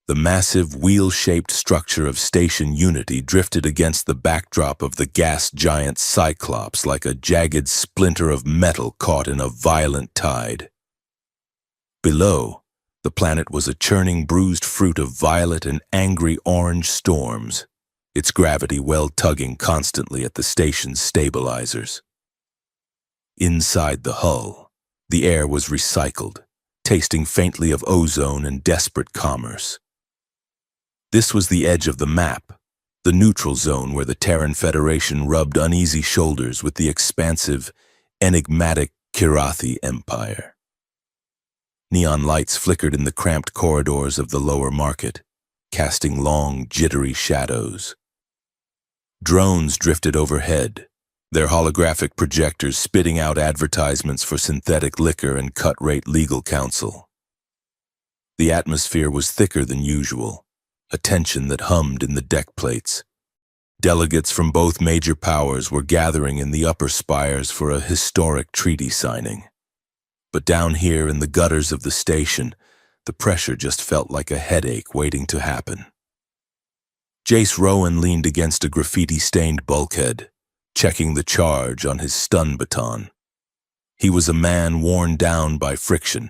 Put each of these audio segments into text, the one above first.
The massive, wheel-shaped structure of Station Unity drifted against the backdrop of the gas giant Cyclops like a jagged splinter of metal caught in a violent tide. Below, the planet was a churning, bruised fruit of violet and angry orange storms, its gravity well tugging constantly at the station's stabilizers. Inside the hull, the air was recycled, tasting faintly of ozone and desperate commerce. This was the edge of the map, the neutral zone where the Terran Federation rubbed uneasy shoulders with the expansive, enigmatic Kirathi Empire. Neon lights flickered in the cramped corridors of the lower market, casting long, jittery shadows. Drones drifted overhead, their holographic projectors spitting out advertisements for synthetic liquor and cut-rate legal counsel. The atmosphere was thicker than usual, a tension that hummed in the deck plates. Delegates from both major powers were gathering in the upper spires for a historic treaty signing. But down here in the gutters of the station, the pressure just felt like a headache waiting to happen. Jace Rowan leaned against a graffiti-stained bulkhead, checking the charge on his stun baton. He was a man worn down by friction.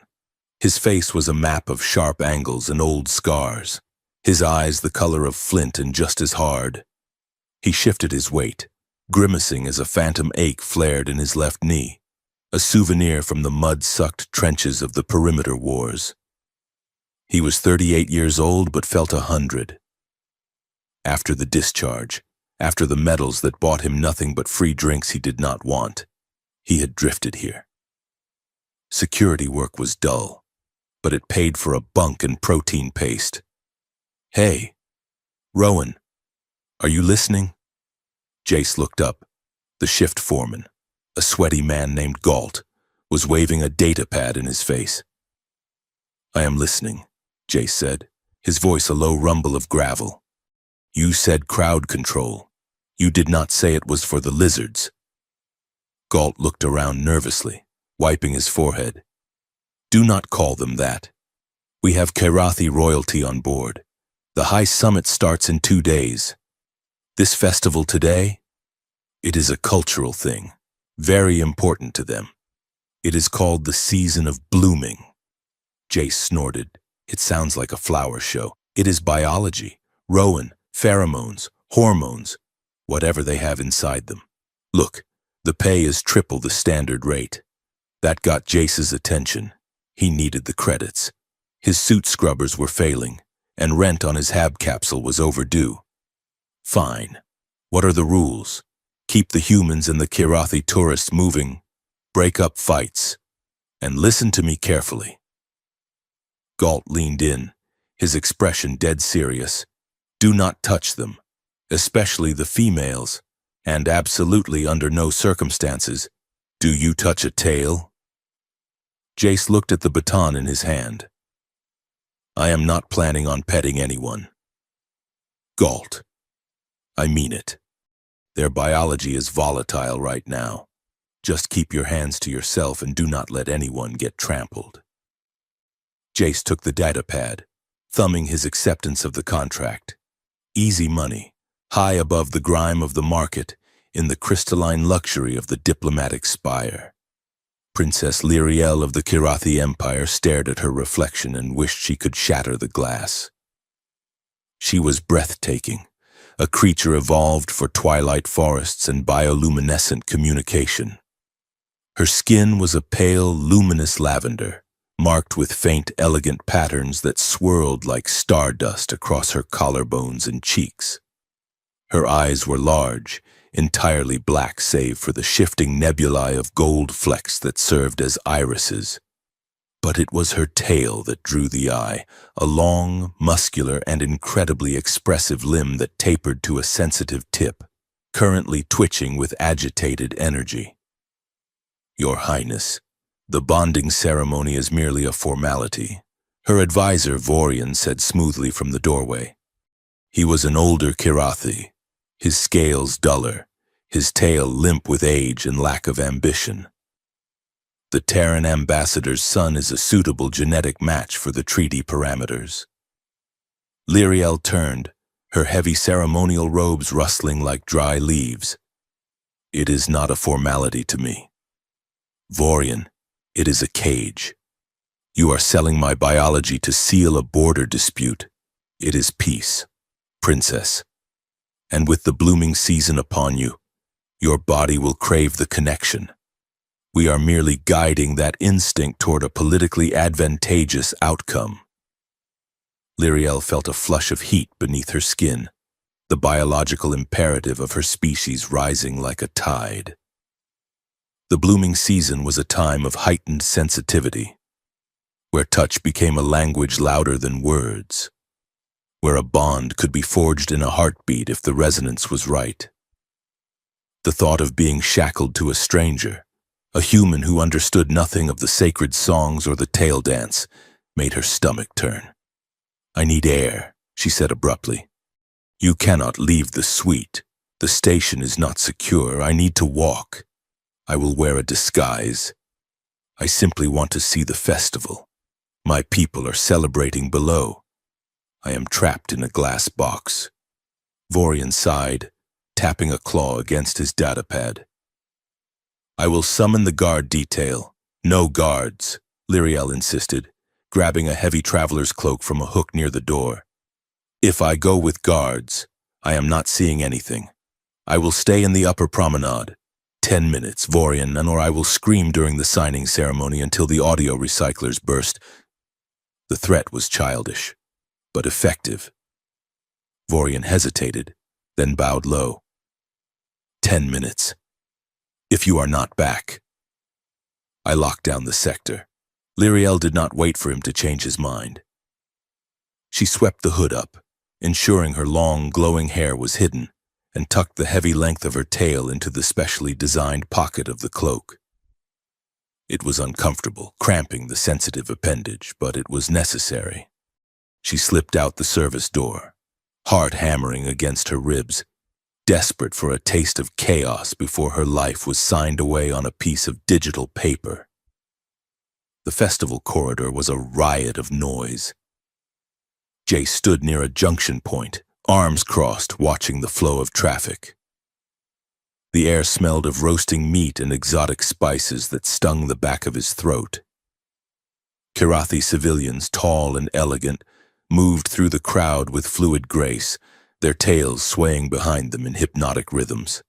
His face was a map of sharp angles and old scars, his eyes the color of flint and just as hard. He shifted his weight, grimacing as a phantom ache flared in his left knee, a souvenir from the mud-sucked trenches of the perimeter wars. He was 38 years old but felt 100. After the discharge, after the medals that bought him nothing but free drinks he did not want, he had drifted here. Security work was dull, but it paid for a bunk and protein paste. "Hey, Rowan, are you listening?" Jace looked up. The shift foreman, a sweaty man named Galt, was waving a data pad in his face. "I am listening," Jace said, his voice a low rumble of gravel. "You said crowd control. You did not say it was for the lizards." Galt looked around nervously, wiping his forehead. "Do not call them that. We have Kirathi royalty on board. The High Summit starts in 2 days. This festival today, it is a cultural thing, very important to them. It is called the Season of Blooming." Jace snorted. "It sounds like a flower show. It is biology, Rowan, pheromones, hormones, whatever they have inside them. Look, the pay is triple the standard rate." That got Jace's attention. He needed the credits. His suit scrubbers were failing, and rent on his hab capsule was overdue. "Fine. What are the rules? Keep the humans and the Kirathi tourists moving, break up fights, and listen to me carefully." Galt leaned in, his expression dead serious. "Do not touch them, especially the females, and absolutely under no circumstances. Do you touch a tail?" Jace looked at the baton in his hand. "I am not planning on petting anyone." "Galt, I mean it. Their biology is volatile right now. Just keep your hands to yourself and do not let anyone get trampled." Jace took the data pad, thumbing his acceptance of the contract. Easy money, high above the grime of the market, in the crystalline luxury of the diplomatic spire. Princess Lyriel of the Kirathi Empire stared at her reflection and wished she could shatter the glass. She was breathtaking, a creature evolved for twilight forests and bioluminescent communication. Her skin was a pale, luminous lavender, marked with faint, elegant patterns that swirled like stardust across her collarbones and cheeks. Her eyes were large, entirely black save for the shifting nebulae of gold flecks that served as irises. But it was her tail that drew the eye, a long, muscular, and incredibly expressive limb that tapered to a sensitive tip, currently twitching with agitated energy. "Your Highness, the bonding ceremony is merely a formality," her advisor Vorian said smoothly from the doorway. He was an older Kirathi, his scales duller, his tail limp with age and lack of ambition. "The Terran ambassador's son is a suitable genetic match for the treaty parameters." Lyriel turned, her heavy ceremonial robes rustling like dry leaves. It is not a formality to me. Vorian, it is a cage. You are selling my biology to seal a border dispute. It is peace, princess. And with the blooming season upon you, your body will crave the connection. We are merely guiding that instinct toward a politically advantageous outcome. Lyriel felt a flush of heat beneath her skin, the biological imperative of her species rising like a tide. The blooming season was a time of heightened sensitivity, where touch became a language louder than words, where a bond could be forged in a heartbeat if the resonance was right. The thought of being shackled to a stranger, a human who understood nothing of the sacred songs or the tail dance, made her stomach turn. "I need air," she said abruptly. "You cannot leave the suite. The station is not secure. I need to walk. I will wear a disguise. I simply want to see the festival. My people are celebrating below. I am trapped in a glass box." Vorian sighed, tapping a claw against his datapad. "I will summon the guard detail." "No guards," Lyriel insisted, grabbing a heavy traveler's cloak from a hook near the door. "If I go with guards, I am not seeing anything. I will stay in the upper promenade. 10 minutes, Vorian, or I will scream during the signing ceremony until the audio recyclers burst." The threat was childish, but effective. Vorian hesitated, then bowed low. 10 minutes. If you are not back. I locked down the sector. Lyriel did not wait for him to change his mind. She swept the hood up, ensuring her long, glowing hair was hidden, and tucked the heavy length of her tail into the specially designed pocket of the cloak. It was uncomfortable, cramping the sensitive appendage, but it was necessary. She slipped out the service door, heart hammering against her ribs, desperate for a taste of chaos before her life was signed away on a piece of digital paper. The festival corridor was a riot of noise. Jay stood near a junction point, arms crossed, watching the flow of traffic. The air smelled of roasting meat and exotic spices that stung the back of his throat. Kirathi civilians, tall and elegant, moved through the crowd with fluid grace, their tails swaying behind them in hypnotic rhythms.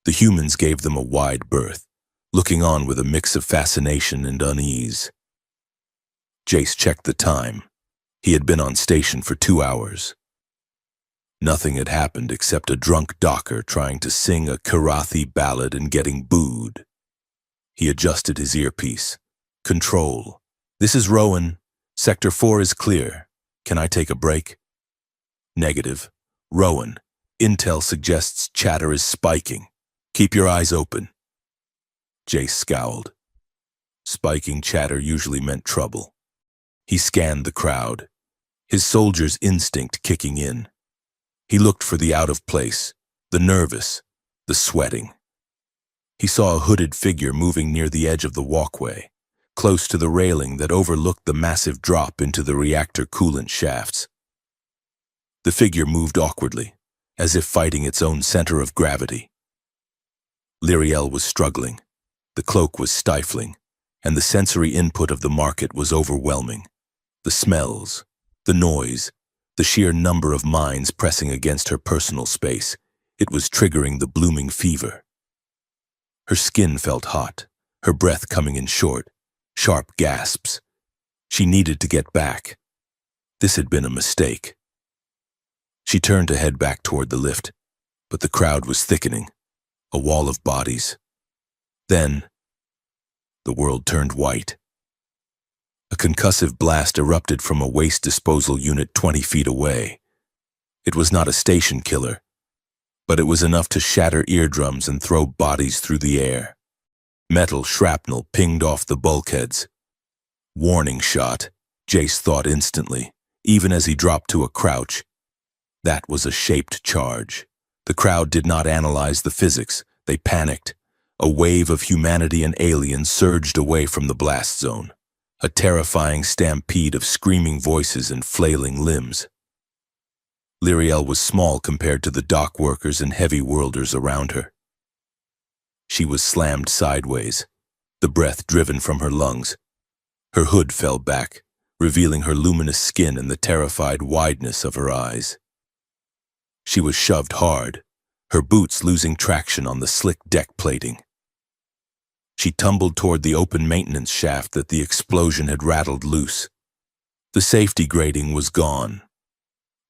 The humans gave them a wide berth, looking on with a mix of fascination and unease. Jace checked the time. He had been on station for 2 hours. Nothing had happened except a drunk docker trying to sing a Kirathi ballad and getting booed. He adjusted his earpiece. "Control. This is Rowan. Sector 4 is clear. Can I take a break?" "Negative. Rowan. Intel suggests chatter is spiking. Keep your eyes open." Jace scowled. Spiking chatter usually meant trouble. He scanned the crowd, his soldier's instinct kicking in. He looked for the out of place, the nervous, the sweating. He saw a hooded figure moving near the edge of the walkway, close to the railing that overlooked the massive drop into the reactor coolant shafts. The figure moved awkwardly, as if fighting its own center of gravity. Lyriel was struggling. The cloak was stifling, and the sensory input of the market was overwhelming. The smells, the noise, the sheer number of minds pressing against her personal space. It was triggering the blooming fever. Her skin felt hot, her breath coming in short, sharp gasps. She needed to get back. This had been a mistake. She turned to head back toward the lift, but the crowd was thickening, a wall of bodies. Then, the world turned white. A concussive blast erupted from a waste disposal unit 20 feet away. It was not a station killer, but it was enough to shatter eardrums and throw bodies through the air. Metal shrapnel pinged off the bulkheads. Warning shot, Jace thought instantly, even as he dropped to a crouch. That was a shaped charge. The crowd did not analyze the physics. They panicked. A wave of humanity and aliens surged away from the blast zone. A terrifying stampede of screaming voices and flailing limbs. Lyriel was small compared to the dock workers and heavy worlders around her. She was slammed sideways, the breath driven from her lungs. Her hood fell back, revealing her luminous skin and the terrified wideness of her eyes. She was shoved hard, her boots losing traction on the slick deck plating. She tumbled toward the open maintenance shaft that the explosion had rattled loose. The safety grating was gone.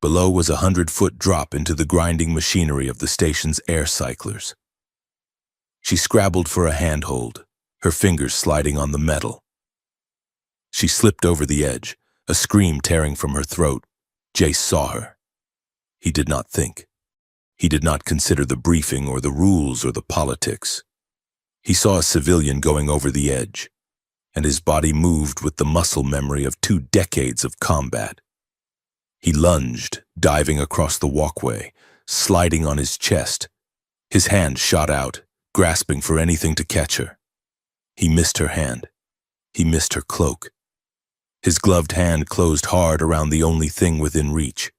Below was a 100-foot drop into the grinding machinery of the station's air cyclers. She scrabbled for a handhold, her fingers sliding on the metal. She slipped over the edge, a scream tearing from her throat. Jace saw her. He did not think. He did not consider the briefing or the rules or the politics. He saw a civilian going over the edge, and his body moved with the muscle memory of 2 decades of combat. He lunged, diving across the walkway, sliding on his chest. His hand shot out, grasping for anything to catch her. He missed her hand. He missed her cloak. His gloved hand closed hard around the only thing within reach,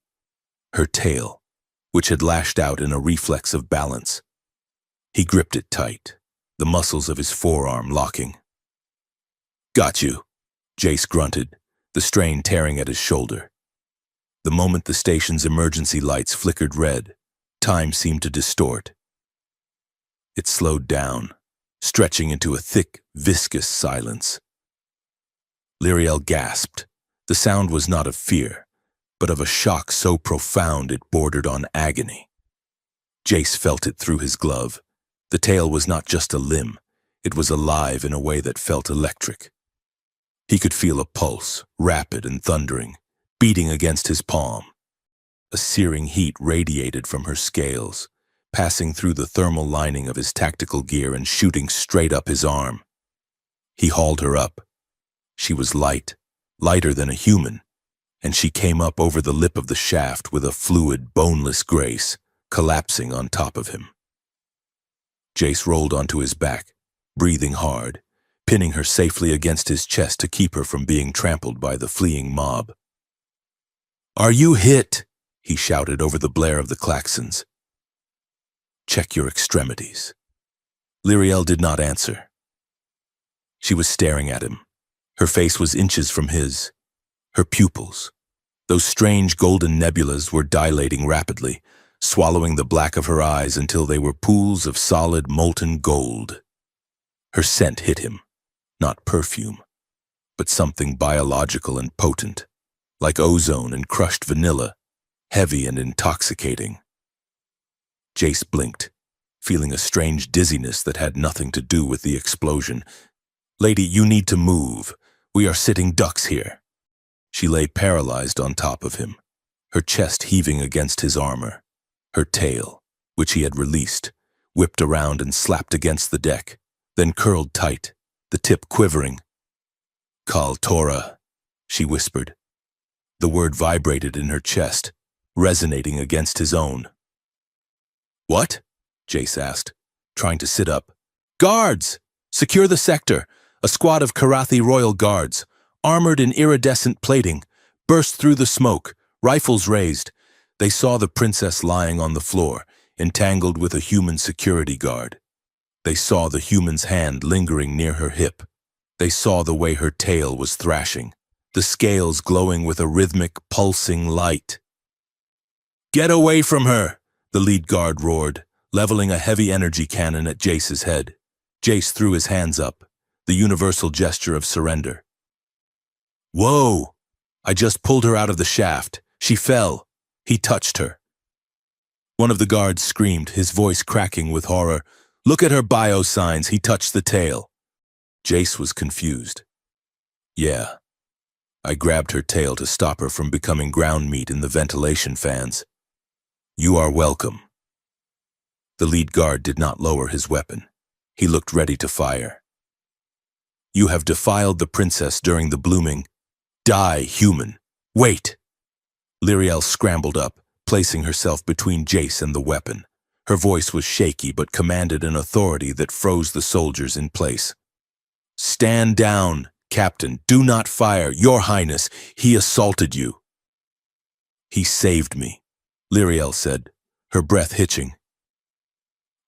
her tail, which had lashed out in a reflex of balance. He gripped it tight, the muscles of his forearm locking. "Got you," Jace grunted, the strain tearing at his shoulder. The moment the station's emergency lights flickered red, time seemed to distort. It slowed down, stretching into a thick, viscous silence. Lyriel gasped. The sound was not of fear, but of a shock so profound it bordered on agony. Jace felt it through his glove. The tail was not just a limb, it was alive in a way that felt electric. He could feel a pulse, rapid and thundering, beating against his palm. A searing heat radiated from her scales, passing through the thermal lining of his tactical gear and shooting straight up his arm. He hauled her up. She was light, lighter than a human, and she came up over the lip of the shaft with a fluid, boneless grace, collapsing on top of him. Jace rolled onto his back, breathing hard, pinning her safely against his chest to keep her from being trampled by the fleeing mob. "Are you hit?" he shouted over the blare of the klaxons. "Check your extremities." Lyriel did not answer. She was staring at him. Her face was inches from his. Her pupils, those strange golden nebulas, were dilating rapidly, swallowing the black of her eyes until they were pools of solid molten gold. Her scent hit him, not perfume, but something biological and potent, like ozone and crushed vanilla, heavy and intoxicating. Jace blinked, feeling a strange dizziness that had nothing to do with the explosion. "Lady, you need to move. We are sitting ducks here." She lay paralyzed on top of him, her chest heaving against his armor. Her tail, which he had released, whipped around and slapped against the deck, then curled tight, the tip quivering. "Kal Tora," she whispered. The word vibrated in her chest, resonating against his own. "What?" Jace asked, trying to sit up. "Guards! Secure the sector! A squad of Karathi royal guards, armored in iridescent plating, burst through the smoke, rifles raised. They saw the princess lying on the floor, entangled with a human security guard. They saw the human's hand lingering near her hip. They saw the way her tail was thrashing, the scales glowing with a rhythmic, pulsing light. "Get away from her!" the lead guard roared, leveling a heavy energy cannon at Jace's head. Jace threw his hands up, the universal gesture of surrender. "Whoa! I just pulled her out of the shaft. She fell." He touched her. One of the guards screamed, his voice cracking with horror. "Look at her biosigns." He touched the tail. Jace was confused. "Yeah. I grabbed her tail to stop her from becoming ground meat in the ventilation fans. You are welcome." The lead guard did not lower his weapon. He looked ready to fire. "You have defiled the princess during the blooming. Die, human. Wait!" Lyriel scrambled up, placing herself between Jace and the weapon. Her voice was shaky but commanded an authority that froze the soldiers in place. "Stand down, Captain. Do not fire. Your Highness, he assaulted you." "He saved me." Lyriel said, her breath hitching.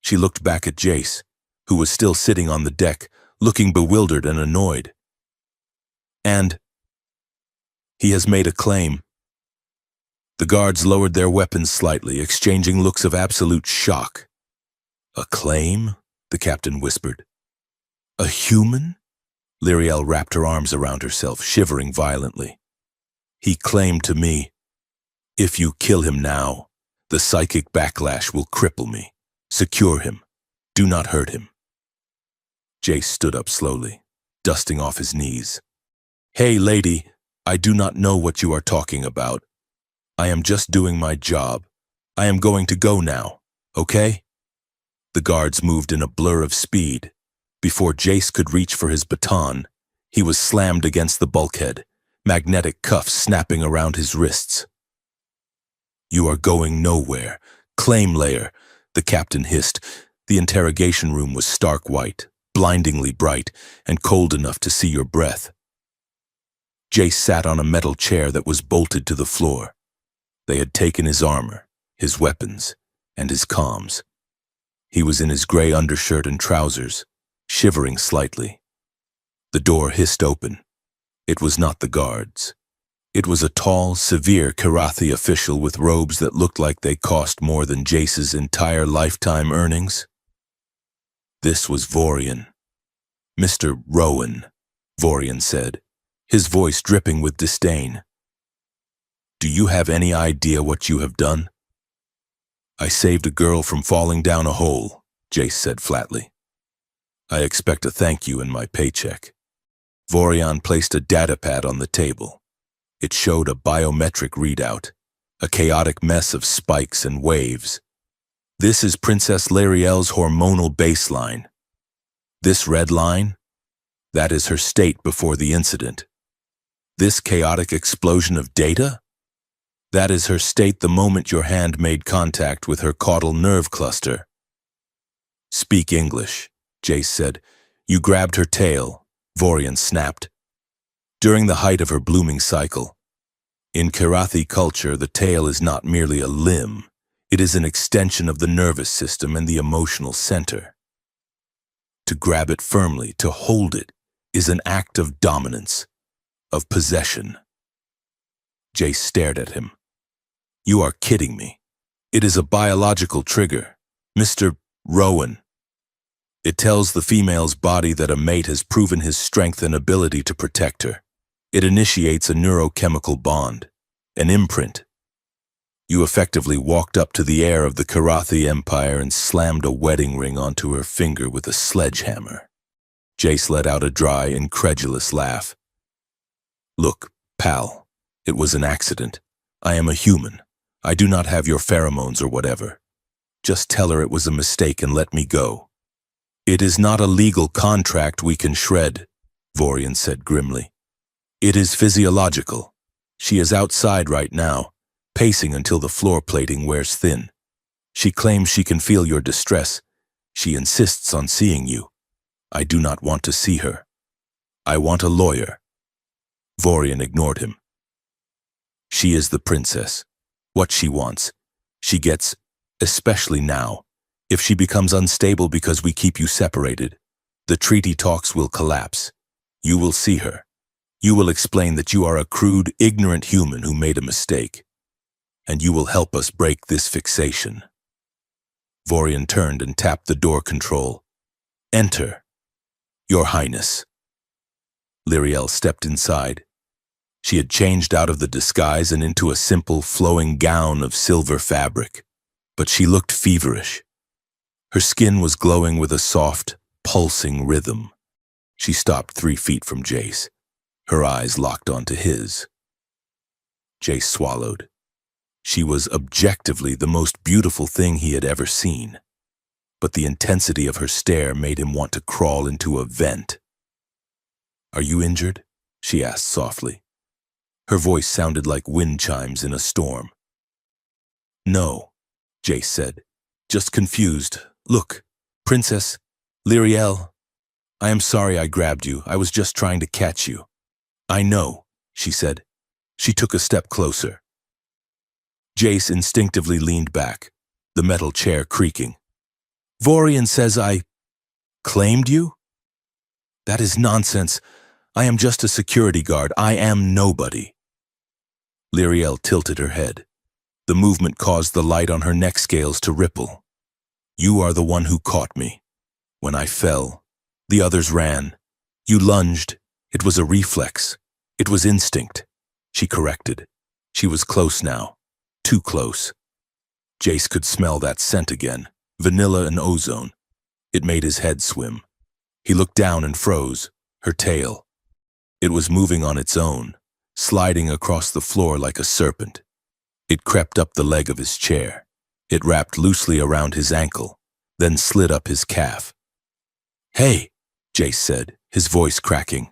She looked back at Jace, who was still sitting on the deck, looking bewildered and annoyed. And he has made a claim. The guards lowered their weapons slightly, exchanging looks of absolute shock. A claim? The captain whispered. A human? Lyriel wrapped her arms around herself, shivering violently. He claimed to me, if you kill him now, the psychic backlash will cripple me. Secure him. Do not hurt him. Jace stood up slowly, dusting off his knees. Hey, lady, I do not know what you are talking about. I am just doing my job. I am going to go now, okay? The guards moved in a blur of speed. Before Jace could reach for his baton, he was slammed against the bulkhead, magnetic cuffs snapping around his wrists. You are going nowhere. Claim layer, the captain hissed. The interrogation room was stark white, blindingly bright, and cold enough to see your breath. Jace sat on a metal chair that was bolted to the floor. They had taken his armor, his weapons, and his comms. He was in his gray undershirt and trousers, shivering slightly. The door hissed open. It was not the guards. It was a tall, severe Karathi official with robes that looked like they cost more than Jace's entire lifetime earnings. This was Vorian. Mr. Rowan, Vorian said, his voice dripping with disdain. Do you have any idea what you have done? I saved a girl from falling down a hole, Jace said flatly. I expect a thank you in my paycheck. Vorian placed a datapad on the table. It showed a biometric readout, a chaotic mess of spikes and waves. This is Princess Lyriel's hormonal baseline. This red line? That is her state before the incident. This chaotic explosion of data? That is her state the moment your hand made contact with her caudal nerve cluster. Speak English, Jace said. You grabbed her tail, Vorian snapped. During the height of her blooming cycle. In Karathi culture, the tail is not merely a limb. It is an extension of the nervous system and the emotional center. To grab it firmly, to hold it, is an act of dominance, of possession. Jace stared at him. You are kidding me. It is a biological trigger, Mr. Rowan. It tells the female's body that a mate has proven his strength and ability to protect her. It initiates a neurochemical bond, an imprint. You effectively walked up to the heir of the Karathi Empire and slammed a wedding ring onto her finger with a sledgehammer. Jace let out a dry, incredulous laugh. Look, pal, it was an accident. I am a human. I do not have your pheromones or whatever. Just tell her it was a mistake and let me go. It is not a legal contract we can shred, Vorian said grimly. It is physiological. She is outside right now, pacing until the floor plating wears thin. She claims she can feel your distress. She insists on seeing you. I do not want to see her. I want a lawyer. Vorian ignored him. She is the princess. What she wants, she gets, especially now. If she becomes unstable because we keep you separated, the treaty talks will collapse. You will see her. You will explain that you are a crude, ignorant human who made a mistake. And you will help us break this fixation. Vorian turned and tapped the door control. Enter, Your Highness. Lyriel stepped inside. She had changed out of the disguise and into a simple, flowing gown of silver fabric, but she looked feverish. Her skin was glowing with a soft, pulsing rhythm. She stopped 3 feet from Jace, her eyes locked onto his. Jace swallowed. She was objectively the most beautiful thing he had ever seen, but the intensity of her stare made him want to crawl into a vent. Are you injured? She asked softly. Her voice sounded like wind chimes in a storm. No, Jace said, just confused. Look, Princess, Lyriel, I am sorry I grabbed you. I was just trying to catch you. I know, she said. She took a step closer. Jace instinctively leaned back, the metal chair creaking. Vorian says I claimed you? That is nonsense. I am just a security guard. I am nobody. Lyriel tilted her head. The movement caused the light on her neck scales to ripple. You are the one who caught me. When I fell, the others ran. You lunged. It was a reflex. It was instinct. She corrected. She was close now. Too close. Jace could smell that scent again, vanilla and ozone. It made his head swim. He looked down and froze, her tail. It was moving on its own, sliding across the floor like a serpent. It crept up the leg of his chair. It wrapped loosely around his ankle, then slid up his calf. Hey, Jace said, his voice cracking.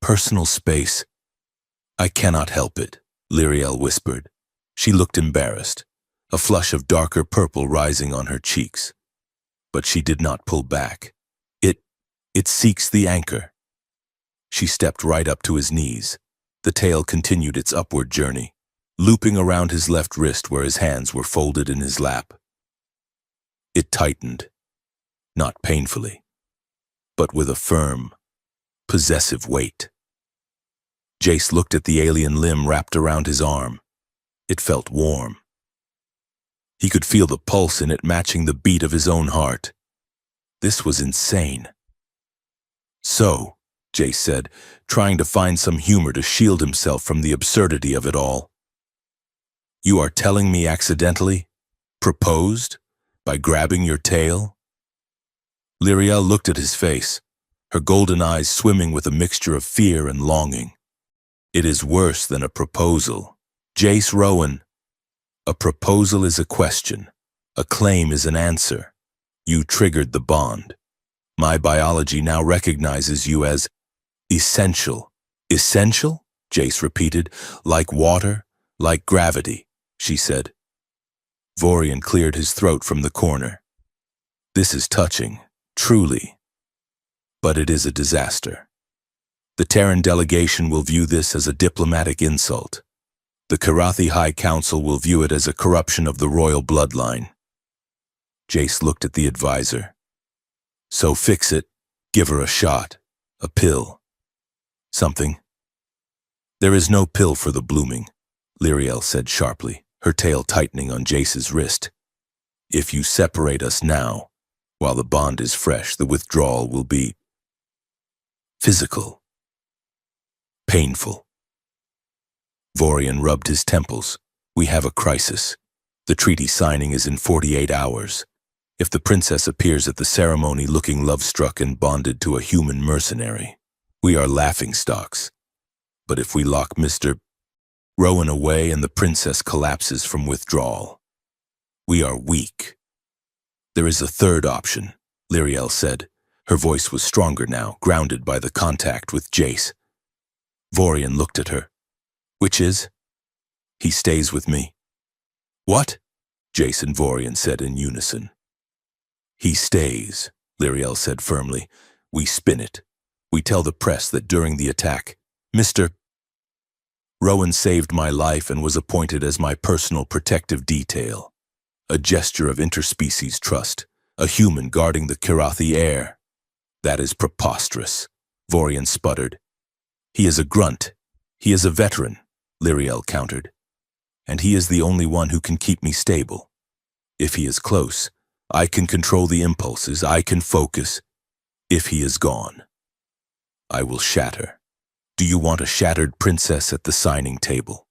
Personal space. I cannot help it, Lyriel whispered. She looked embarrassed, a flush of darker purple rising on her cheeks. But she did not pull back. It seeks the anchor. She stepped right up to his knees. The tail continued its upward journey, looping around his left wrist where his hands were folded in his lap. It tightened, not painfully, but with a firm, possessive weight. Jace looked at the alien limb wrapped around his arm. It felt warm. He could feel the pulse in it matching the beat of his own heart. This was insane. So, Jace said, trying to find some humor to shield himself from the absurdity of it all. You are telling me accidentally? Proposed? By grabbing your tail? Lyriel looked at his face, her golden eyes swimming with a mixture of fear and longing. It is worse than a proposal. Jace Rowan. A proposal is a question. A claim is an answer. You triggered the bond. My biology now recognizes you as essential. Essential? Jace repeated. Like water, like gravity, she said. Vorian cleared his throat from the corner. This is touching, truly. But it is a disaster. The Terran delegation will view this as a diplomatic insult. The Karathi High Council will view it as a corruption of the royal bloodline. Jace looked at the advisor. So fix it. Give her a shot. A pill. Something. There is no pill for the blooming, Lyriel said sharply, her tail tightening on Jace's wrist. If you separate us now, while the bond is fresh, the withdrawal will be physical. Painful. Vorian rubbed his temples. We have a crisis. The treaty signing is in 48 hours. If the princess appears at the ceremony looking love-struck and bonded to a human mercenary, we are laughingstocks. But if we lock Mr. Rowan away and the princess collapses from withdrawal, we are weak. There is a third option, Lyriel said. Her voice was stronger now, grounded by the contact with Jace. Vorian looked at her. Which is? He stays with me. What? Jace and Vorian said in unison. He stays, Lyriel said firmly. We spin it. We tell the press that during the attack, Mr. Rowan saved my life and was appointed as my personal protective detail. A gesture of interspecies trust, a human guarding the Karathi air. That is preposterous, Vorian sputtered. He is a grunt. He is a veteran, Lyriel countered. And he is the only one who can keep me stable. If he is close, I can control the impulses, I can focus. If he is gone, I will shatter. Do you want a shattered princess at the signing table?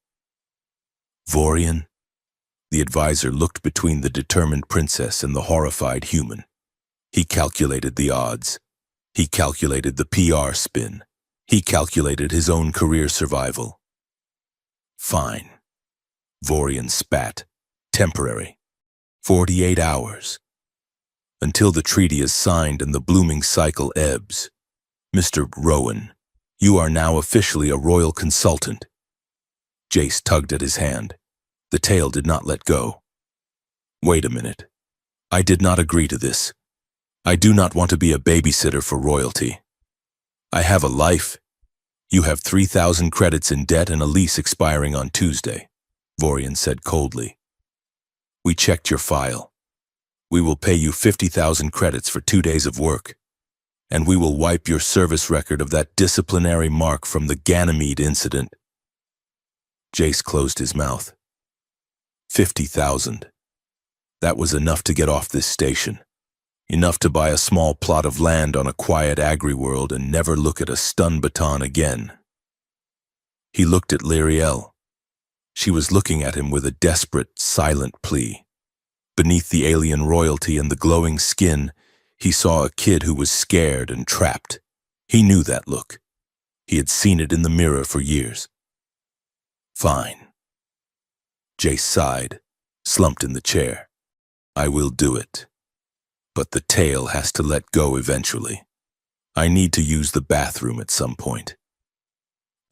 Vorian? The advisor looked between the determined princess and the horrified human. He calculated the odds. He calculated the PR spin. He calculated his own career survival. Fine. Vorian spat. Temporary. 48 hours. Until the treaty is signed and the blooming cycle ebbs. Mr. Rowan, you are now officially a royal consultant. Jace tugged at his hand. The tail did not let go. Wait a minute. I did not agree to this. I do not want to be a babysitter for royalty. I have a life. You have 3,000 credits in debt and a lease expiring on Tuesday. Vorian said coldly. We checked your file. We will pay you 50,000 credits for 2 days of work, and we will wipe your service record of that disciplinary mark from the Ganymede incident. Jace closed his mouth. 50,000. That was enough to get off this station. Enough to buy a small plot of land on a quiet agri-world and never look at a stun baton again. He looked at Lyriel. She was looking at him with a desperate, silent plea. Beneath the alien royalty and the glowing skin, he saw a kid who was scared and trapped. He knew that look. He had seen it in the mirror for years. Fine. Jace sighed, slumped in the chair. I will do it. But the tail has to let go eventually. I need to use the bathroom at some point.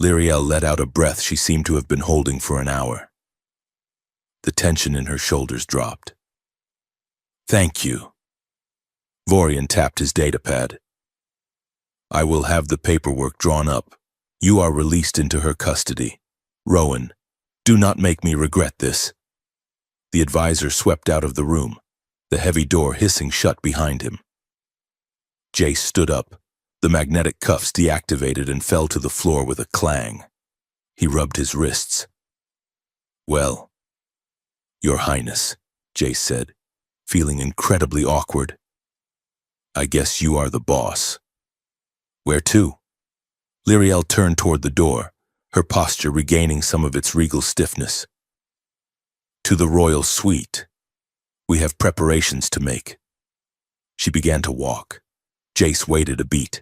Lyriel let out a breath she seemed to have been holding for an hour. The tension in her shoulders dropped. Thank you. Vorian tapped his datapad. I will have the paperwork drawn up. You are released into her custody. Rowan, do not make me regret this. The advisor swept out of the room, the heavy door hissing shut behind him. Jace stood up. The magnetic cuffs deactivated and fell to the floor with a clang. He rubbed his wrists. Well, Your Highness, Jace said, feeling incredibly awkward. I guess you are the boss. Where to? Lyriel turned toward the door, her posture regaining some of its regal stiffness. To the royal suite. We have preparations to make. She began to walk. Jace waited a beat,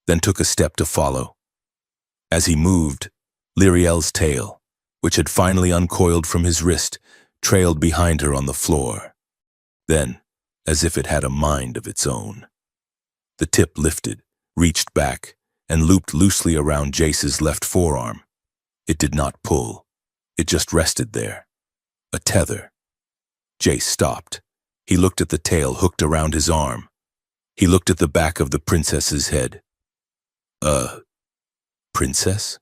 then took a step to follow. As he moved, Lyriel's tail, which had finally uncoiled from his wrist, trailed behind her on the floor. Then, as if it had a mind of its own, the tip lifted, reached back, and looped loosely around Jace's left forearm. It did not pull. It just rested there. A tether. Jace stopped. He looked at the tail hooked around his arm. He looked at the back of the princess's head. Princess?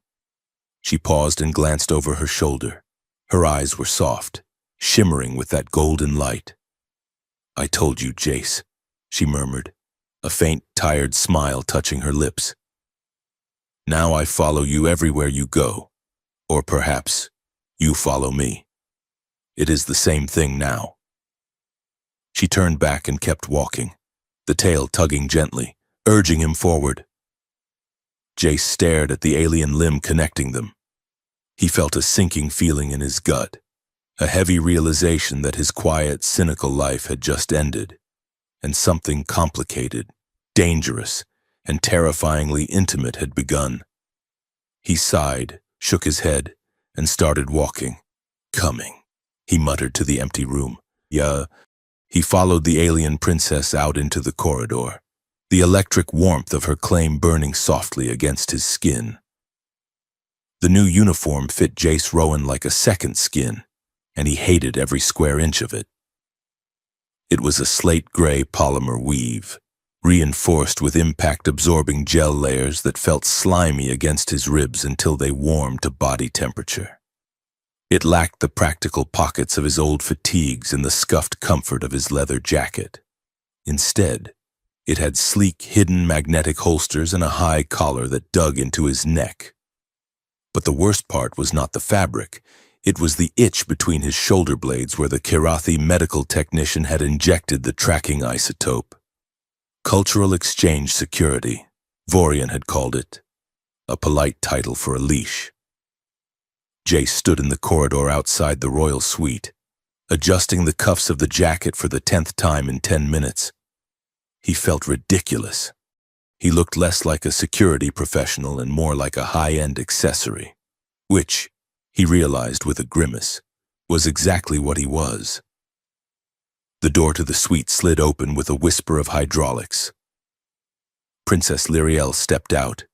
She paused and glanced over her shoulder. Her eyes were soft, shimmering with that golden light. I told you, Jace, she murmured, a faint, tired smile touching her lips. Now I follow you everywhere you go. Or perhaps, you follow me. It is the same thing now. She turned back and kept walking, the tail tugging gently, urging him forward. Jace stared at the alien limb connecting them. He felt a sinking feeling in his gut, a heavy realization that his quiet, cynical life had just ended, and something complicated, dangerous, and terrifyingly intimate had begun. He sighed, shook his head, and started walking. Coming, he muttered to the empty room. Yeah. He followed the alien princess out into the corridor, the electric warmth of her claim burning softly against his skin. The new uniform fit Jace Rowan like a second skin, and he hated every square inch of it. It was a slate-gray polymer weave, reinforced with impact-absorbing gel layers that felt slimy against his ribs until they warmed to body temperature. It lacked the practical pockets of his old fatigues and the scuffed comfort of his leather jacket. Instead, it had sleek, hidden magnetic holsters and a high collar that dug into his neck. But the worst part was not the fabric. It was the itch between his shoulder blades where the Kirathi medical technician had injected the tracking isotope. Cultural exchange security, Vorian had called it, a polite title for a leash. Jace stood in the corridor outside the royal suite, adjusting the cuffs of the jacket for the 10th time in 10 minutes. He felt ridiculous. He looked less like a security professional and more like a high-end accessory, which, he realized with a grimace, was exactly what he was. The door to the suite slid open with a whisper of hydraulics. Princess Lyriel stepped out.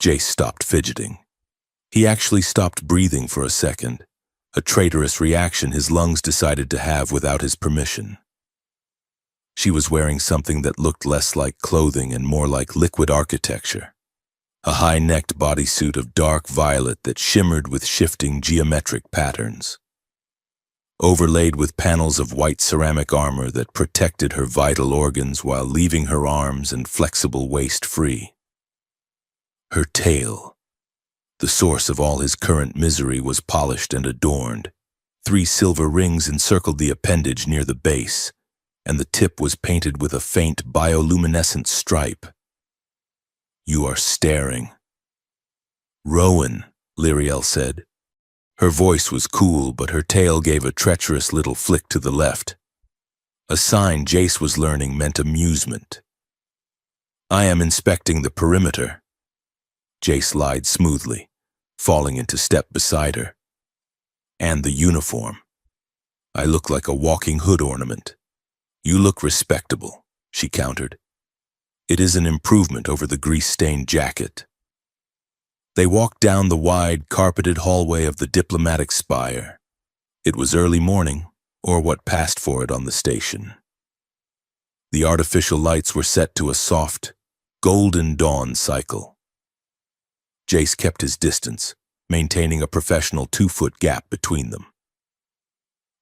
Jace stopped fidgeting. He actually stopped breathing for a second, a traitorous reaction his lungs decided to have without his permission. She was wearing something that looked less like clothing and more like liquid architecture, a high-necked bodysuit of dark violet that shimmered with shifting geometric patterns. overlaid with panels of white ceramic armor that protected her vital organs while leaving her arms and flexible waist free. Her tail, the source of all his current misery, was polished and adorned. 3 silver rings encircled the appendage near the base, and the tip was painted with a faint bioluminescent stripe. "You are staring." "Rowan," Lyriel said. Her voice was cool, but her tail gave a treacherous little flick to the left. A sign Jace was learning meant amusement. "I am inspecting the perimeter." Jace lied smoothly, falling into step beside her. "And the uniform. I look like a walking hood ornament." "You look respectable," she countered. "It is an improvement over the grease-stained jacket." They walked down the wide, carpeted hallway of the diplomatic spire. It was early morning, or what passed for it on the station. The artificial lights were set to a soft, golden dawn cycle. Jace kept his distance, maintaining a professional 2-foot gap between them.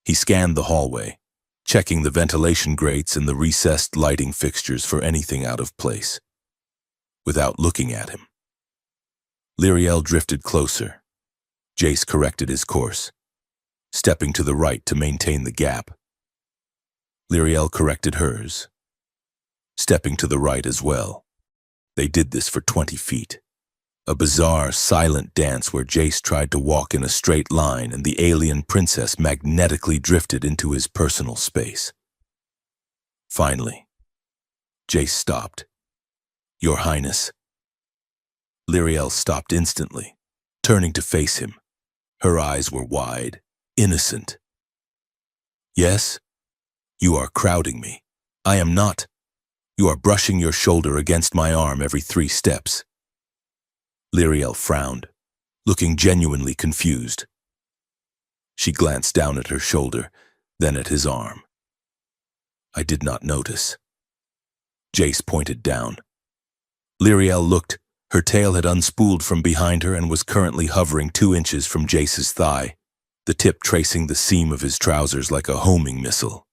He scanned the hallway, checking the ventilation grates and the recessed lighting fixtures for anything out of place. Without looking at him, Lyriel drifted closer. Jace corrected his course, stepping to the right to maintain the gap. Lyriel corrected hers, stepping to the right as well. They did this for 20 feet. A bizarre, silent dance where Jace tried to walk in a straight line and the alien princess magnetically drifted into his personal space. Finally, Jace stopped. "Your Highness." Lyriel stopped instantly, turning to face him. Her eyes were wide, innocent. "Yes? You are crowding me. I am not. You are brushing your shoulder against my arm every 3 steps. Lyriel frowned, looking genuinely confused. She glanced down at her shoulder, then at his arm. "I did not notice." Jace pointed down. Lyriel looked. Her tail had unspooled from behind her and was currently hovering 2 inches from Jace's thigh, the tip tracing the seam of his trousers like a homing missile.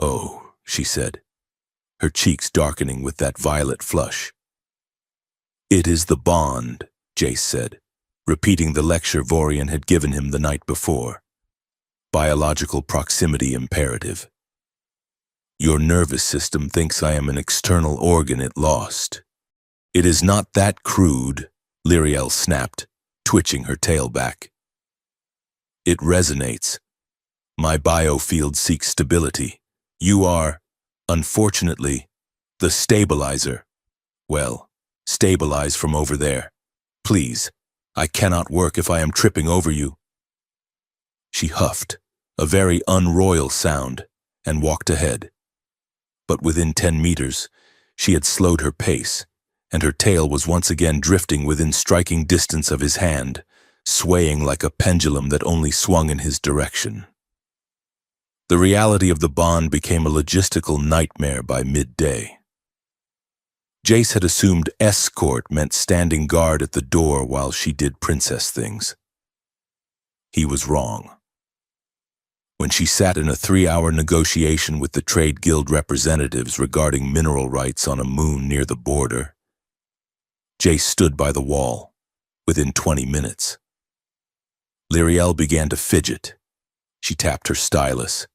"Oh," she said, her cheeks darkening with that violet flush. "It is the bond," Jace said, repeating the lecture Vorian had given him the night before. "Biological proximity imperative. Your nervous system thinks I am an external organ it lost." "It is not that crude," Lyriel snapped, twitching her tail back. "It resonates. My biofield seeks stability. You are, unfortunately, the stabilizer. Well, stabilize from over there. Please, I cannot work if I am tripping over you." She huffed, a very unroyal sound, and walked ahead. But within 10 meters, she had slowed her pace, and her tail was once again drifting within striking distance of his hand, swaying like a pendulum that only swung in his direction. The reality of the bond became a logistical nightmare by midday. Jace had assumed escort meant standing guard at the door while she did princess things. He was wrong. When she sat in a 3-hour negotiation with the trade guild representatives regarding mineral rights on a moon near the border, Jace stood by the wall, within 20 minutes. Lyriel began to fidget. She tapped her stylus.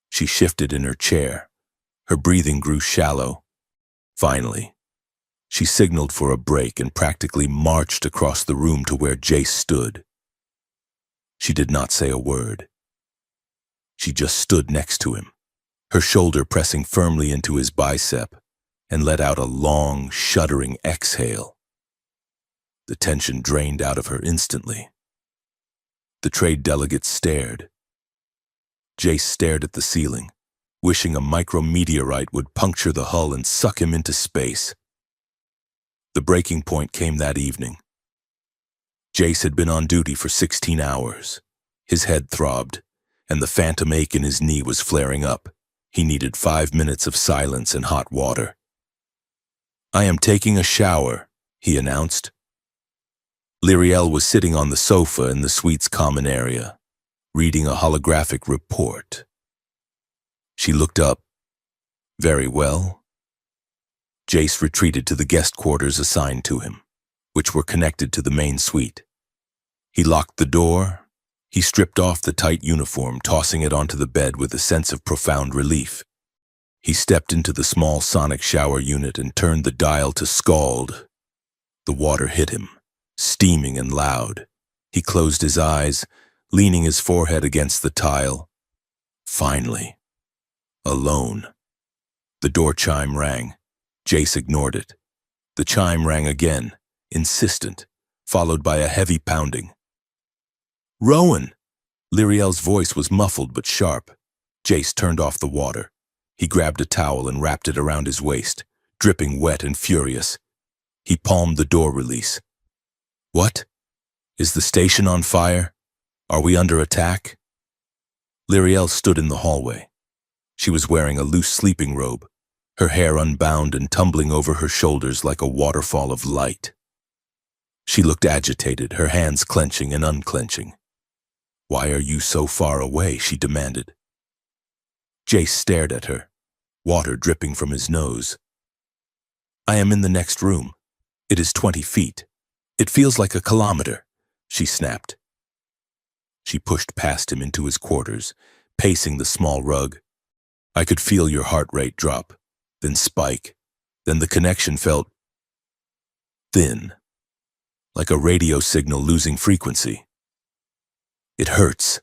She shifted in her chair. Her breathing grew shallow. Finally, she signaled for a break and practically marched across the room to where Jace stood. She did not say a word. She just stood next to him, her shoulder pressing firmly into his bicep, and let out a long, shuddering exhale. The tension drained out of her instantly. The trade delegates stared. Jace stared at the ceiling, wishing a micrometeorite would puncture the hull and suck him into space. The breaking point came that evening. Jace had been on duty for 16 hours. His head throbbed, and the phantom ache in his knee was flaring up. He needed 5 minutes of silence and hot water. "I am taking a shower," he announced. Lyriel was sitting on the sofa in the suite's common area. reading a holographic report. She looked up. Very well. Jace retreated to the guest quarters assigned to him, which were connected to the main suite. He locked the door. He stripped off the tight uniform, tossing it onto the bed with a sense of profound relief. He stepped into the small sonic shower unit and turned the dial to scald. The water hit him, steaming and loud. He closed his eyes, leaning his forehead against the tile. Finally, alone. The door chime rang. Jace ignored it. The chime rang again, insistent, followed by a heavy pounding. Rowan! Lyriel's voice was muffled but sharp. Jace turned off the water. He grabbed a towel and wrapped it around his waist, dripping wet and furious. He palmed the door release. What? Is the station on fire? Are we under attack? Lyriel stood in the hallway. She was wearing a loose sleeping robe, her hair unbound and tumbling over her shoulders like a waterfall of light. She looked agitated, her hands clenching and unclenching. Why are you so far away? She demanded. Jace stared at her, water dripping from his nose. I am in the next room. It is 20 feet. It feels like a kilometer, she snapped. She pushed past him into his quarters, pacing the small rug. I could feel your heart rate drop, then spike, then the connection felt thin, like a radio signal losing frequency. It hurts.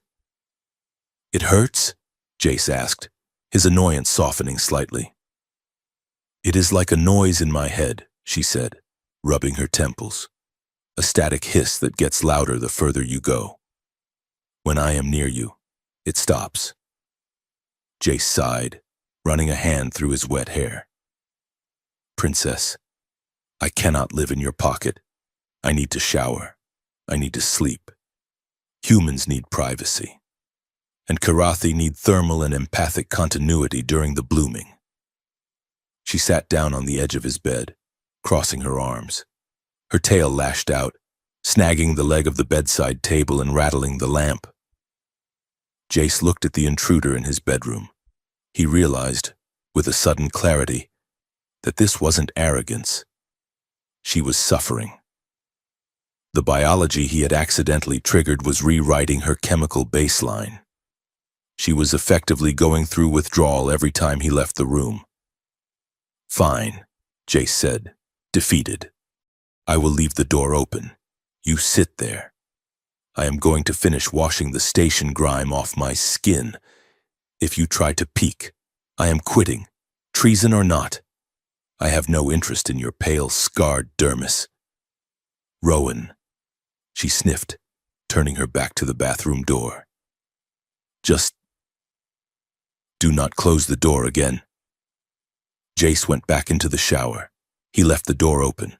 It hurts? Jace asked, his annoyance softening slightly. It is like a noise in my head, she said, rubbing her temples. A static hiss that gets louder the further you go. When I am near you, it stops. Jace sighed, running a hand through his wet hair. Princess, I cannot live in your pocket. I need to shower. I need to sleep. Humans need privacy. And Karathi need thermal and empathic continuity during the blooming. She sat down on the edge of his bed, crossing her arms. Her tail lashed out, snagging the leg of the bedside table and rattling the lamp. Jace looked at the intruder in his bedroom. He realized, with a sudden clarity, that this wasn't arrogance. She was suffering. The biology he had accidentally triggered was rewriting her chemical baseline. She was effectively going through withdrawal every time he left the room. Fine, Jace said, defeated. I will leave the door open. You sit there. I am going to finish washing the station grime off my skin. If you try to peek, I am quitting, treason or not. I have no interest in your pale, scarred dermis. Rowan, she sniffed, turning her back to the bathroom door. Just do not close the door again. Jace went back into the shower. He left the door open.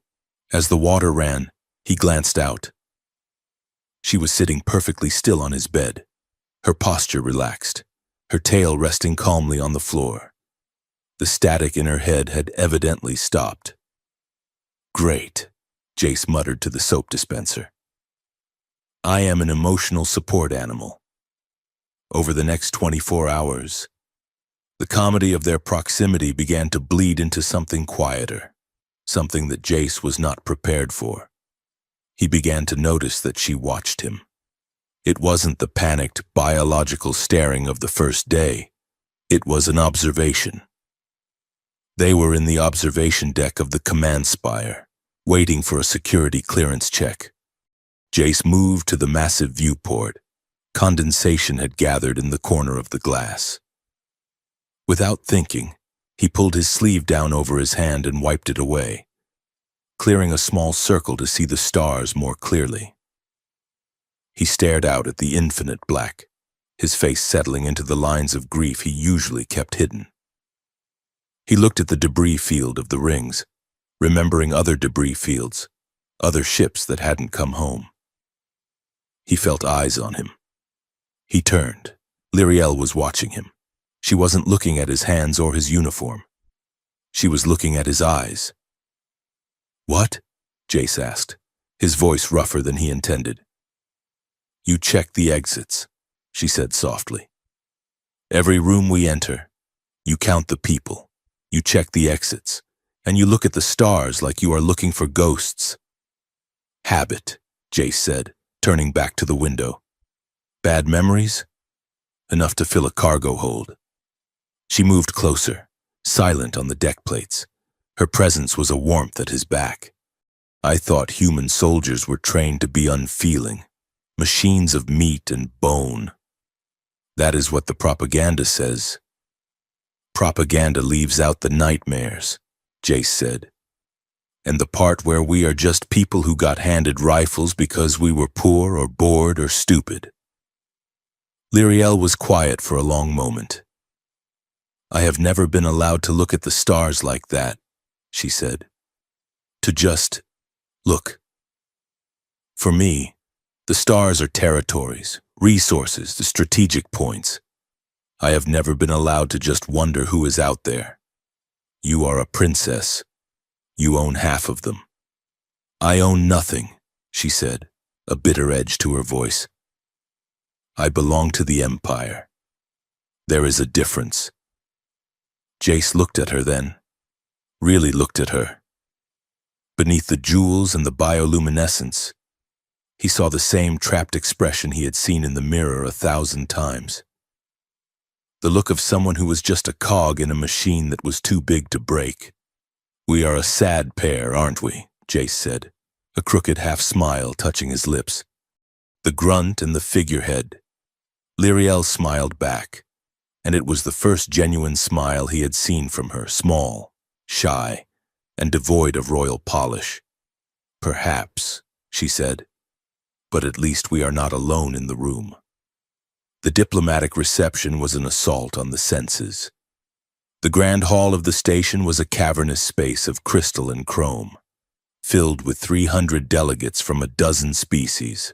As the water ran, he glanced out. She was sitting perfectly still on his bed, her posture relaxed, her tail resting calmly on the floor. The static in her head had evidently stopped. Great, Jace muttered to the soap dispenser. I am an emotional support animal. Over the next 24 hours, the comedy of their proximity began to bleed into something quieter, something that Jace was not prepared for. He began to notice that she watched him. It wasn't the panicked, biological staring of the first day. It was an observation. They were in the observation deck of the command spire, waiting for a security clearance check. Jace moved to the massive viewport. Condensation had gathered in the corner of the glass. Without thinking, he pulled his sleeve down over his hand and wiped it away, clearing a small circle to see the stars more clearly. He stared out at the infinite black, his face settling into the lines of grief he usually kept hidden. He looked at the debris field of the rings, remembering other debris fields, other ships that hadn't come home. He felt eyes on him. He turned. Lyriel was watching him. She wasn't looking at his hands or his uniform. She was looking at his eyes. What? Jace asked, his voice rougher than he intended. You checked the exits. she said softly. Every room we enter, you count the people, you check the exits, and you look at the stars like you are looking for ghosts. Habit, Jace said, turning back to the window. Bad memories? Enough to fill a cargo hold. She moved closer, silent on the deck plates. Her presence was a warmth at his back. I thought human soldiers were trained to be unfeeling, machines of meat and bone. That is what the propaganda says. Propaganda leaves out the nightmares, Jace said. And the part where we are just people who got handed rifles because we were poor or bored or stupid. Lyriel was quiet for a long moment. I have never been allowed to look at the stars like that, she said. To just look. For me, the stars are territories, resources, the strategic points. I have never been allowed to just wonder who is out there. You are a princess. You own half of them. I own nothing, she said, a bitter edge to her voice. I belong to the Empire. There is a difference. Jace looked at her then, really looked at her. Beneath the jewels and the bioluminescence, he saw the same trapped expression he had seen in the mirror 1,000 times. The look of someone who was just a cog in a machine that was too big to break. We are a sad pair, aren't we? Jace said, a crooked half-smile touching his lips. The grunt and the figurehead. Lyriel smiled back, and it was the first genuine smile he had seen from her, small, shy, and devoid of royal polish. Perhaps, she said, but at least we are not alone in the room. The diplomatic reception was an assault on the senses. The grand hall of the station was a cavernous space of crystal and chrome, filled with 300 delegates from a dozen species.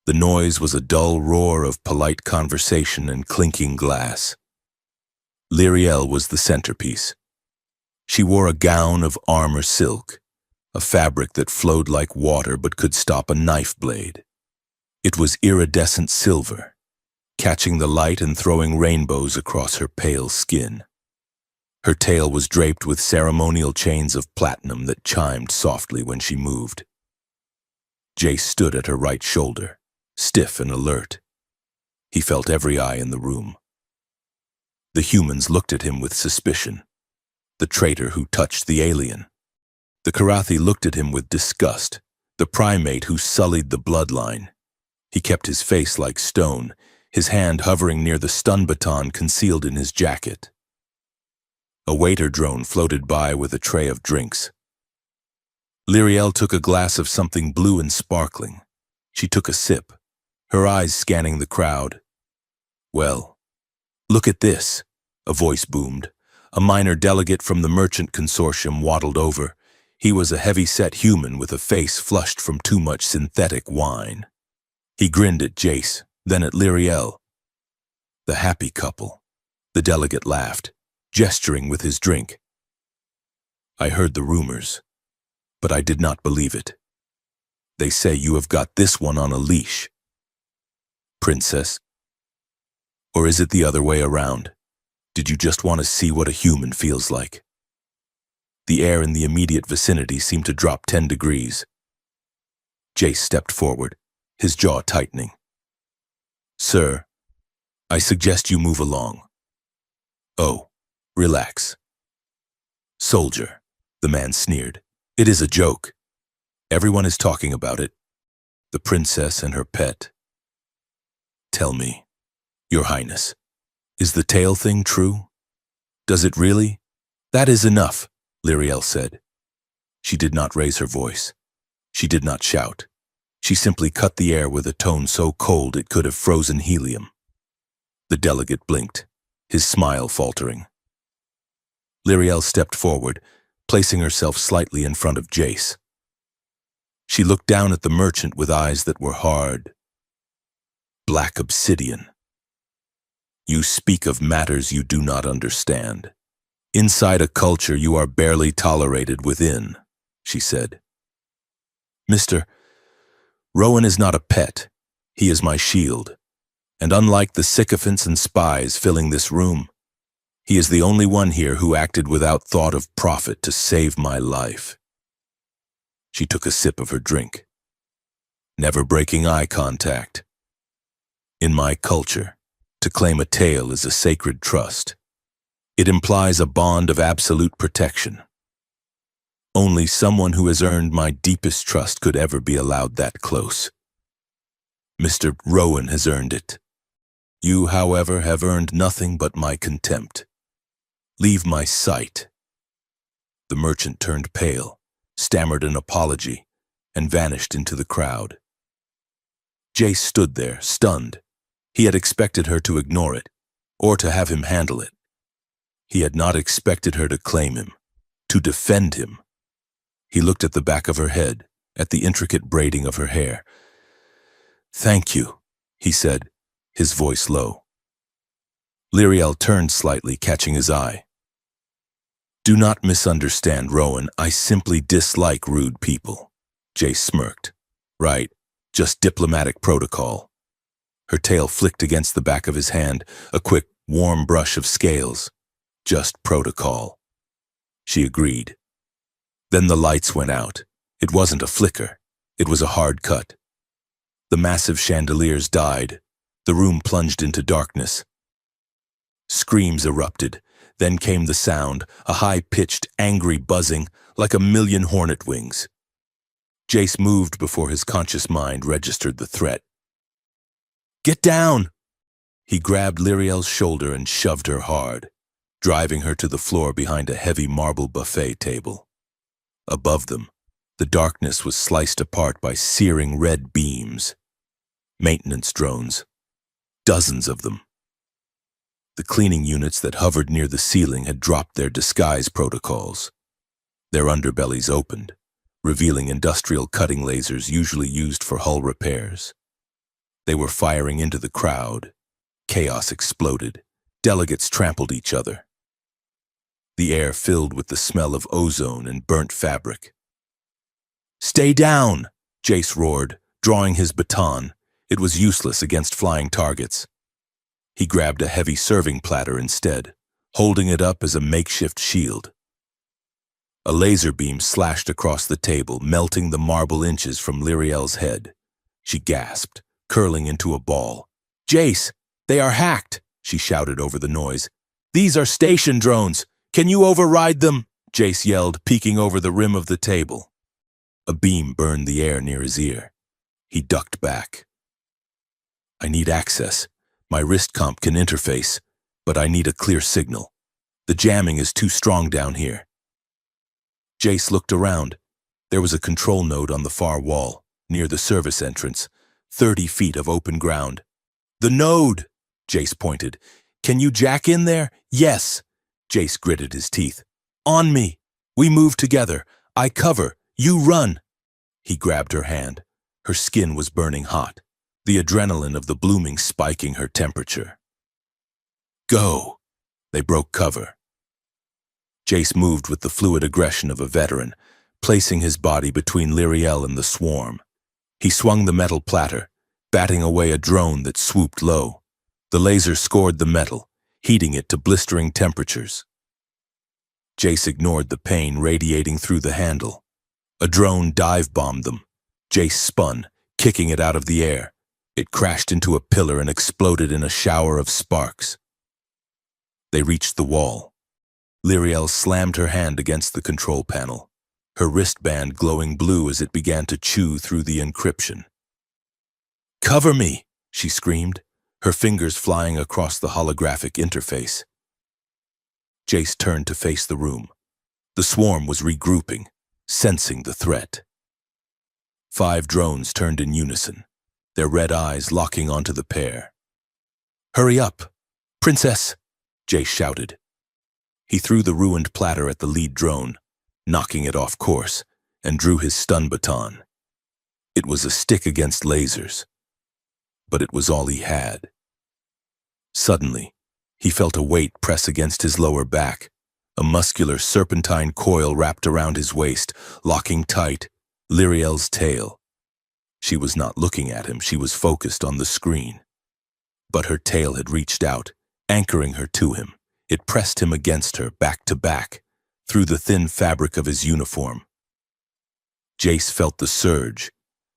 The noise was a dull roar of polite conversation and clinking glass. Lyriel was the centerpiece. She wore a gown of armor silk, a fabric that flowed like water but could stop a knife blade. It was iridescent silver, catching the light and throwing rainbows across her pale skin. Her tail was draped with ceremonial chains of platinum that chimed softly when she moved. Jace stood at her right shoulder, stiff and alert. He felt every eye in the room. The humans looked at him with suspicion. The traitor who touched the alien. The Karathi looked at him with disgust, the primate who sullied the bloodline. He kept his face like stone, his hand hovering near the stun baton concealed in his jacket. A waiter drone floated by with a tray of drinks. Lyriel took a glass of something blue and sparkling. She took a sip, her eyes scanning the crowd. Well, look at this, a voice boomed. A minor delegate from the merchant consortium waddled over. He was a heavy-set human with a face flushed from too much synthetic wine. He grinned at Jace, then at Lyriel. The happy couple. The delegate laughed, gesturing with his drink. I heard the rumors, but I did not believe it. They say you have got this one on a leash. Princess? Or is it the other way around? Did you just want to see what a human feels like? The air in the immediate vicinity seemed to drop 10 degrees. Jace stepped forward, his jaw tightening. Sir, I suggest you move along. Oh, relax. Soldier, the man sneered. It is a joke. Everyone is talking about it. The princess and her pet. Tell me, Your Highness, is the tail thing true? Does it really? That is enough, Lyriel said. She did not raise her voice. She did not shout. She simply cut the air with a tone so cold it could have frozen helium. The delegate blinked, his smile faltering. Lyriel stepped forward, placing herself slightly in front of Jace. She looked down at the merchant with eyes that were hard, black obsidian. You speak of matters you do not understand. Inside a culture you are barely tolerated within, she said. Mr. Rowan is not a pet. He is my shield. And unlike the sycophants and spies filling this room, he is the only one here who acted without thought of profit to save my life. She took a sip of her drink, never breaking eye contact. In my culture, to claim a tale is a sacred trust. It implies a bond of absolute protection. Only someone who has earned my deepest trust could ever be allowed that close. Mr. Rowan has earned it. You, however, have earned nothing but my contempt. Leave my sight. The merchant turned pale, stammered an apology, and vanished into the crowd. Jace stood there, stunned. He had expected her to ignore it, or to have him handle it. He had not expected her to claim him, to defend him. He looked at the back of her head, at the intricate braiding of her hair. "Thank you," he said, his voice low. Lyriel turned slightly, catching his eye. "Do not misunderstand, Rowan. I simply dislike rude people." Jace smirked. "Right, just diplomatic protocol." Her tail flicked against the back of his hand, a quick, warm brush of scales. "Just protocol." She agreed. Then the lights went out. It wasn't a flicker. It was a hard cut. The massive chandeliers died. The room plunged into darkness. Screams erupted. Then came the sound, a high-pitched, angry buzzing, like a million hornet wings. Jace moved before his conscious mind registered the threat. "Get down!" He grabbed Lyriel's shoulder and shoved her hard, driving her to the floor behind a heavy marble buffet table. Above them, the darkness was sliced apart by searing red beams. Maintenance drones. Dozens of them. The cleaning units that hovered near the ceiling had dropped their disguise protocols. Their underbellies opened, revealing industrial cutting lasers usually used for hull repairs. They were firing into the crowd. Chaos exploded. Delegates trampled each other. The air filled with the smell of ozone and burnt fabric. "Stay down!" Jace roared, drawing his baton. It was useless against flying targets. He grabbed a heavy serving platter instead, holding it up as a makeshift shield. A laser beam slashed across the table, melting the marble inches from Lyriel's head. She gasped, curling into a ball. "Jace, they are hacked!" she shouted over the noise. "These are station drones! Can you override them?" Jace yelled, peeking over the rim of the table. A beam burned the air near his ear. He ducked back. "I need access. My wrist comp can interface, but I need a clear signal. The jamming is too strong down here." Jace looked around. There was a control node on the far wall, near the service entrance, 30 feet of open ground. "The node!" Jace pointed. "Can you jack in there?" "Yes." Jace gritted his teeth. "On me! We move together. I cover. You run!" He grabbed her hand. Her skin was burning hot, the adrenaline of the blooming spiking her temperature. "Go!" They broke cover. Jace moved with the fluid aggression of a veteran, placing his body between Lyriel and the swarm. He swung the metal platter, batting away a drone that swooped low. The laser scored the metal, heating it to blistering temperatures. Jace ignored the pain radiating through the handle. A drone dive-bombed them. Jace spun, kicking it out of the air. It crashed into a pillar and exploded in a shower of sparks. They reached the wall. Lyriel slammed her hand against the control panel, her wristband glowing blue as it began to chew through the encryption. "Cover me!" she screamed, her fingers flying across the holographic interface. Jace turned to face the room. The swarm was regrouping, sensing the threat. 5 drones turned in unison, their red eyes locking onto the pair. "Hurry up! Princess!" Jace shouted. He threw the ruined platter at the lead drone, knocking it off course, and drew his stun baton. It was a stick against lasers, but it was all he had. Suddenly, he felt a weight press against his lower back, a muscular serpentine coil wrapped around his waist, locking tight, Lyriel's tail. She was not looking at him, she was focused on the screen. But her tail had reached out, anchoring her to him. It pressed him against her, back to back, through the thin fabric of his uniform. Jace felt the surge.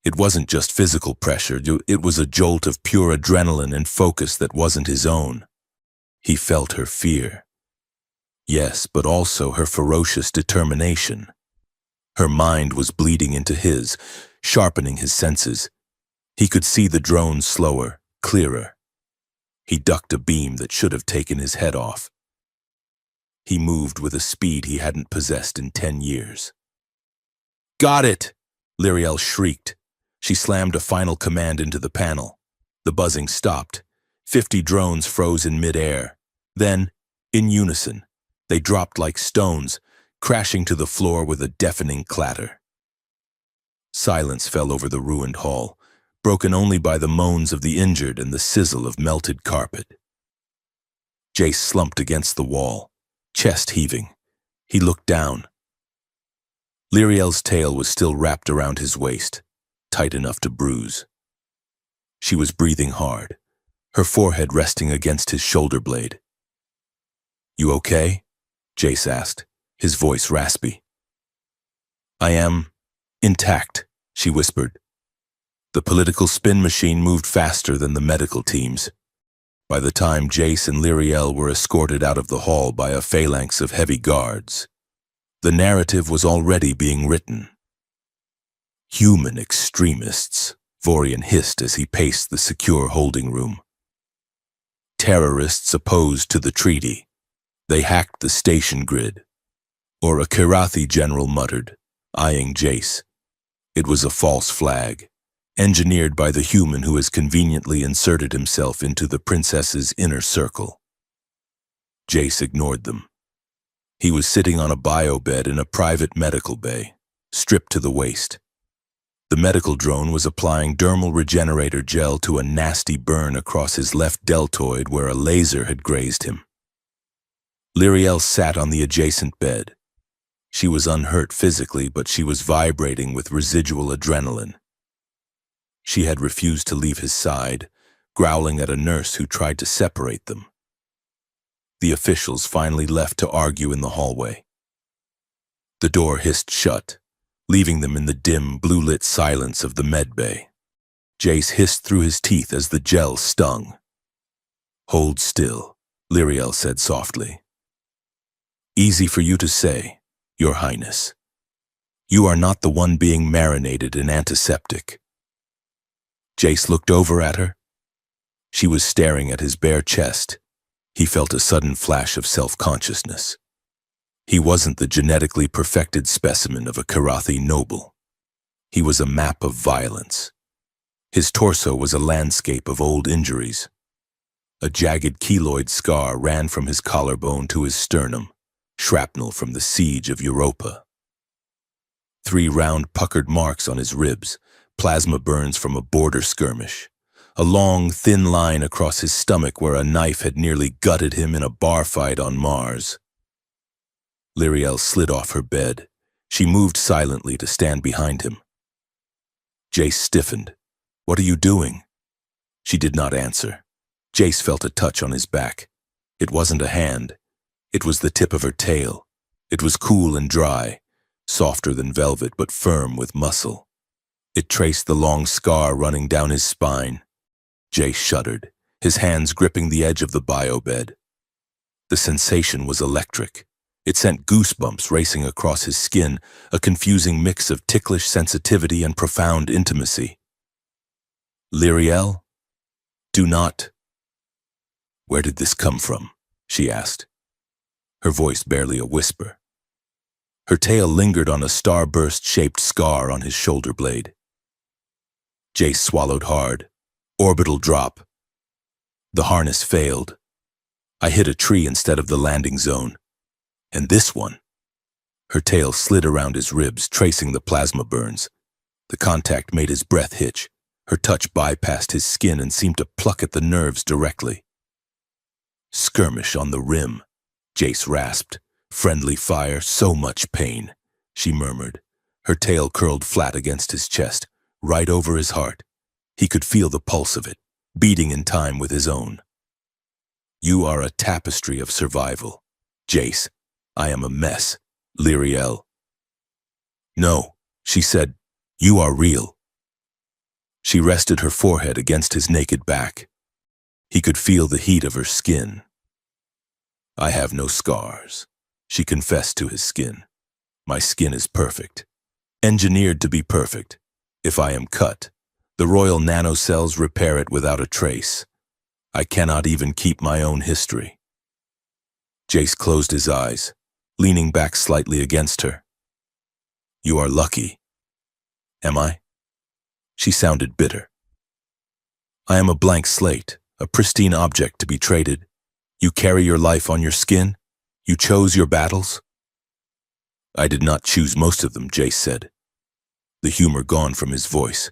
It wasn't just physical pressure, it was a jolt of pure adrenaline and focus that wasn't his own. He felt her fear. Yes, but also her ferocious determination. Her mind was bleeding into his, sharpening his senses. He could see the drone slower, clearer. He ducked a beam that should have taken his head off. He moved with a speed he hadn't possessed in 10 years. "Got it!" Lyriel shrieked. She slammed a final command into the panel. The buzzing stopped. 50 drones froze in mid-air. Then, in unison, they dropped like stones, crashing to the floor with a deafening clatter. Silence fell over the ruined hall, broken only by the moans of the injured and the sizzle of melted carpet. Jace slumped against the wall, chest heaving. He looked down. Lyriel's tail was still wrapped around his waist, tight enough to bruise. She was breathing hard, her forehead resting against his shoulder blade. "You okay?" Jace asked, his voice raspy. "I am intact," she whispered. The political spin machine moved faster than the medical teams. By the time Jace and Lyriel were escorted out of the hall by a phalanx of heavy guards, the narrative was already being written. "Human extremists," Vorian hissed as he paced the secure holding room. "Terrorists opposed to the treaty. They hacked the station grid." Or a Kirathi general muttered, eyeing Jace. It was a false flag, engineered by the human who has conveniently inserted himself into the princess's inner circle. Jace ignored them. He was sitting on a biobed in a private medical bay, stripped to the waist. The medical drone was applying dermal regenerator gel to a nasty burn across his left deltoid where a laser had grazed him. Lyriel sat on the adjacent bed. She was unhurt physically, but she was vibrating with residual adrenaline. She had refused to leave his side, growling at a nurse who tried to separate them. The officials finally left to argue in the hallway. The door hissed shut, leaving them in the dim, blue-lit silence of the med bay. Jace hissed through his teeth as the gel stung. "Hold still," Lyriel said softly. "Easy for you to say, Your Highness. You are not the one being marinated in antiseptic." Jace looked over at her. She was staring at his bare chest. He felt a sudden flash of self-consciousness. He wasn't the genetically perfected specimen of a Kirathi noble. He was a map of violence. His torso was a landscape of old injuries. A jagged keloid scar ran from his collarbone to his sternum, shrapnel from the siege of Europa. 3 round puckered marks on his ribs, plasma burns from a border skirmish. A long, thin line across his stomach where a knife had nearly gutted him in a bar fight on Mars. Lyriel slid off her bed. She moved silently to stand behind him. Jace stiffened. "What are you doing?" She did not answer. Jace felt a touch on his back. It wasn't a hand. It was the tip of her tail. It was cool and dry, softer than velvet but firm with muscle. It traced the long scar running down his spine. Jace shuddered, his hands gripping the edge of the biobed. The sensation was electric. It sent goosebumps racing across his skin, a confusing mix of ticklish sensitivity and profound intimacy. "Lyriel? Do not." "Where did this come from?" she asked, her voice barely a whisper. Her tail lingered on a starburst-shaped scar on his shoulder blade. Jace swallowed hard. Orbital drop. The harness failed. I hit a tree instead of the landing zone. And this one. Her tail slid around his ribs, tracing the plasma burns. The contact made his breath hitch. Her touch bypassed his skin and seemed to pluck at the nerves directly. "Skirmish on the rim," Jace rasped. "Friendly fire, so much pain," she murmured. Her tail curled flat against his chest, right over his heart. He could feel the pulse of it, beating in time with his own. You are a tapestry of survival. Jace, I am a mess. Lyriel. No, she said, you are real. She rested her forehead against his naked back. He could feel the heat of her skin. I have no scars, she confessed to his skin. My skin is perfect, engineered to be perfect. If I am cut, the royal nanocells repair it without a trace. I cannot even keep my own history. Jace closed his eyes, leaning back slightly against her. You are lucky. Am I? She sounded bitter. I am a blank slate, a pristine object to be traded. You carry your life on your skin? You chose your battles? I did not choose most of them, Jace said, the humor gone from his voice.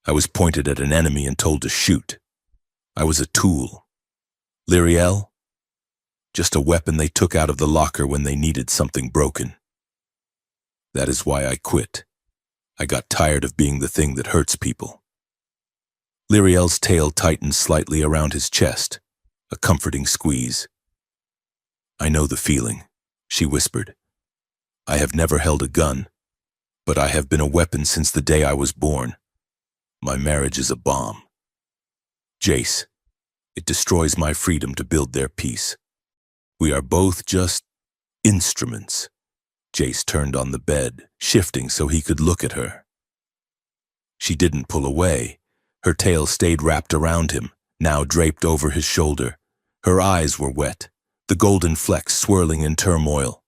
I was pointed at an enemy and told to shoot. I was a tool. Lyriel? Just a weapon they took out of the locker when they needed something broken. That is why I quit. I got tired of being the thing that hurts people. Lyriel's tail tightened slightly around his chest, a comforting squeeze. I know the feeling, she whispered. I have never held a gun, but I have been a weapon since the day I was born. My marriage is a bomb. Jace, it destroys my freedom to build their peace. We are both just instruments. Jace turned on the bed, shifting so he could look at her. She didn't pull away. Her tail stayed wrapped around him, now draped over his shoulder. Her eyes were wet, the golden flecks swirling in turmoil.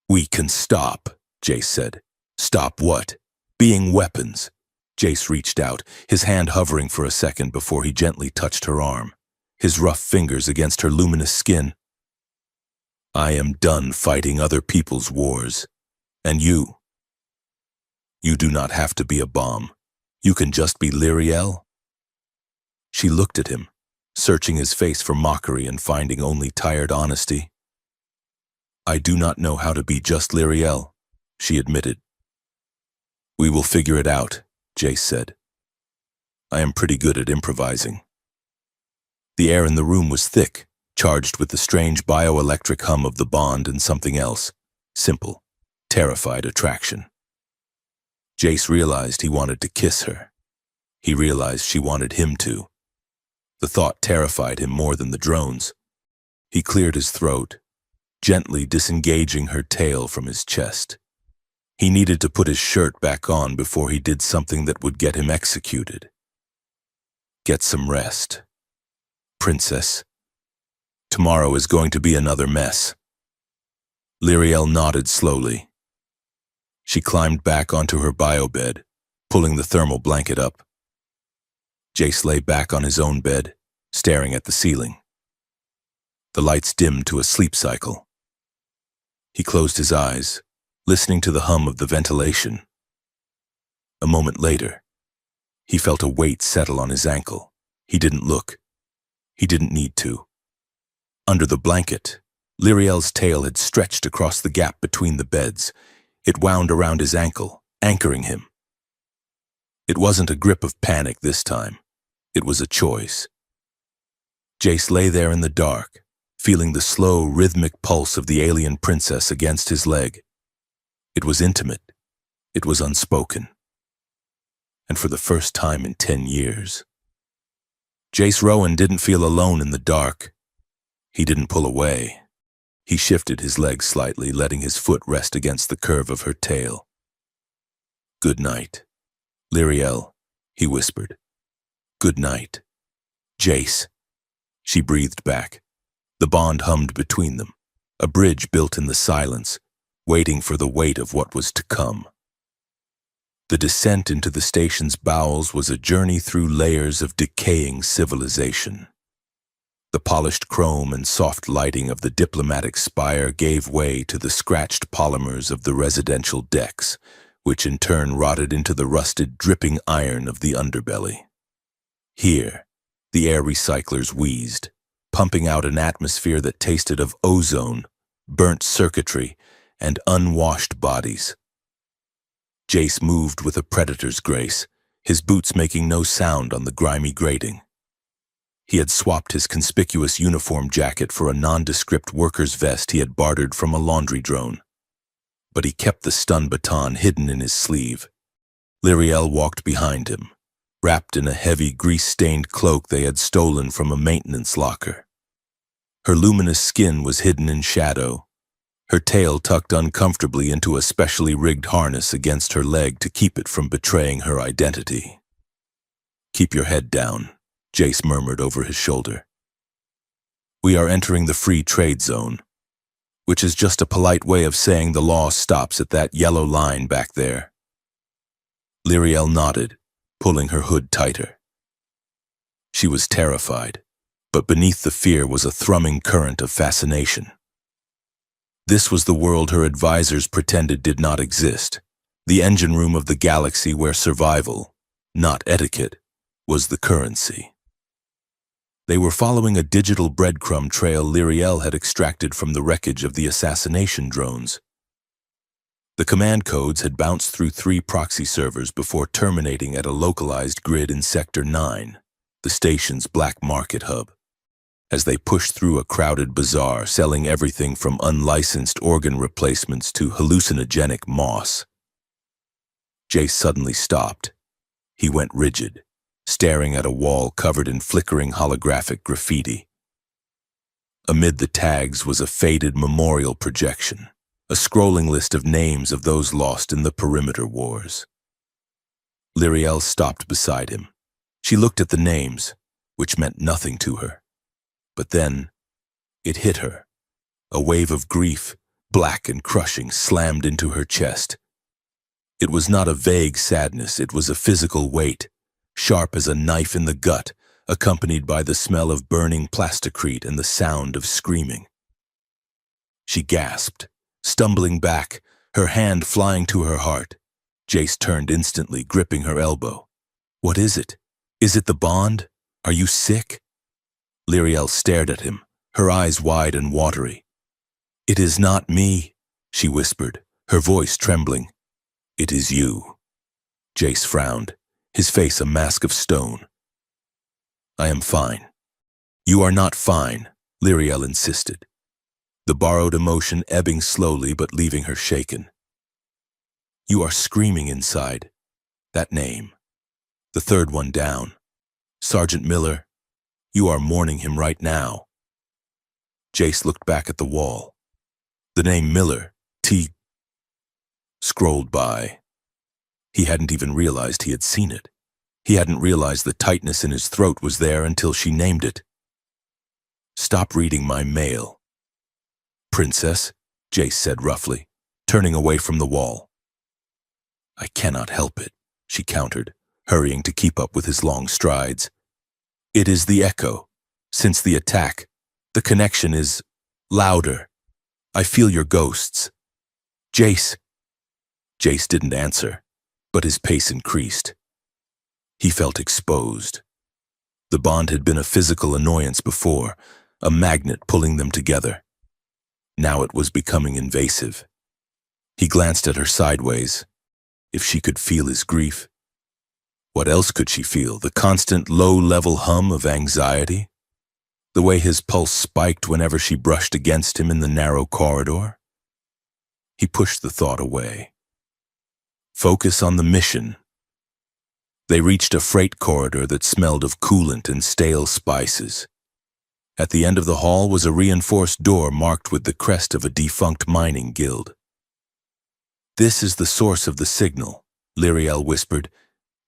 We can stop, Jace said. Stop what? Being weapons. Jace reached out, his hand hovering for a second before he gently touched her arm, his rough fingers against her luminous skin. I am done fighting other people's wars. And you? You do not have to be a bomb. You can just be Lyriel. She looked at him, searching his face for mockery and finding only tired honesty. I do not know how to be just Lyriel, she admitted. We will figure it out, Jace said. I am pretty good at improvising. The air in the room was thick, charged with the strange bioelectric hum of the bond and something else, simple, terrified attraction. Jace realized he wanted to kiss her. He realized she wanted him to. The thought terrified him more than the drones. He cleared his throat, gently disengaging her tail from his chest. He needed to put his shirt back on before he did something that would get him executed. Get some rest. Princess. Tomorrow is going to be another mess. Lyriel nodded slowly. She climbed back onto her biobed, pulling the thermal blanket up. Jace lay back on his own bed, staring at the ceiling. The lights dimmed to a sleep cycle. He closed his eyes, listening to the hum of the ventilation. A moment later, he felt a weight settle on his ankle. He didn't look. He didn't need to. Under the blanket, Lyriel's tail had stretched across the gap between the beds. It wound around his ankle, anchoring him. It wasn't a grip of panic this time. It was a choice. Jace lay there in the dark, feeling the slow, rhythmic pulse of the alien princess against his leg. It was intimate. It was unspoken. And for the first time in 10 years. Jace Rowan didn't feel alone in the dark. He didn't pull away. He shifted his legs slightly, letting his foot rest against the curve of her tail. Good night. Lyriel, he whispered. Good night. Jace. She breathed back. The bond hummed between them, a bridge built in the silence, waiting for the weight of what was to come. The descent into the station's bowels was a journey through layers of decaying civilization. The polished chrome and soft lighting of the diplomatic spire gave way to the scratched polymers of the residential decks, which in turn rotted into the rusted, dripping iron of the underbelly. Here, the air recyclers wheezed, pumping out an atmosphere that tasted of ozone, burnt circuitry, and unwashed bodies. Jace moved with a predator's grace, his boots making no sound on the grimy grating. He had swapped his conspicuous uniform jacket for a nondescript worker's vest he had bartered from a laundry drone. But he kept the stun baton hidden in his sleeve. Lyriel walked behind him, wrapped in a heavy, grease-stained cloak they had stolen from a maintenance locker. Her luminous skin was hidden in shadow, her tail tucked uncomfortably into a specially rigged harness against her leg to keep it from betraying her identity. "Keep your head down," Jace murmured over his shoulder. "We are entering the free trade zone," which is just a polite way of saying the law stops at that yellow line back there. Lyriel nodded, pulling her hood tighter. She was terrified, but beneath the fear was a thrumming current of fascination. This was the world her advisors pretended did not exist, the engine room of the galaxy where survival, not etiquette, was the currency. They were following a digital breadcrumb trail Lyriel had extracted from the wreckage of the assassination drones. The command codes had bounced through 3 proxy servers before terminating at a localized grid in Sector 9, the station's black market hub. As they pushed through a crowded bazaar selling everything from unlicensed organ replacements to hallucinogenic moss, Jace suddenly stopped. He went rigid, staring at a wall covered in flickering holographic graffiti. Amid the tags was a faded memorial projection, a scrolling list of names of those lost in the perimeter wars. Lyriel stopped beside him. She looked at the names, which meant nothing to her. But then, it hit her. A wave of grief, black and crushing, slammed into her chest. It was not a vague sadness, it was a physical weight, sharp as a knife in the gut, accompanied by the smell of burning plasticrete and the sound of screaming. She gasped, stumbling back, her hand flying to her heart. Jace turned instantly, gripping her elbow. "What is it? Is it the bond? Are you sick?" Lyriel stared at him, her eyes wide and watery. "It is not me," she whispered, her voice trembling. "It is you." Jace frowned, his face a mask of stone. "I am fine." "You are not fine," Lyriel insisted, the borrowed emotion ebbing slowly but leaving her shaken. "You are screaming inside. That name. The third one down. Sergeant Miller. You are mourning him right now." Jace looked back at the wall. The name Miller, scrolled by. He hadn't even realized he had seen it. He hadn't realized the tightness in his throat was there until she named it. "Stop reading my mail." "Princess," Jace said roughly, turning away from the wall. "I cannot help it," she countered, hurrying to keep up with his long strides. "It is the echo. Since the attack, the connection is louder. I feel your ghosts." "Jace." Jace didn't answer, but his pace increased. He felt exposed. The bond had been a physical annoyance before, a magnet pulling them together. Now it was becoming invasive. He glanced at her sideways. If she could feel his grief. What else could she feel? The constant low-level hum of anxiety? The way his pulse spiked whenever she brushed against him in the narrow corridor? He pushed the thought away. Focus on the mission. They reached a freight corridor that smelled of coolant and stale spices. At the end of the hall was a reinforced door marked with the crest of a defunct mining guild. "This is the source of the signal," Lyriel whispered,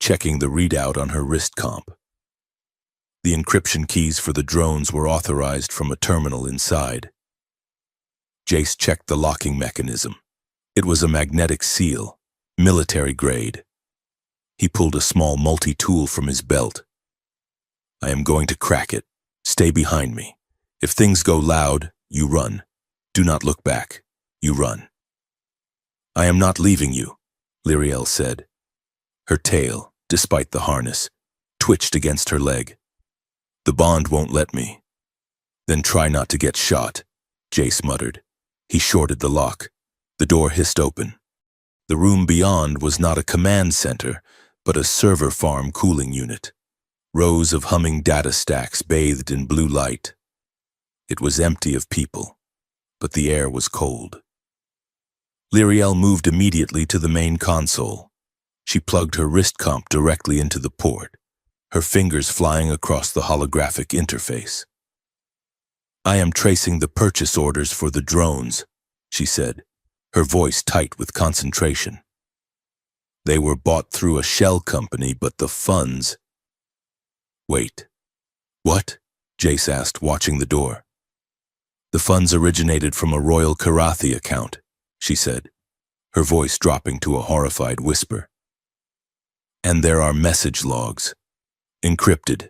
checking the readout on her wrist comp. The encryption keys for the drones were authorized from a terminal inside. Jace checked the locking mechanism. It was a magnetic seal, military grade. He pulled a small multi-tool from his belt. "I am going to crack it. Stay behind me. If things go loud, you run. Do not look back. You run." "I am not leaving you," Lyriel said. Her tail, despite the harness, twitched against her leg. "The bond won't let me." "Then try not to get shot," Jace muttered. He shorted the lock. The door hissed open. The room beyond was not a command center, but a server farm cooling unit. Rows of humming data stacks bathed in blue light. It was empty of people, but the air was cold. Lyriel moved immediately to the main console. She plugged her wrist comp directly into the port, her fingers flying across the holographic interface. "I am tracing the purchase orders for the drones," she said, her voice tight with concentration. "They were bought through a shell company, but the funds—" "Wait. What?" Jace asked, watching the door. "The funds originated from a Royal Karathi account," she said, her voice dropping to a horrified whisper. "And there are message logs, encrypted,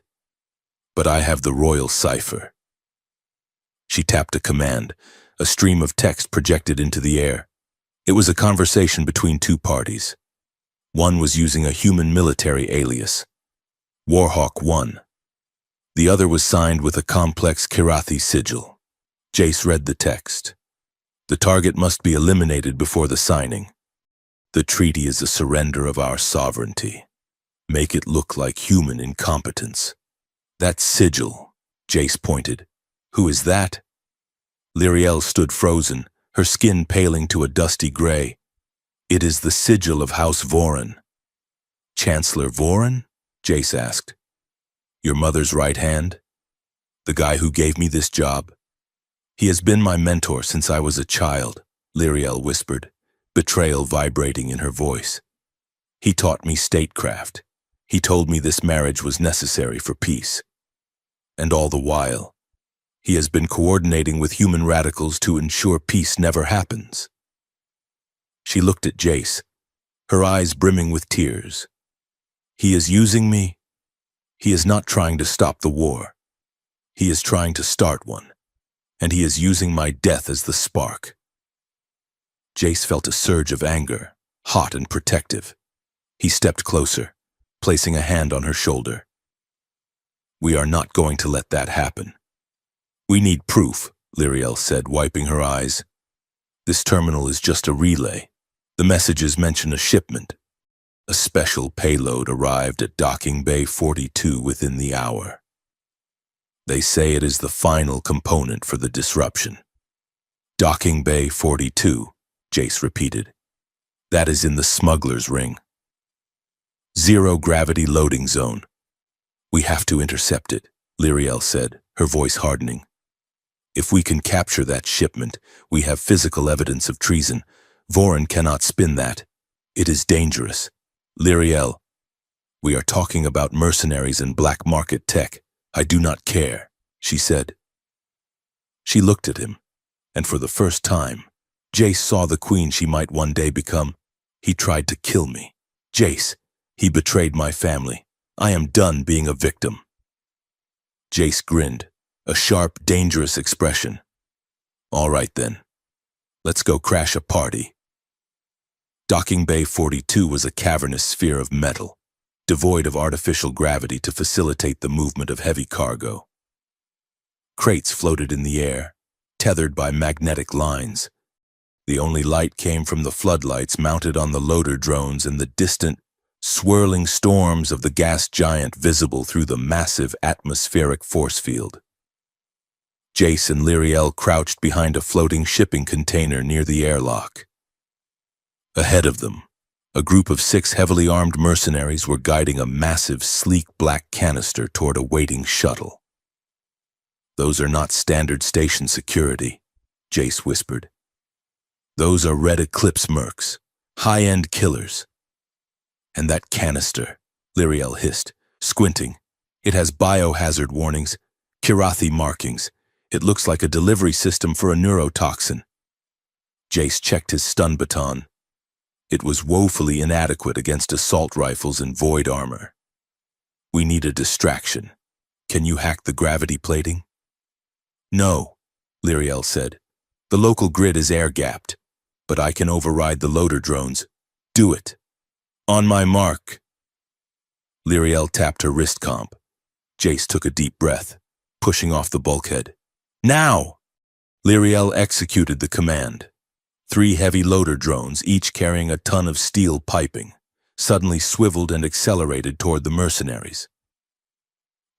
but I have the royal cipher." She tapped a command. A stream of text projected into the air. It was a conversation between two parties. One was using a human military alias, Warhawk 1. The other was signed with a complex Karathi sigil. Jace read the text. "The target must be eliminated before the signing. The treaty is a surrender of our sovereignty. Make it look like human incompetence." "That sigil," Jace pointed. "Who is that?" Lyriel stood frozen, her skin paling to a dusty gray. "It is the sigil of House Voron." "Chancellor Voron?" Jace asked. "Your mother's right hand? The guy who gave me this job?" "He has been my mentor since I was a child," Lyriel whispered, betrayal vibrating in her voice. "He taught me statecraft. He told me this marriage was necessary for peace. And all the while, he has been coordinating with human radicals to ensure peace never happens." She looked at Jace, her eyes brimming with tears. "He is using me. He is not trying to stop the war. He is trying to start one, and he is using my death as the spark." Jace felt a surge of anger, hot and protective. He stepped closer, placing a hand on her shoulder. "We are not going to let that happen." "We need proof," Lyriel said, wiping her eyes. "This terminal is just a relay. The messages mention a shipment. A special payload arrived at Docking Bay 42 within the hour. They say it is the final component for the disruption." "Docking Bay 42, Jace repeated. "That is in the smuggler's ring. Zero-gravity loading zone. We have to intercept it," Lyriel said, her voice hardening. "If we can capture that shipment, we have physical evidence of treason. Voron cannot spin that. It is dangerous. Lyriel, we are talking about mercenaries and black market tech. I do not care," she said. She looked at him, and for the first time, Jace saw the queen she might one day become. "He tried to kill me. Jace, he betrayed my family. I am done being a victim." Jace grinned, a sharp, dangerous expression. "All right then. Let's go crash a party." Docking Bay 42 was a cavernous sphere of metal, devoid of artificial gravity to facilitate the movement of heavy cargo. Crates floated in the air, tethered by magnetic lines. The only light came from the floodlights mounted on the loader drones and the distant, swirling storms of the gas giant visible through the massive atmospheric force field. Jace and Lyriel crouched behind a floating shipping container near the airlock. Ahead of them, a group of 6 heavily armed mercenaries were guiding a massive, sleek black canister toward a waiting shuttle. "Those are not standard station security," Jace whispered. "Those are Red Eclipse mercs, high-end killers." "And that canister," Lyriel hissed, squinting. "It has biohazard warnings, Kirathi markings. It looks like a delivery system for a neurotoxin." Jace checked his stun baton. It was woefully inadequate against assault rifles and void armor. "We need a distraction. Can you hack the gravity plating?" "No," Lyriel said. "The local grid is air-gapped, but I can override the loader drones. Do it." "On my mark." Lyriel tapped her wrist comp. Jace took a deep breath, pushing off the bulkhead. "Now!" Lyriel executed the command. 3 heavy loader drones, each carrying a ton of steel piping, suddenly swiveled and accelerated toward the mercenaries.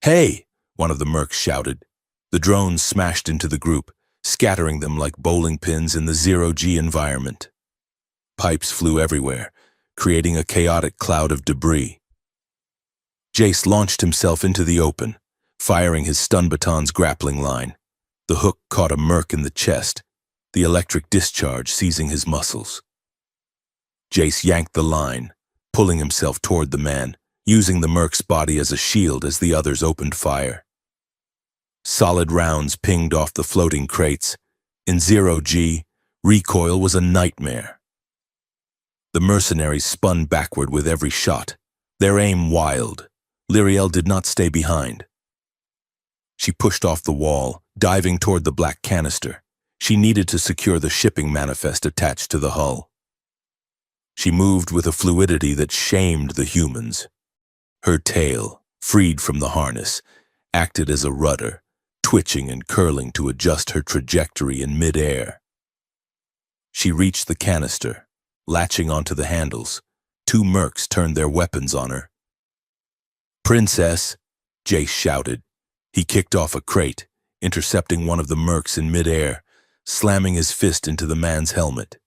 "Hey!" one of the mercs shouted. The drones smashed into the group, scattering them like bowling pins in the zero-G environment. Pipes flew everywhere, creating a chaotic cloud of debris. Jace launched himself into the open, firing his stun baton's grappling line. The hook caught a merc in the chest, the electric discharge seizing his muscles. Jace yanked the line, pulling himself toward the man, using the merc's body as a shield as the others opened fire. Solid rounds pinged off the floating crates. In zero-G, recoil was a nightmare. The mercenaries spun backward with every shot, their aim wild. Lyriel did not stay behind. She pushed off the wall, diving toward the black canister. She needed to secure the shipping manifest attached to the hull. She moved with a fluidity that shamed the humans. Her tail, freed from the harness, acted as a rudder, twitching and curling to adjust her trajectory in mid-air. She reached the canister, latching onto the handles. Two mercs turned their weapons on her. "Princess!" Jace shouted. He kicked off a crate, intercepting one of the mercs in mid-air, slamming his fist into the man's helmet.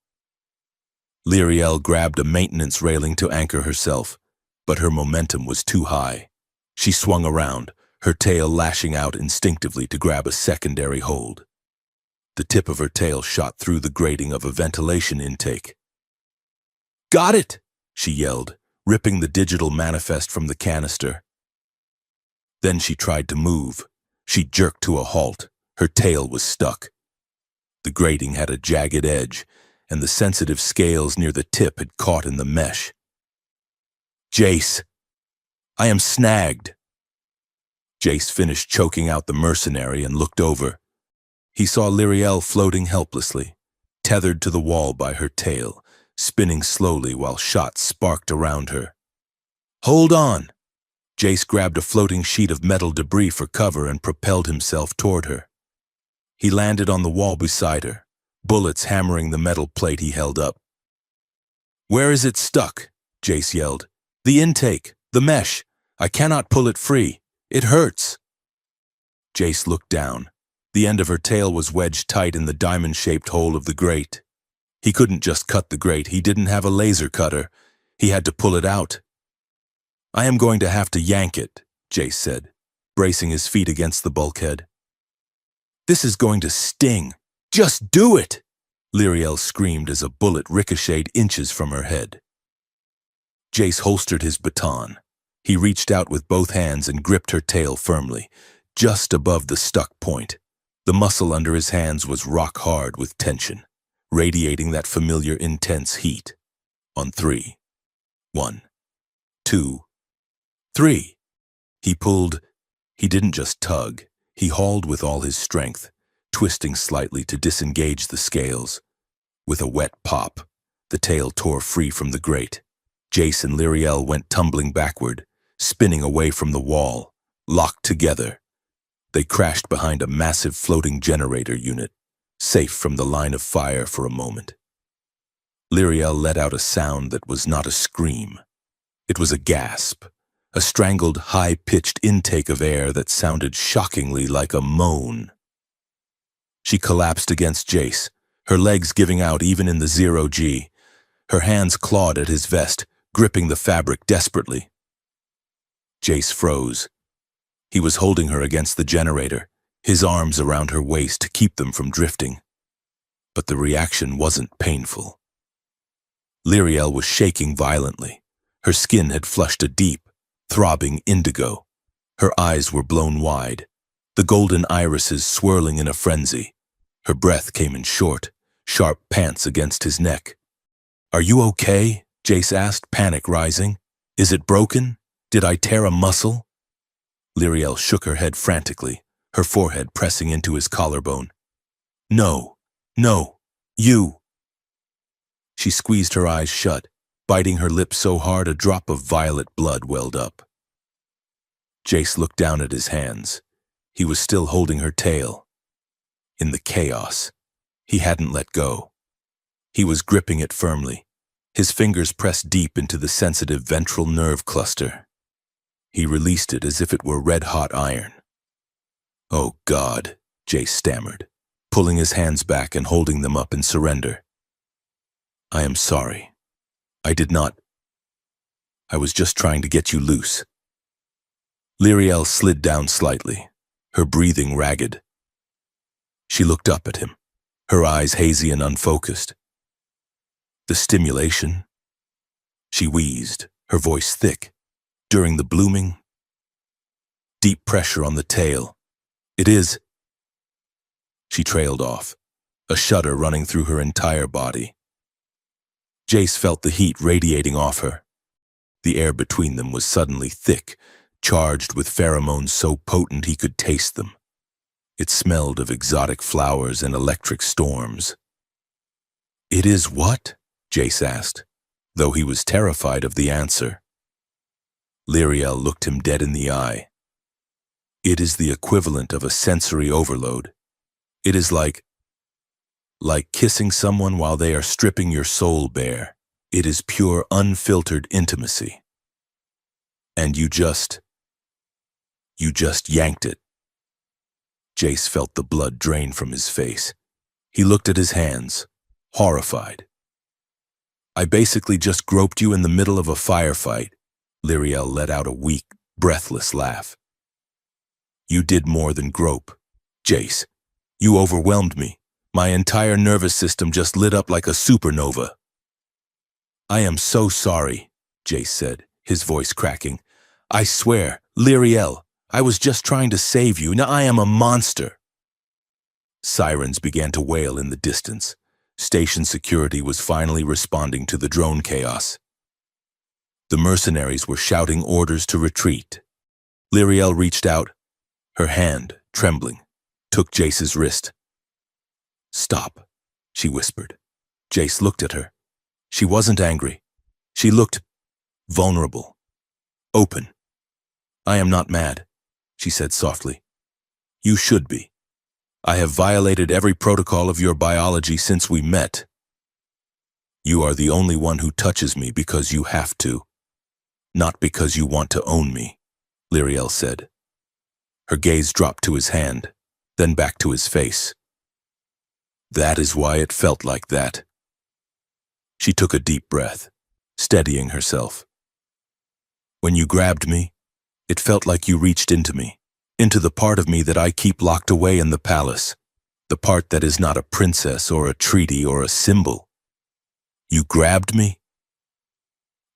Lyriel grabbed a maintenance railing to anchor herself, but her momentum was too high. She swung around, her tail lashing out instinctively to grab a secondary hold. The tip of her tail shot through the grating of a ventilation intake. "Got it!" she yelled, ripping the digital manifest from the canister. Then she tried to move. She jerked to a halt. Her tail was stuck. The grating had a jagged edge, and the sensitive scales near the tip had caught in the mesh. "Jace, I am snagged." Jace finished choking out the mercenary and looked over. He saw Lyriel floating helplessly, tethered to the wall by her tail, spinning slowly while shots sparked around her. "Hold on!" Jace grabbed a floating sheet of metal debris for cover and propelled himself toward her. He landed on the wall beside her, bullets hammering the metal plate he held up. "Where is it stuck?" Jace yelled. "The intake, the mesh. I cannot pull it free. It hurts." Jace looked down. The end of her tail was wedged tight in the diamond-shaped hole of the grate. He couldn't just cut the grate. He didn't have a laser cutter. He had to pull it out. "I am going to have to yank it," Jace said, bracing his feet against the bulkhead. "This is going to sting. Just do it!" Lyriel screamed as a bullet ricocheted inches from her head. Jace holstered his baton. He reached out with both hands and gripped her tail firmly, just above the stuck point. The muscle under his hands was rock hard with tension, radiating that familiar intense heat. On 3. 1, 2, 3. He pulled. He didn't just tug. He hauled with all his strength, twisting slightly to disengage the scales. With a wet pop, the tail tore free from the grate. Jace and Lyriel went tumbling backward, spinning away from the wall, locked together. They crashed behind a massive floating generator unit, safe from the line of fire for a moment. Lyriel let out a sound that was not a scream. It was a gasp, a strangled, high-pitched intake of air that sounded shockingly like a moan. She collapsed against Jace, her legs giving out even in the zero-G. Her hands clawed at his vest, gripping the fabric desperately. Jace froze. He was holding her against the generator, his arms around her waist to keep them from drifting. But the reaction wasn't painful. Lyriel was shaking violently. Her skin had flushed a deep, throbbing indigo. Her eyes were blown wide, the golden irises swirling in a frenzy. Her breath came in short, sharp pants against his neck. "Are you okay?" Jace asked, panic rising. "Is it broken? Did I tear a muscle?" Lyriel shook her head frantically, her forehead pressing into his collarbone. "No, no, you." She squeezed her eyes shut, biting her lips so hard a drop of violet blood welled up. Jace looked down at his hands. He was still holding her tail. In the chaos, he hadn't let go. He was gripping it firmly, His fingers pressed deep into the sensitive ventral nerve cluster. He released it as if it were red-hot iron. "Oh, God," Jace stammered, pulling his hands back and holding them up in surrender. "I am sorry. I did not. I was just trying to get you loose." Lyriel slid down slightly, her breathing ragged. She looked up at him, her eyes hazy and unfocused. "The stimulation?" She wheezed, her voice thick. "During the blooming?" "Deep pressure on the tail. It is." She trailed off, a shudder running through her entire body. Jace felt the heat radiating off her. The air between them was suddenly thick, charged with pheromones so potent he could taste them. It smelled of exotic flowers and electric storms. "It is what?" Jace asked, though he was terrified of the answer. Lyriel looked him dead in the eye. "It is the equivalent of a sensory overload. It is like kissing someone while they are stripping your soul bare. It is pure, unfiltered intimacy. And you just yanked it." Jace felt the blood drain from his face. He looked at his hands, horrified. "I basically just groped you in the middle of a firefight." Lyriel let out a weak, breathless laugh. "You did more than grope, Jace. You overwhelmed me. My entire nervous system just lit up like a supernova." "I am so sorry," Jace said, his voice cracking. "I swear, Lyriel, I was just trying to save you. Now I am a monster." Sirens began to wail in the distance. Station security was finally responding to the drone chaos. The mercenaries were shouting orders to retreat. Lyriel reached out. Her hand, trembling, took Jace's wrist. "Stop," she whispered. Jace looked at her. She wasn't angry. She looked vulnerable, open. "I am not mad," she said softly. "You should be. I have violated every protocol of your biology since we met. You are the only one who touches me because you have to, not because you want to own me," Lyriel said. Her gaze dropped to his hand, then back to his face. "That is why it felt like that." She took a deep breath, steadying herself. "When you grabbed me, it felt like you reached into me, into the part of me that I keep locked away in the palace, the part that is not a princess or a treaty or a symbol. You grabbed me?"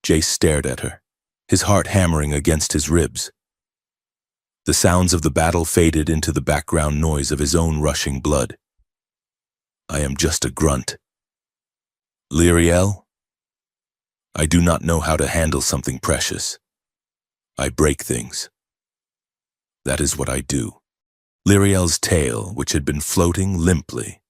Jace stared at her, his heart hammering against his ribs. The sounds of the battle faded into the background noise of his own rushing blood. "I am just a grunt. Lyriel, I do not know how to handle something precious. I break things. That is what I do." Lyriel's tail, which had been floating limply,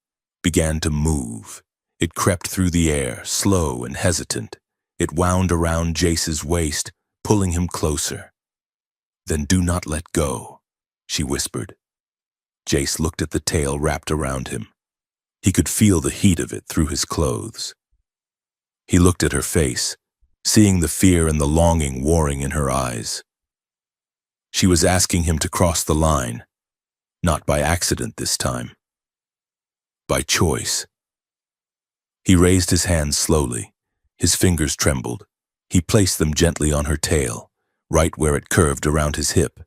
began to move. It crept through the air, slow and hesitant. It wound around Jace's waist, pulling him closer. "Then do not let go," she whispered. Jace looked at the tail wrapped around him. He could feel the heat of it through his clothes. He looked at her face, seeing the fear and the longing warring in her eyes. She was asking him to cross the line, not by accident this time. By choice. He raised his hands slowly. His fingers trembled. He placed them gently on her tail, right where it curved around his hip.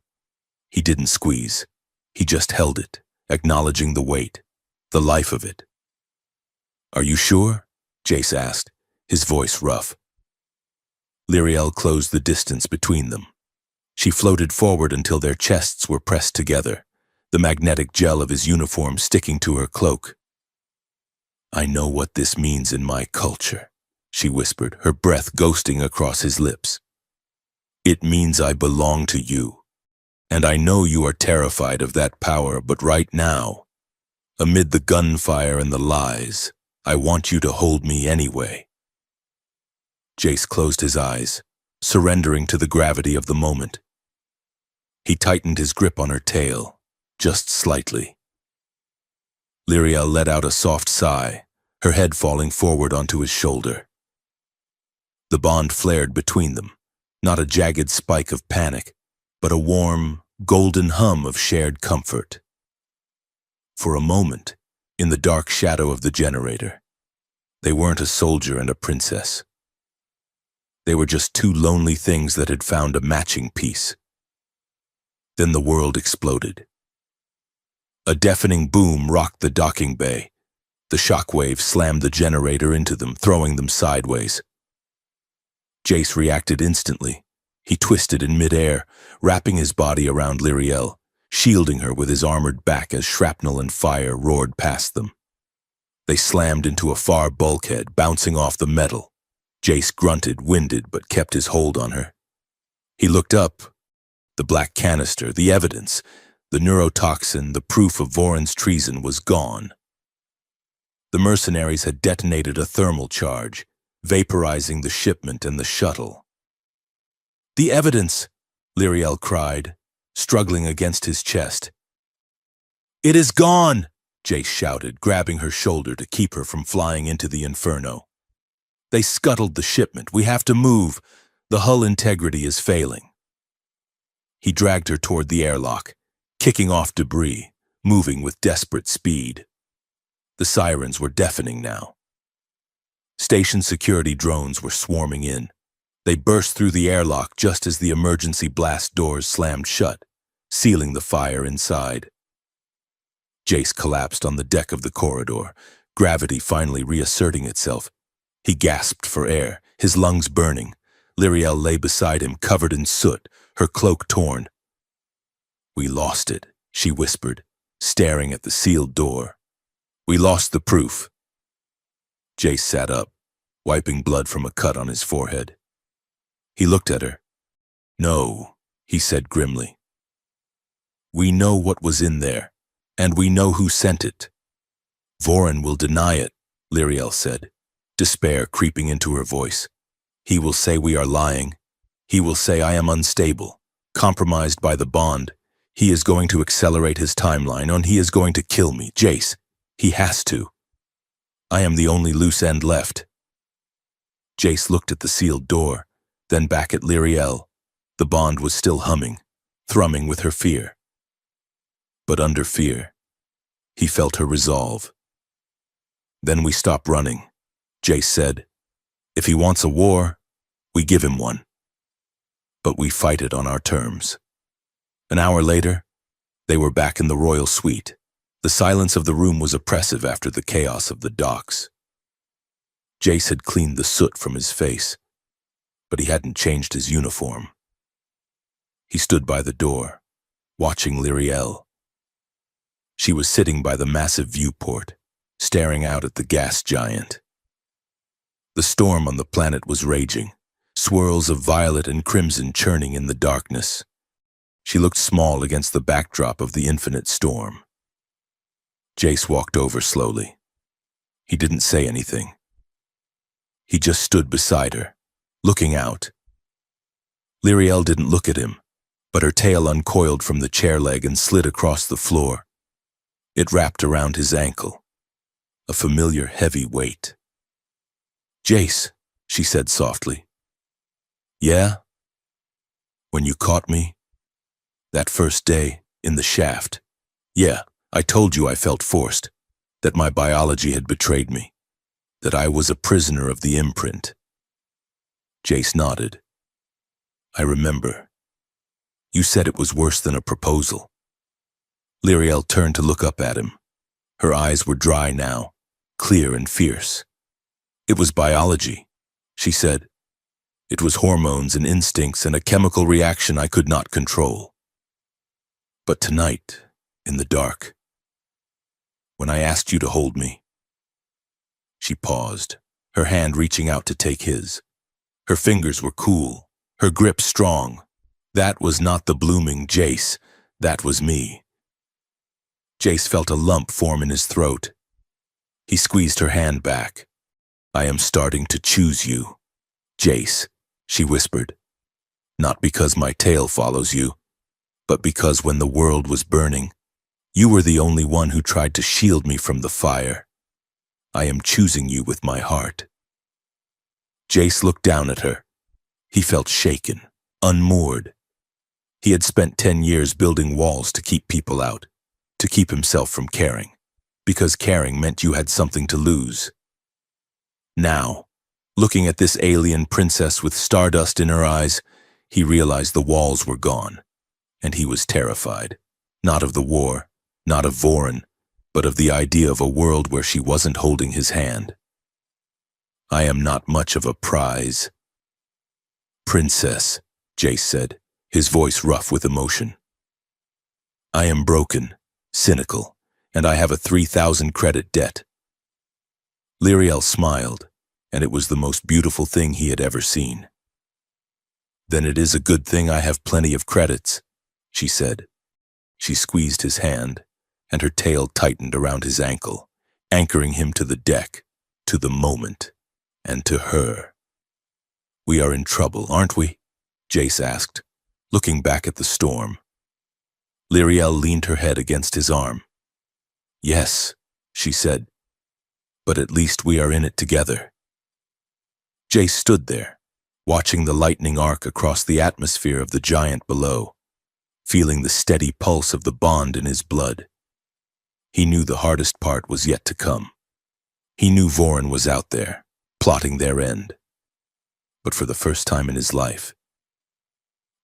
He didn't squeeze. He just held it, acknowledging the weight, the life of it. "Are you sure?" Jace asked, his voice rough. Lyriel closed the distance between them. She floated forward until their chests were pressed together, the magnetic gel of his uniform sticking to her cloak. "I know what this means in my culture," she whispered, her breath ghosting across his lips. "It means I belong to you. And I know you are terrified of that power, but right now, amid the gunfire and the lies, I want you to hold me anyway." Jace closed his eyes, surrendering to the gravity of the moment. He tightened his grip on her tail, just slightly. Lyriel let out a soft sigh, her head falling forward onto his shoulder. The bond flared between them, not a jagged spike of panic, but a warm, golden hum of shared comfort. For a moment, in the dark shadow of the generator, they weren't a soldier and a princess. They were just two lonely things that had found a matching piece. Then the world exploded. A deafening boom rocked the docking bay. The shockwave slammed the generator into them, throwing them sideways. Jace reacted instantly. He twisted in midair, wrapping his body around Lyriel, shielding her with his armored back as shrapnel and fire roared past them. They slammed into a far bulkhead, bouncing off the metal. Jace grunted, winded, but kept his hold on her. He looked up. The black canister, the evidence, the neurotoxin, the proof of Voron's treason was gone. The mercenaries had detonated a thermal charge, vaporizing the shipment and the shuttle. "The evidence!" Lyriel cried, struggling against his chest. "It is gone!" Jace shouted, grabbing her shoulder to keep her from flying into the inferno. "They scuttled the shipment. We have to move. The hull integrity is failing." He dragged her toward the airlock, kicking off debris, moving with desperate speed. The sirens were deafening now. Station security drones were swarming in. They burst through the airlock just as the emergency blast doors slammed shut, sealing the fire inside. Jace collapsed on the deck of the corridor, gravity finally reasserting itself. He gasped for air, his lungs burning. Lyriel lay beside him, covered in soot, her cloak torn. "We lost it," she whispered, staring at the sealed door. "We lost the proof." Jace sat up, wiping blood from a cut on his forehead. He looked at her. "No," he said grimly. "We know what was in there, and we know who sent it." "Voron will deny it," Lyriel said, despair creeping into her voice. "He will say we are lying. He will say I am unstable, compromised by the bond. He is going to accelerate his timeline, and he is going to kill me. Jace, he has to. I am the only loose end left." Jace looked at the sealed door, then back at Lyriel. The bond was still humming, thrumming with her fear. But under fear, he felt her resolve. "Then we stop running," Jace said. "If he wants a war, we give him one. But we fight it on our terms." An hour later, they were back in the royal suite. The silence of the room was oppressive after the chaos of the docks. Jace had cleaned the soot from his face, but he hadn't changed his uniform. He stood by the door, watching Lyriel. She was sitting by the massive viewport, staring out at the gas giant. The storm on the planet was raging, swirls of violet and crimson churning in the darkness. She looked small against the backdrop of the infinite storm. Jace walked over slowly. He didn't say anything. He just stood beside her, looking out. Lyriel didn't look at him, but her tail uncoiled from the chair leg and slid across the floor. It wrapped around his ankle, a familiar heavy weight. "Jace," she said softly. "Yeah? When you caught me? That first day, in the shaft. Yeah, I told you I felt forced, that my biology had betrayed me, that I was a prisoner of the imprint." Jace nodded. "I remember. You said it was worse than a proposal." Lyriel turned to look up at him. Her eyes were dry now, clear and fierce. "It was biology," she said. "It was hormones and instincts and a chemical reaction I could not control. But tonight, in the dark, when I asked you to hold me..." She paused, her hand reaching out to take his. Her fingers were cool, her grip strong. That was not the blooming Jace, that was me. Jace felt a lump form in his throat. He squeezed her hand back. "I am starting to choose you, Jace," she whispered. "Not because my tail follows you, but because when the world was burning, you were the only one who tried to shield me from the fire. I am choosing you with my heart." Jace looked down at her. He felt shaken, unmoored. He had spent 10 years building walls to keep people out, to keep himself from caring, because caring meant you had something to lose. Now, looking at this alien princess with stardust in her eyes, he realized the walls were gone, and he was terrified. Not of the war, not of Vorin, but of the idea of a world where she wasn't holding his hand. I am not much of a prize. Princess, Jace said, his voice rough with emotion. I am broken, cynical, and I have a 3,000 credit debt. Lyriel smiled, and it was the most beautiful thing he had ever seen. Then it is a good thing I have plenty of credits, she said. She squeezed his hand, and her tail tightened around his ankle, anchoring him to the deck, to the moment, and to her. We are in trouble, aren't we? Jace asked, looking back at the storm. Lyriel leaned her head against his arm. Yes, she said, but at least we are in it together. Jace stood there, watching the lightning arc across the atmosphere of the giant below, feeling the steady pulse of the bond in his blood. He knew the hardest part was yet to come. He knew Vorin was out there, plotting their end. But for the first time in his life,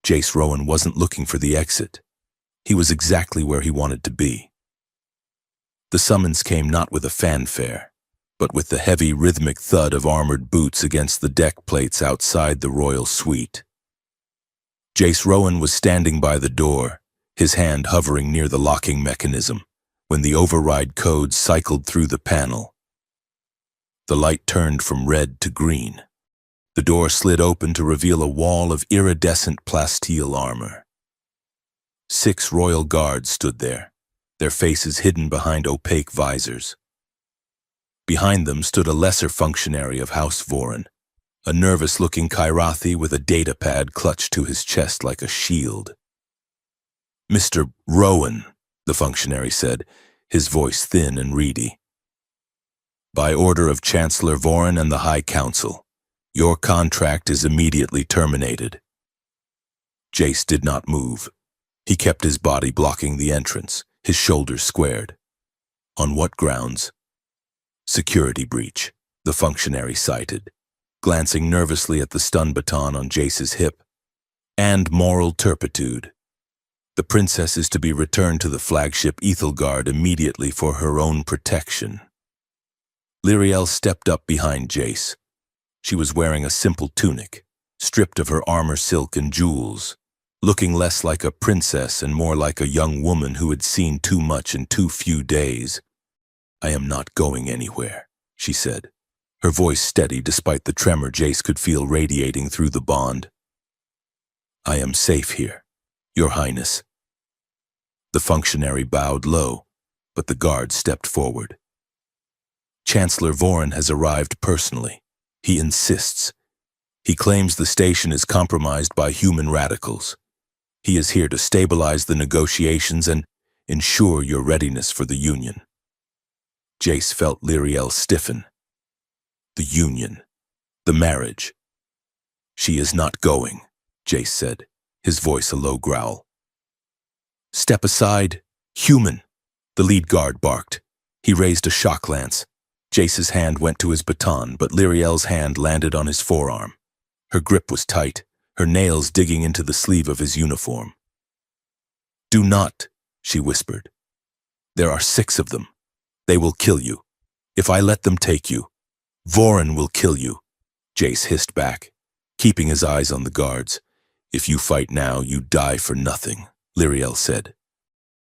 Jace Rowan wasn't looking for the exit. He was exactly where he wanted to be. The summons came not with a fanfare, but with the heavy rhythmic thud of armored boots against the deck plates outside the royal suite. Jace Rowan was standing by the door, his hand hovering near the locking mechanism, when the override code cycled through the panel. The light turned from red to green. The door slid open to reveal a wall of iridescent plasteel armor. 6 royal guards stood there, their faces hidden behind opaque visors. Behind them stood a lesser functionary of House Vorin, a nervous-looking Kyrathi with a datapad clutched to his chest like a shield. Mr. Rowan, the functionary said, his voice thin and reedy. By order of Chancellor Vorin and the High Council, your contract is immediately terminated. Jace did not move. He kept his body blocking the entrance, his shoulders squared. On what grounds? Security breach, the functionary cited, glancing nervously at the stun baton on Jace's hip. And moral turpitude. The princess is to be returned to the flagship Ethelgard immediately for her own protection. Lyriel stepped up behind Jace. She was wearing a simple tunic, stripped of her armor, silk, and jewels, looking less like a princess and more like a young woman who had seen too much in too few days. I am not going anywhere, she said, her voice steady despite the tremor Jace could feel radiating through the bond. I am safe here, Your Highness. The functionary bowed low, but the guard stepped forward. Chancellor Vorin has arrived personally. He insists. He claims the station is compromised by human radicals. He is here to stabilize the negotiations and ensure your readiness for the Union. Jace felt Lyriel stiffen. The Union. The marriage. She is not going, Jace said, his voice a low growl. Step aside, human, the lead guard barked. He raised a shock lance. Jace's hand went to his baton, but Lyriel's hand landed on his forearm. Her grip was tight, her nails digging into the sleeve of his uniform. Do not, she whispered. There are 6 of them. They will kill you. If I let them take you, Vorin will kill you, Jace hissed back, keeping his eyes on the guards. If you fight now, you die for nothing, Lyriel said.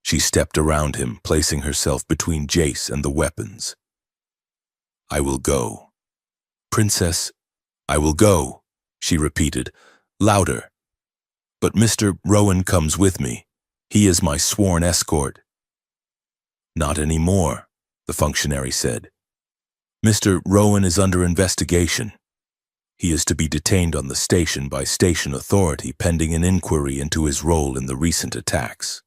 She stepped around him, placing herself between Jace and the weapons. I will go. Princess, I will go, she repeated, louder. But Mr. Rowan comes with me. He is my sworn escort. Not anymore, the functionary said. Mr. Rowan is under investigation. He is to be detained on the station by station authority pending an inquiry into his role in the recent attacks.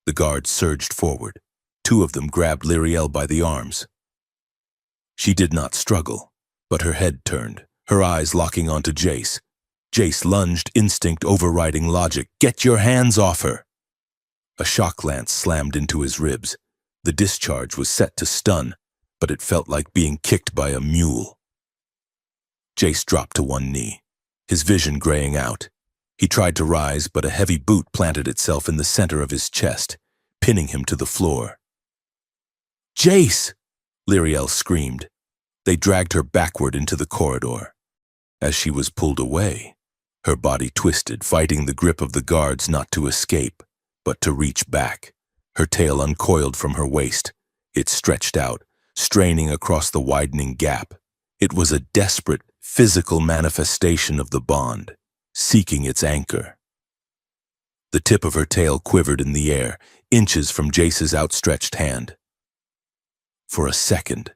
The guards surged forward. 2 of them grabbed Lyriel by the arms. She did not struggle, but her head turned, her eyes locking onto Jace. Jace lunged, instinct overriding logic. "Get your hands off her!" A shock lance slammed into his ribs. The discharge was set to stun, but it felt like being kicked by a mule. Jace dropped to one knee, his vision graying out. He tried to rise, but a heavy boot planted itself in the center of his chest, pinning him to the floor. "Jace!" Lyriel screamed. They dragged her backward into the corridor. As she was pulled away, her body twisted, fighting the grip of the guards not to escape, but to reach back. Her tail uncoiled from her waist. It stretched out, straining across the widening gap. It was a desperate, physical manifestation of the bond, seeking its anchor. The tip of her tail quivered in the air, inches from Jace's outstretched hand. For a second,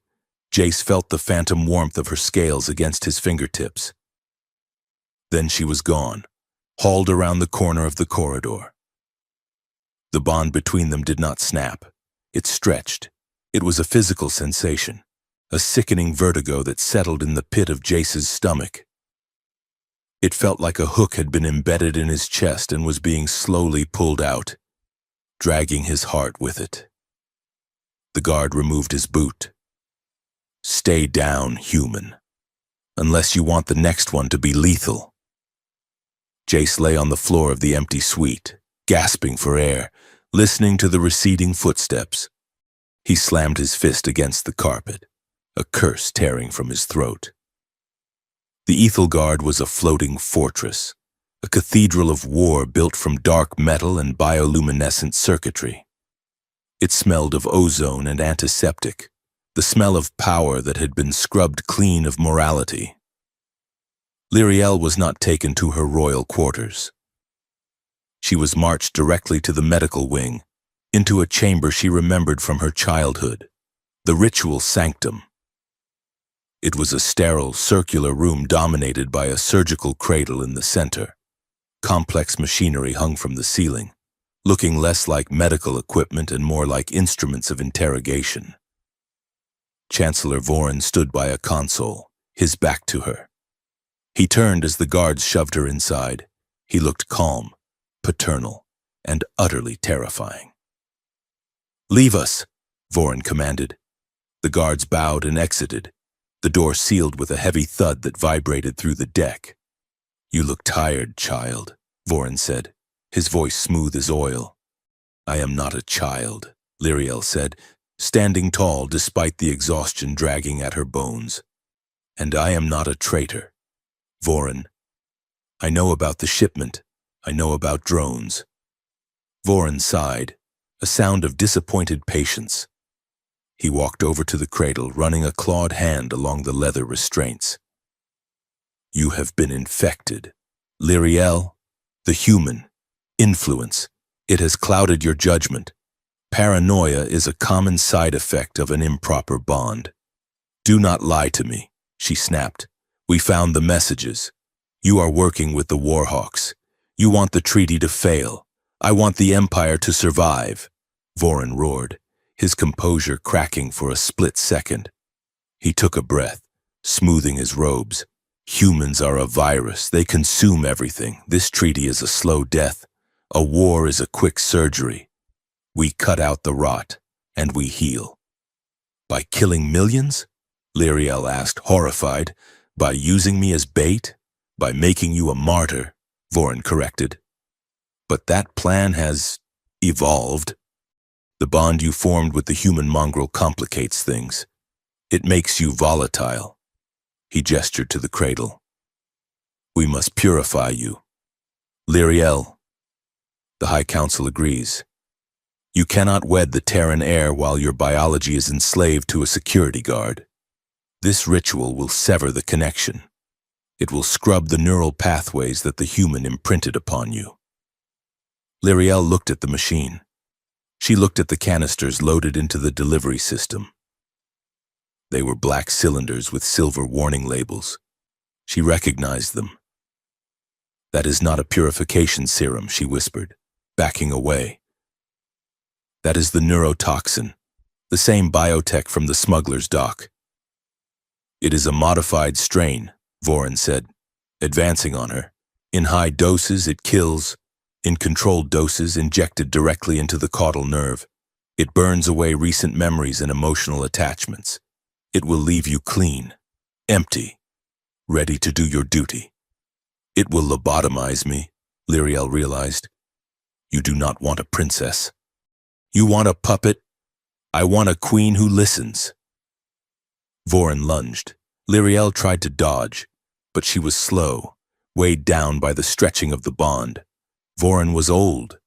Jace felt the phantom warmth of her scales against his fingertips. Then she was gone, hauled around the corner of the corridor. The bond between them did not snap. It stretched. It was a physical sensation, a sickening vertigo that settled in the pit of Jace's stomach. It felt like a hook had been embedded in his chest and was being slowly pulled out, dragging his heart with it. The guard removed his boot. "Stay down, human, unless you want the next one to be lethal." Jace lay on the floor of the empty suite, gasping for air, listening to the receding footsteps. He slammed his fist against the carpet, a curse tearing from his throat. The Ethel Guard was a floating fortress, a cathedral of war built from dark metal and bioluminescent circuitry. It smelled of ozone and antiseptic, the smell of power that had been scrubbed clean of morality. Lyriel was not taken to her royal quarters. She was marched directly to the medical wing, into a chamber she remembered from her childhood, the ritual sanctum. It was a sterile, circular room dominated by a surgical cradle in the center. Complex machinery hung from the ceiling, looking less like medical equipment and more like instruments of interrogation. Chancellor Voren stood by a console, his back to her. He turned as the guards shoved her inside. He looked calm, paternal, and utterly terrifying. "Leave us," Voren commanded. The guards bowed and exited, the door sealed with a heavy thud that vibrated through the deck. "You look tired, child," Voren said, his voice smooth as oil. "I am not a child," Lyriel said, standing tall despite the exhaustion dragging at her bones. "And I am not a traitor. Voren, I know about the shipment. I know about drones." Voren sighed, a sound of disappointed patience. He walked over to the cradle, running a clawed hand along the leather restraints. "You have been infected. Lyriel, the human, influence. It has clouded your judgment. Paranoia is a common side effect of an improper bond." "Do not lie to me," she snapped. "We found the messages. You are working with the Warhawks. You want the treaty to fail. I want the Empire to survive." Voren roared, his composure cracking for a split second. He took a breath, smoothing his robes. "Humans are a virus. They consume everything. This treaty is a slow death. A war is a quick surgery. We cut out the rot, and we heal." "By killing millions?" Lyriel asked, horrified. "By using me as bait? By making you a martyr," Voren corrected. "But that plan has evolved. The bond you formed with the human mongrel complicates things. It makes you volatile." He gestured to the cradle. "We must purify you." "Lyriel." The High Council agrees. "You cannot wed the Terran heir while your biology is enslaved to a security guard. This ritual will sever the connection. It will scrub the neural pathways that the human imprinted upon you." Lyriel looked at the machine. She looked at the canisters loaded into the delivery system. They were black cylinders with silver warning labels. She recognized them. "That is not a purification serum," she whispered, backing away. "That is the neurotoxin, the same biotech from the smuggler's dock. It is a modified strain," Voren said, advancing on her. In high doses, it kills. In controlled doses, injected directly into the caudal nerve, it burns away recent memories and emotional attachments. It will leave you clean, empty, ready to do your duty. It will lobotomize me, Lyriel realized. You do not want a princess. You want a puppet? I want a queen who listens. Voren lunged. Lyriel tried to dodge, but she was slow, weighed down by the stretching of the bond. Voren was old,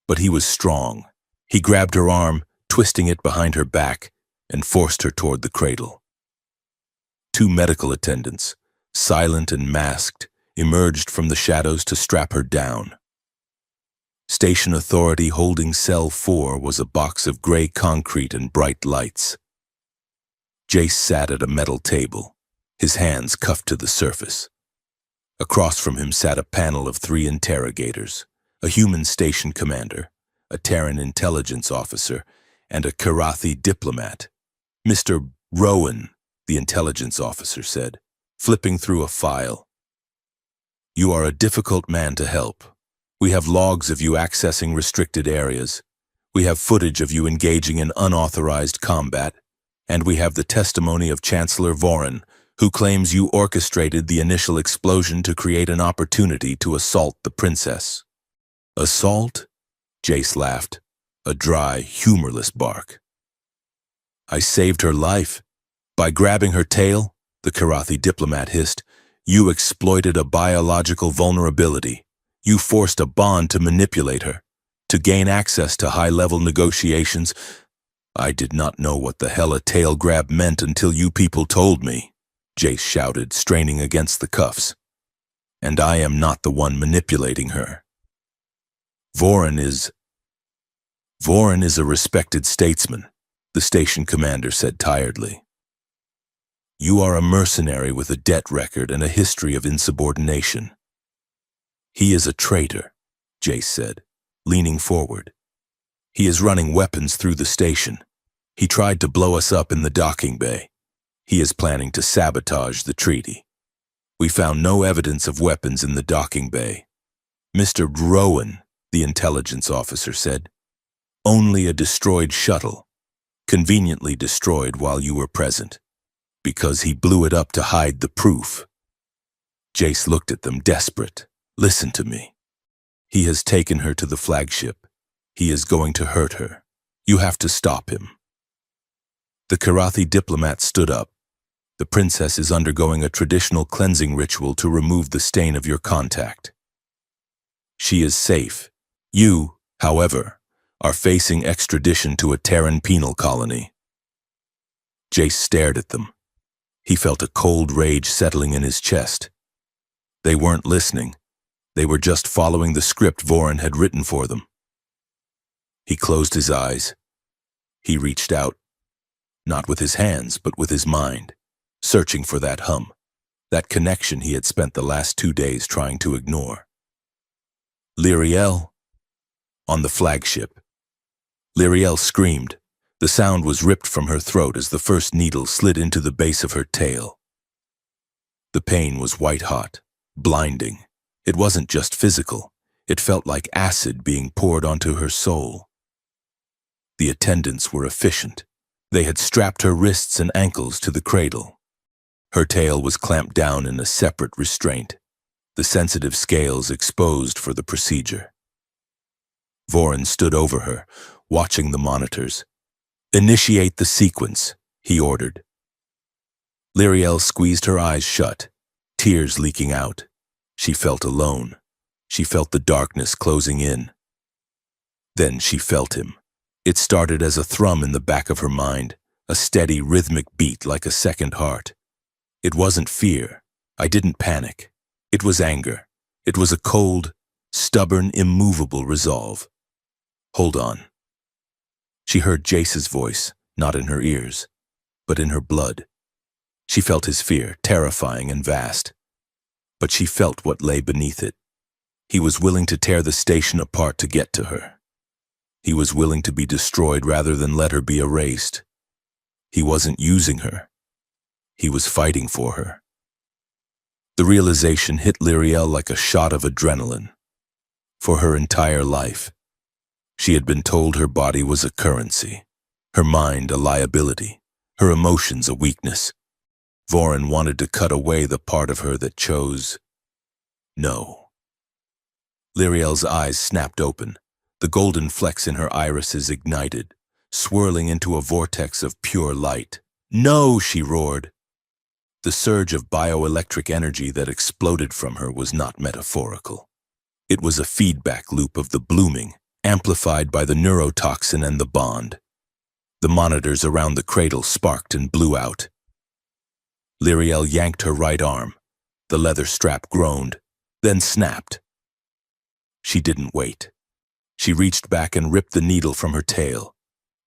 but he was strong. He grabbed her arm, twisting it behind her back, and forced her toward the cradle. Two medical attendants, silent and masked, emerged from the shadows to strap her down. Station authority holding cell 4 was a box of gray concrete and bright lights. Jace sat at a metal table, his hands cuffed to the surface. Across from him sat a panel of 3 interrogators, a human station commander, a Terran intelligence officer, and a Karathi diplomat. Mr. Rowan, the intelligence officer said, flipping through a file. You are a difficult man to help. We have logs of you accessing restricted areas. We have footage of you engaging in unauthorized combat. And we have the testimony of Chancellor Voren, who claims you orchestrated the initial explosion to create an opportunity to assault the princess. Assault? Jace laughed, a dry, humorless bark. I saved her life. By grabbing her tail, the Karathi diplomat hissed, you exploited a biological vulnerability. You forced a bond to manipulate her, to gain access to high-level negotiations. I did not know what the hell a tail grab meant until you people told me, Jace shouted, straining against the cuffs. And I am not the one manipulating her. Voren is a respected statesman, the station commander said tiredly. You are a mercenary with a debt record and a history of insubordination. He is a traitor, Jace said, leaning forward. He is running weapons through the station. He tried to blow us up in the docking bay. He is planning to sabotage the treaty. We found no evidence of weapons in the docking bay. Mr. Rowan, the intelligence officer said, only a destroyed shuttle, conveniently destroyed while you were present, because he blew it up to hide the proof. Jace looked at them, desperate. Listen to me. He has taken her to the flagship. He is going to hurt her. You have to stop him. The Karathi diplomat stood up. The princess is undergoing a traditional cleansing ritual to remove the stain of your contact. She is safe. You, however, are facing extradition to a Terran penal colony. Jace stared at them. He felt a cold rage settling in his chest. They weren't listening. They were just following the script Voren had written for them. He closed his eyes. He reached out, not with his hands, but with his mind, searching for that hum, that connection he had spent the last 2 days trying to ignore. Lyriel, on the flagship. Lyriel screamed. The sound was ripped from her throat as the first needle slid into the base of her tail. The pain was white-hot, blinding. It wasn't just physical. It felt like acid being poured onto her soul. The attendants were efficient. They had strapped her wrists and ankles to the cradle. Her tail was clamped down in a separate restraint, the sensitive scales exposed for the procedure. Voren stood over her, watching the monitors. Initiate the sequence, he ordered. Lyriel squeezed her eyes shut, tears leaking out. She felt alone. She felt the darkness closing in. Then she felt him. It started as a thrum in the back of her mind, a steady rhythmic beat like a second heart. It wasn't fear. I didn't panic. It was anger. It was a cold, stubborn, immovable resolve. Hold on. She heard Jace's voice, not in her ears, but in her blood. She felt his fear, terrifying and vast. But she felt what lay beneath it. He was willing to tear the station apart to get to her. He was willing to be destroyed rather than let her be erased. He wasn't using her. He was fighting for her. The realization hit Lyriel like a shot of adrenaline. For her entire life, she had been told her body was a currency, her mind a liability, her emotions a weakness. Voren wanted to cut away the part of her that chose no. Lyriel's eyes snapped open. The golden flecks in her irises ignited, swirling into a vortex of pure light. "No!" she roared. The surge of bioelectric energy that exploded from her was not metaphorical. It was a feedback loop of the blooming, amplified by the neurotoxin and the bond. The monitors around the cradle sparked and blew out. Lyriel yanked her right arm. The leather strap groaned, then snapped. She didn't wait. She reached back and ripped the needle from her tail.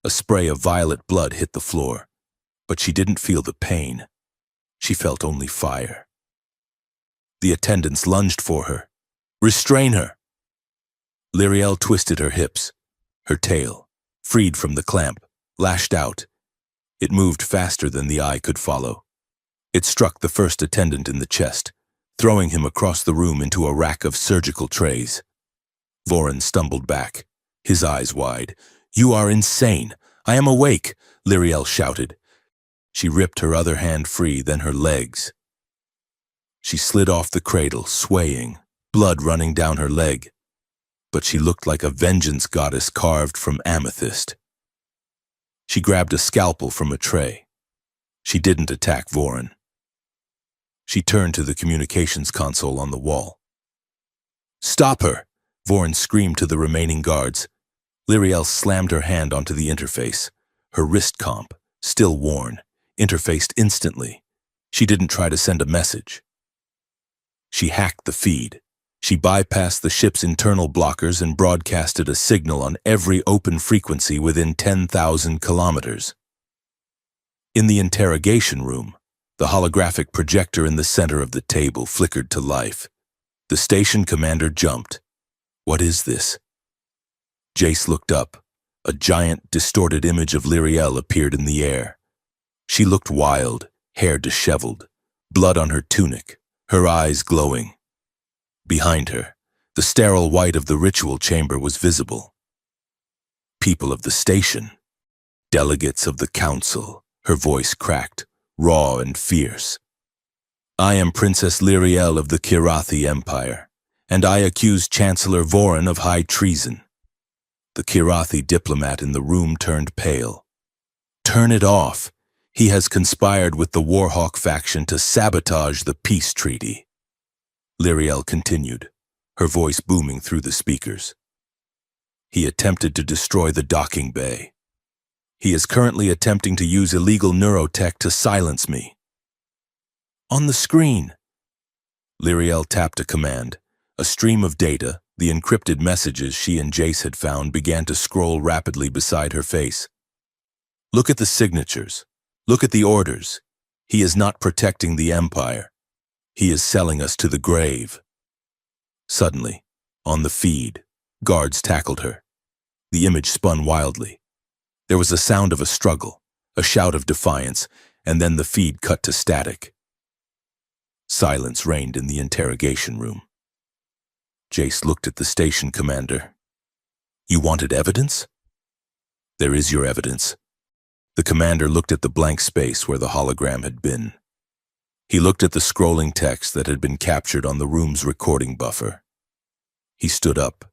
A spray of violet blood hit the floor, but she didn't feel the pain. She felt only fire. The attendants lunged for her. "Restrain her!" Lyriel twisted her hips. Her tail, freed from the clamp, lashed out. It moved faster than the eye could follow. It struck the first attendant in the chest, throwing him across the room into a rack of surgical trays. Voren stumbled back, his eyes wide. "You are insane! I am awake!" Lyriel shouted. She ripped her other hand free, then her legs. She slid off the cradle, swaying, blood running down her leg. But she looked like a vengeance goddess carved from amethyst. She grabbed a scalpel from a tray. She didn't attack Voren. She turned to the communications console on the wall. "Stop her!" Voren screamed to the remaining guards. Lyriel slammed her hand onto the interface. Her wrist comp, still worn, interfaced instantly. She didn't try to send a message. She hacked the feed. She bypassed the ship's internal blockers and broadcasted a signal on every open frequency within 10,000 kilometers. In the interrogation room, the holographic projector in the center of the table flickered to life. The station commander jumped. "What is this?" Jace looked up. A giant, distorted image of Lyriel appeared in the air. She looked wild, hair disheveled, blood on her tunic, her eyes glowing. Behind her, the sterile white of the ritual chamber was visible. "People of the station, delegates of the council," her voice cracked, raw and fierce. "I am Princess Lyriel of the Kirathi Empire, and I accuse Chancellor Voren of high treason." The Kirathi diplomat in the room turned pale. "Turn it off. He has conspired with the Warhawk faction to sabotage the peace treaty." Lyriel continued, her voice booming through the speakers. "He attempted to destroy the docking bay. He is currently attempting to use illegal neurotech to silence me." "On the screen." Lyriel tapped a command. A stream of data, the encrypted messages she and Jace had found, began to scroll rapidly beside her face. "Look at the signatures. Look at the orders. He is not protecting the Empire. He is selling us to the grave." Suddenly, on the feed, guards tackled her. The image spun wildly. There was a sound of a struggle, a shout of defiance, and then the feed cut to static. Silence reigned in the interrogation room. Jace looked at the station commander. "You wanted evidence?" "There is your evidence." The commander looked at the blank space where the hologram had been. He looked at the scrolling text that had been captured on the room's recording buffer. He stood up.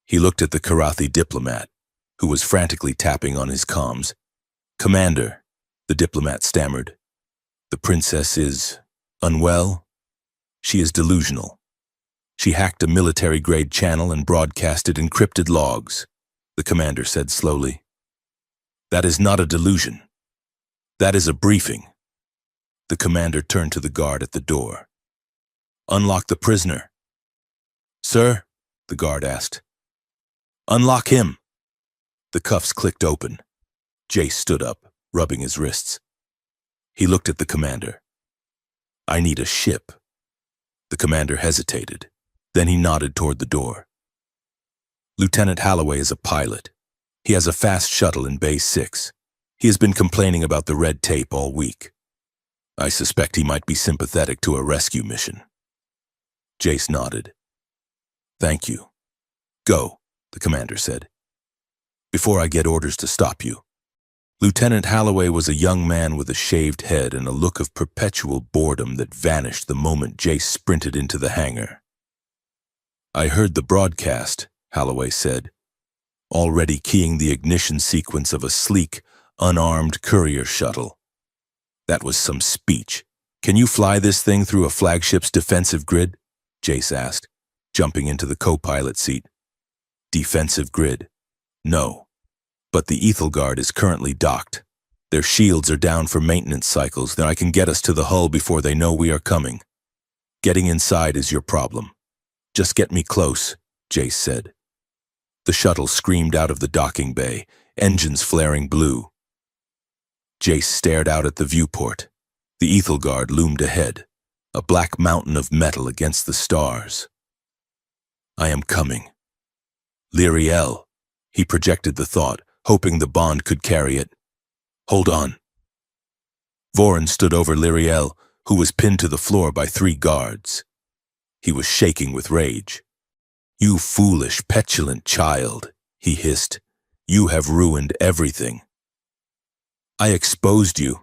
He looked at the Kirathi diplomat, who was frantically tapping on his comms. "Commander," the diplomat stammered, "the princess is unwell. She is delusional. She hacked a military-grade channel and broadcasted encrypted logs," the commander said slowly. "That is not a delusion. That is a briefing." The commander turned to the guard at the door. "Unlock the prisoner." "Sir?" the guard asked. "Unlock him." The cuffs clicked open. Jace stood up, rubbing his wrists. He looked at the commander. "I need a ship." The commander hesitated. Then he nodded toward the door. "Lieutenant Holloway is a pilot. He has a fast shuttle in Bay 6. He has been complaining about the red tape all week." I suspect he might be sympathetic to a rescue mission. Jace nodded. Thank you. Go, the commander said. Before I get orders to stop you. Lieutenant Holloway was a young man with a shaved head and a look of perpetual boredom that vanished the moment Jace sprinted into the hangar. I heard the broadcast, Holloway said, already keying the ignition sequence of a sleek, unarmed courier shuttle. That was some speech. Can you fly this thing through a flagship's defensive grid? Jace asked, jumping into the co-pilot seat. Defensive grid? No. But the Ethel Guard is currently docked. Their shields are down for maintenance cycles, then I can get us to the hull before they know we are coming. Getting inside is your problem. Just get me close, Jace said. The shuttle screamed out of the docking bay, engines flaring blue. Jace stared out at the viewport. The Ethel Guard loomed ahead, a black mountain of metal against the stars. I am coming. Lyriel, he projected the thought, hoping the bond could carry it. Hold on. Vorin stood over Lyriel, who was pinned to the floor by 3 guards. He was shaking with rage. You foolish, petulant child, he hissed. You have ruined everything. I exposed you,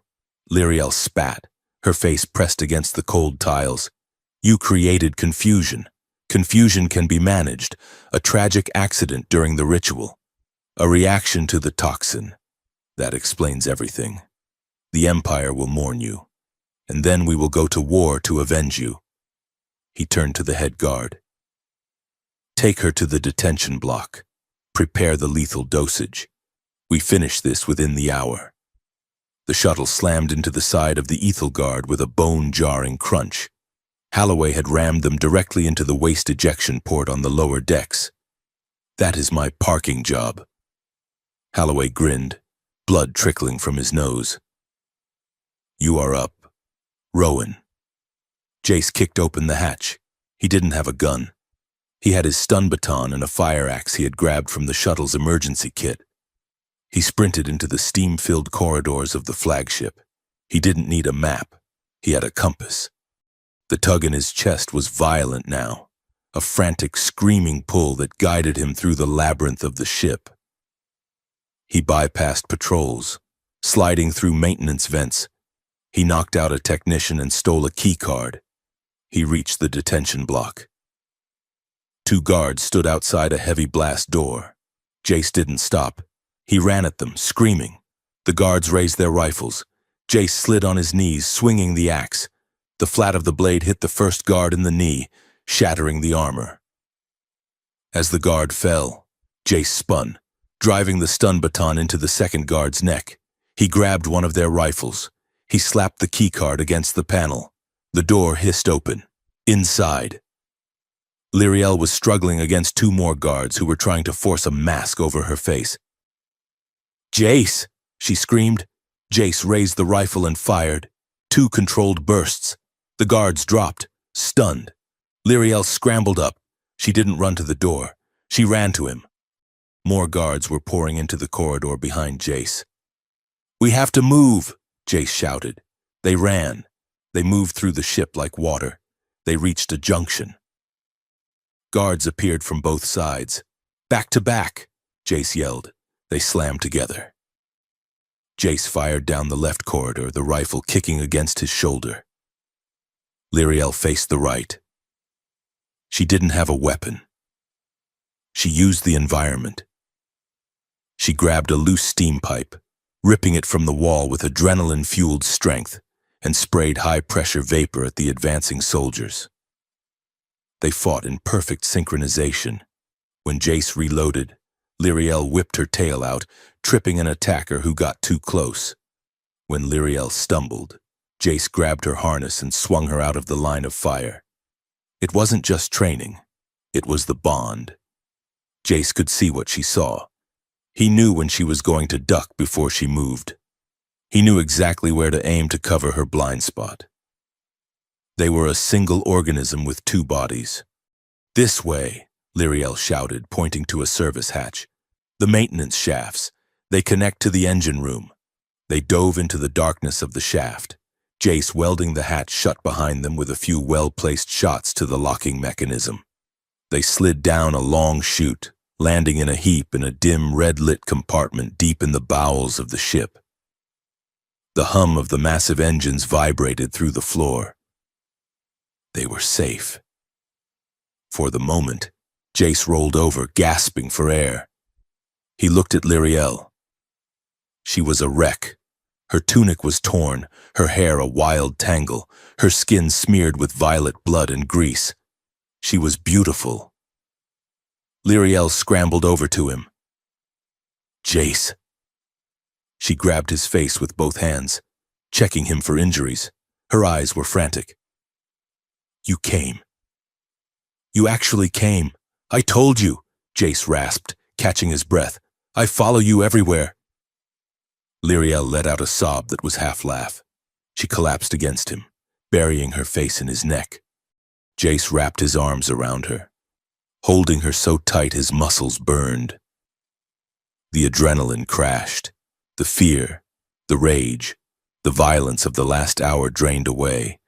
Lyriel spat, her face pressed against the cold tiles. You created confusion. Confusion can be managed, a tragic accident during the ritual. A reaction to the toxin. That explains everything. The Empire will mourn you, and then we will go to war to avenge you. He turned to the head guard. Take her to the detention block. Prepare the lethal dosage. We finish this within the hour. The shuttle slammed into the side of the Ethel Guard with a bone-jarring crunch. Holloway had rammed them directly into the waste ejection port on the lower decks. That is my parking job. Holloway grinned, blood trickling from his nose. You are up. Rowan. Jace kicked open the hatch. He didn't have a gun. He had his stun baton and a fire axe he had grabbed from the shuttle's emergency kit. He sprinted into the steam-filled corridors of the flagship. He didn't need a map. He had a compass. The tug in his chest was violent now, a frantic screaming pull that guided him through the labyrinth of the ship. He bypassed patrols, sliding through maintenance vents. He knocked out a technician and stole a key card. He reached the detention block. 2 guards stood outside a heavy blast door. Jace didn't stop. He ran at them, screaming. The guards raised their rifles. Jace slid on his knees, swinging the axe. The flat of the blade hit the first guard in the knee, shattering the armor. As the guard fell, Jace spun, driving the stun baton into the second guard's neck. He grabbed one of their rifles. He slapped the keycard against the panel. The door hissed open. Inside. Lyriel was struggling against 2 more guards who were trying to force a mask over her face. Jace, she screamed. Jace raised the rifle and fired. 2 controlled bursts. The guards dropped, stunned. Lyriel scrambled up. She didn't run to the door. She ran to him. More guards were pouring into the corridor behind Jace. We have to move, Jace shouted. They ran. They moved through the ship like water. They reached a junction. Guards appeared from both sides. Back to back, Jace yelled. They slammed together. Jace fired down the left corridor, the rifle kicking against his shoulder. Lyriel faced the right. She didn't have a weapon. She used the environment. She grabbed a loose steam pipe, ripping it from the wall with adrenaline-fueled strength, and sprayed high-pressure vapor at the advancing soldiers. They fought in perfect synchronization. When Jace reloaded, Lyriel whipped her tail out, tripping an attacker who got too close. When Lyriel stumbled, Jace grabbed her harness and swung her out of the line of fire. It wasn't just training. It was the bond. Jace could see what she saw. He knew when she was going to duck before she moved. He knew exactly where to aim to cover her blind spot. They were a single organism with 2 bodies. This way, Lyriel shouted, pointing to a service hatch. The maintenance shafts. They connect to the engine room. They dove into the darkness of the shaft. Jace welding the hatch shut behind them with a few well-placed shots to the locking mechanism. They slid down a long chute, landing in a heap in a dim, red-lit compartment deep in the bowels of the ship. The hum of the massive engines vibrated through the floor. They were safe. For the moment, Jace rolled over, gasping for air. He looked at Lyriel. She was a wreck. Her tunic was torn, her hair a wild tangle, her skin smeared with violet blood and grease. She was beautiful. Lyriel scrambled over to him. Jace. She grabbed his face with both hands, checking him for injuries. Her eyes were frantic. You came. You actually came. I told you, Jace rasped, catching his breath. I follow you everywhere. Lyriel let out a sob that was half laugh. She collapsed against him, burying her face in his neck. Jace wrapped his arms around her, holding her so tight his muscles burned. The adrenaline crashed. The fear, the rage, the violence of the last hour drained away,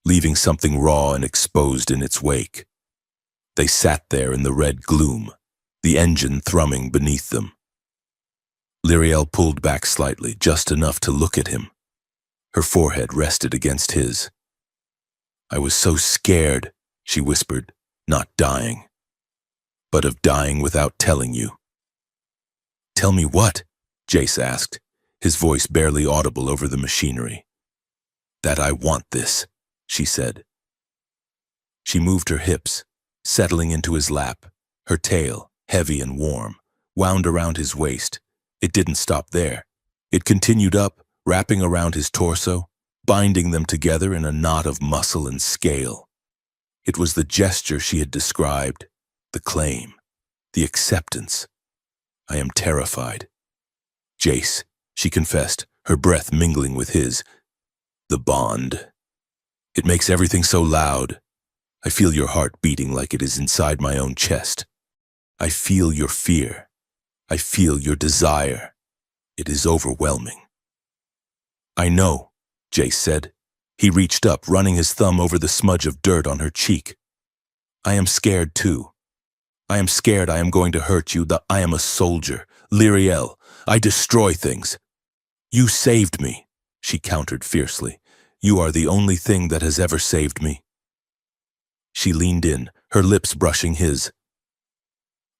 leaving something raw and exposed in its wake. They sat there in the red gloom, the engine thrumming beneath them. Lyriel pulled back slightly, just enough to look at him. Her forehead rested against his. I was so scared, she whispered, not dying, but of dying without telling you. Tell me what? Jace asked, his voice barely audible over the machinery. That I want this, she said. She moved her hips, settling into his lap, her tail, heavy and warm, wound around his waist. It didn't stop there. It continued up, wrapping around his torso, binding them together in a knot of muscle and scale. It was the gesture she had described, the claim, the acceptance. I am terrified. Jace, she confessed, her breath mingling with his. The bond. It makes everything so loud. I feel your heart beating like it is inside my own chest. I feel your fear. I feel your desire. It is overwhelming. I know, Jace said. He reached up, running his thumb over the smudge of dirt on her cheek. I am scared too. I am scared I am going to hurt you. I am a soldier. Lyriel, I destroy things. You saved me, she countered fiercely. You are the only thing that has ever saved me. She leaned in, her lips brushing his.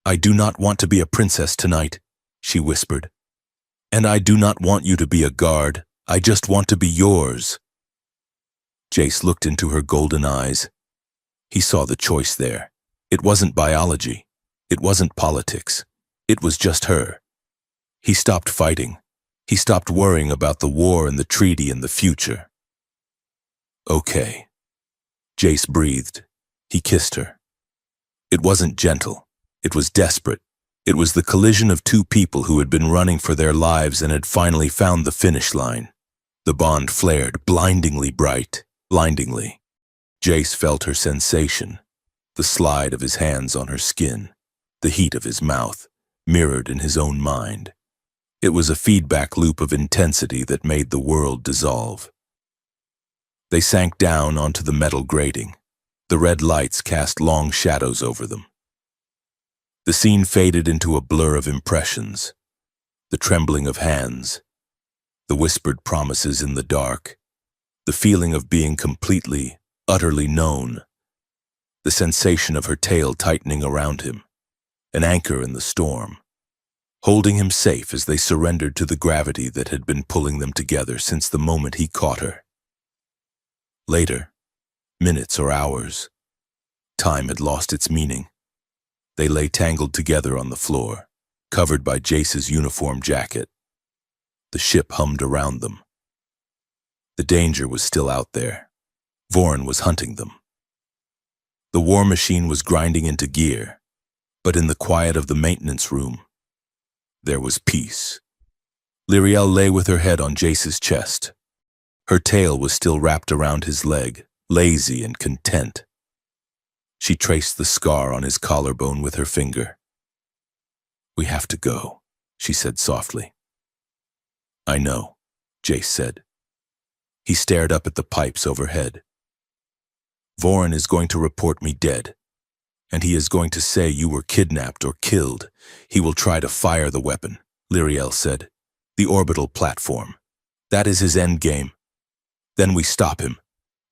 I do not want to be a princess tonight, she whispered. And I do not want you to be a guard. I just want to be yours. Jace looked into her golden eyes. He saw the choice there. It wasn't biology. It wasn't politics. It was just her. He stopped fighting. He stopped worrying about the war and the treaty and the future. Okay. Jace breathed. He kissed her. It wasn't gentle. It was desperate. It was the collision of two people who had been running for their lives and had finally found the finish line. The bond flared, blindingly bright, blindingly. Jace felt her sensation, the slide of his hands on her skin, the heat of his mouth, mirrored in his own mind. It was a feedback loop of intensity that made the world dissolve. They sank down onto the metal grating. The red lights cast long shadows over them. The scene faded into a blur of impressions, the trembling of hands, the whispered promises in the dark, the feeling of being completely, utterly known, the sensation of her tail tightening around him, an anchor in the storm, holding him safe as they surrendered to the gravity that had been pulling them together since the moment he caught her. Later, minutes or hours, time had lost its meaning. They lay tangled together on the floor, covered by Jace's uniform jacket. The ship hummed around them. The danger was still out there. Vorin was hunting them. The war machine was grinding into gear, but in the quiet of the maintenance room, there was peace. Lyriel lay with her head on Jace's chest. Her tail was still wrapped around his leg, lazy and content. She traced the scar on his collarbone with her finger. We have to go, she said softly. I know, Jace said. He stared up at the pipes overhead. Vorin is going to report me dead, and he is going to say you were kidnapped or killed. He will try to fire the weapon, Lyriel said. The orbital platform. That is his end game. Then we stop him,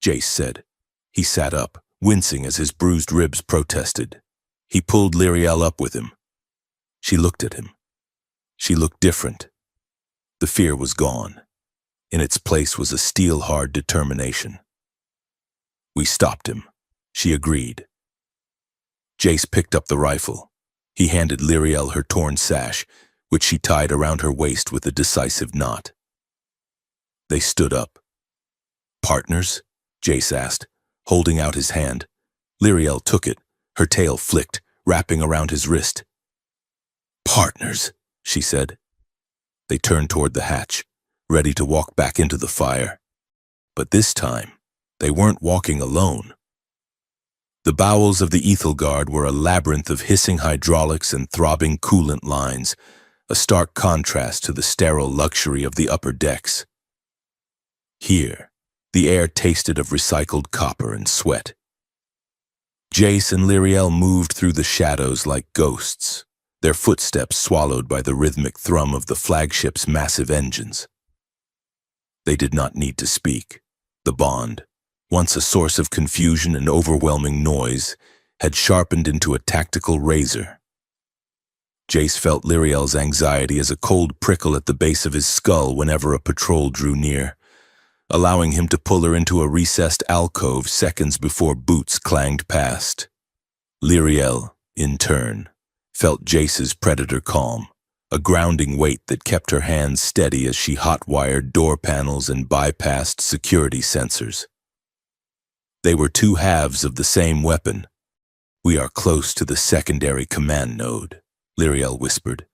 Jace said. He sat up, wincing as his bruised ribs protested. He pulled Lyriel up with him. She looked at him. She looked different. The fear was gone. In its place was a steel-hard determination. We stopped him, she agreed. Jace picked up the rifle. He handed Lyriel her torn sash, which she tied around her waist with a decisive knot. They stood up. Partners? Jace asked, holding out his hand. Lyriel took it, her tail flicked, wrapping around his wrist. Partners, she said. They turned toward the hatch, ready to walk back into the fire. But this time, they weren't walking alone. The bowels of the Ethelgard were a labyrinth of hissing hydraulics and throbbing coolant lines, a stark contrast to the sterile luxury of the upper decks. Here, the air tasted of recycled copper and sweat. Jace and Lyriel moved through the shadows like ghosts, their footsteps swallowed by the rhythmic thrum of the flagship's massive engines. They did not need to speak. The bond, once a source of confusion and overwhelming noise, had sharpened into a tactical razor. Jace felt Lyriel's anxiety as a cold prickle at the base of his skull whenever a patrol drew near, allowing him to pull her into a recessed alcove seconds before boots clanged past. Lyriel, in turn, felt Jace's predator calm, a grounding weight that kept her hands steady as she hot-wired door panels and bypassed security sensors. They were two halves of the same weapon. We are close to the secondary command node, Lyriel whispered,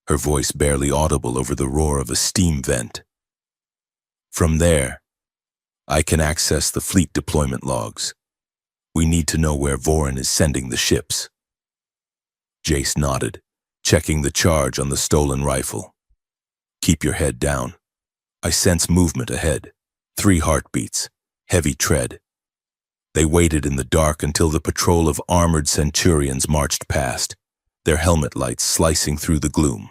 her voice barely audible over the roar of a steam vent. From there, I can access the fleet deployment logs. We need to know where Vorin is sending the ships. Jace nodded, checking the charge on the stolen rifle. Keep your head down. I sense movement ahead. 3 heartbeats, heavy tread. They waited in the dark until the patrol of armored centurions marched past, their helmet lights slicing through the gloom.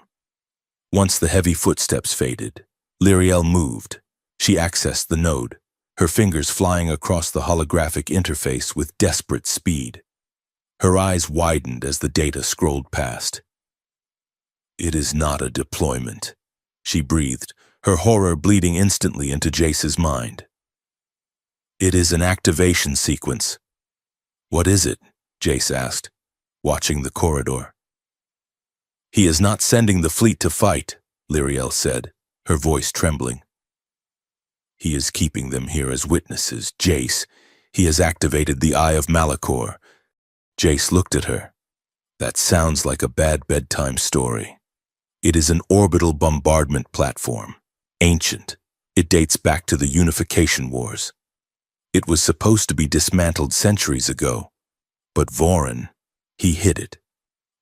Once the heavy footsteps faded, Lyriel moved. She accessed the node, her fingers flying across the holographic interface with desperate speed. Her eyes widened as the data scrolled past. It is not a deployment, she breathed, her horror bleeding instantly into Jace's mind. It is an activation sequence. What is it? Jace asked, watching the corridor. He is not sending the fleet to fight, Lyriel said, her voice trembling. He is keeping them here as witnesses, Jace. He has activated the Eye of Malachor. Jace looked at her. That sounds like a bad bedtime story. It is an orbital bombardment platform. Ancient. It dates back to the Unification Wars. It was supposed to be dismantled centuries ago. But Vorin, he hid it.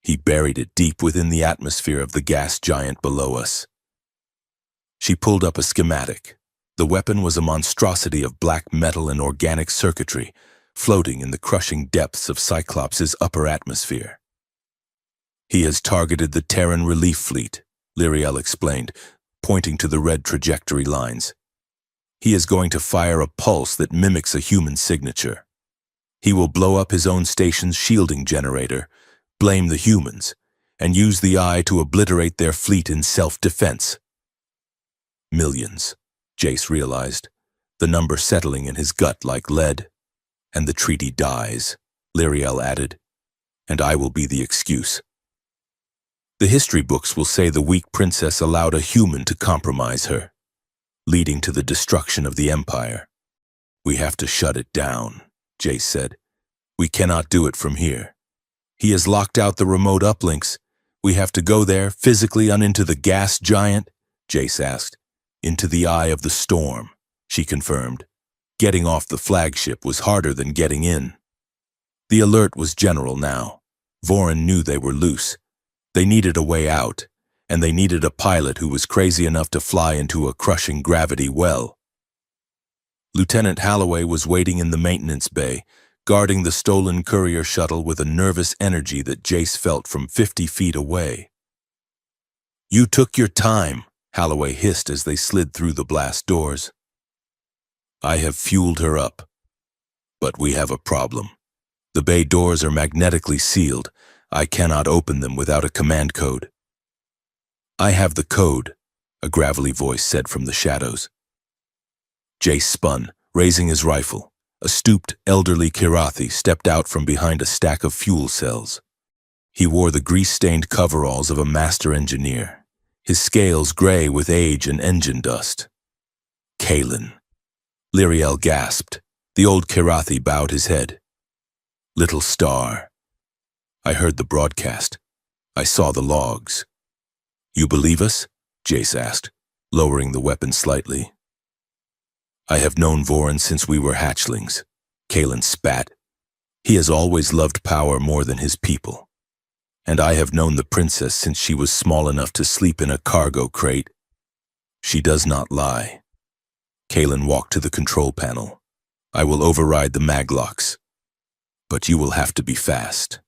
He buried it deep within the atmosphere of the gas giant below us. She pulled up a schematic. The weapon was a monstrosity of black metal and organic circuitry, floating in the crushing depths of Cyclops' upper atmosphere. He has targeted the Terran relief fleet, Lyriel explained, pointing to the red trajectory lines. He is going to fire a pulse that mimics a human signature. He will blow up his own station's shielding generator, blame the humans, and use the Eye to obliterate their fleet in self-defense. Millions, Jace realized, the number settling in his gut like lead. And the treaty dies, Lyriel added, and I will be the excuse. The history books will say the weak princess allowed a human to compromise her, leading to the destruction of the Empire. We have to shut it down, Jace said. We cannot do it from here. He has locked out the remote uplinks. We have to go there, physically into the gas giant, Jace asked. Into the eye of the storm, she confirmed. Getting off the flagship was harder than getting in. The alert was general now. Vorin knew they were loose. They needed a way out, and they needed a pilot who was crazy enough to fly into a crushing gravity well. Lieutenant Holloway was waiting in the maintenance bay, guarding the stolen courier shuttle with a nervous energy that Jace felt from 50 feet away. "You took your time," Holloway hissed as they slid through the blast doors. "I have fueled her up. But we have a problem. The bay doors are magnetically sealed. I cannot open them without a command code." "I have the code," a gravelly voice said from the shadows. Jace spun, raising his rifle. A stooped, elderly Kirathi stepped out from behind a stack of fuel cells. He wore the grease-stained coveralls of a master engineer, his scales gray with age and engine dust. "Kalen." Lyriel gasped. The old Kirathi bowed his head. "Little star. I heard the broadcast. I saw the logs." "You believe us?" Jace asked, lowering the weapon slightly. "I have known Vorin since we were hatchlings," Kalen spat. "He has always loved power more than his people. And I have known the princess since she was small enough to sleep in a cargo crate. She does not lie." Kalen walked to the control panel. "I will override the maglocks. But you will have to be fast.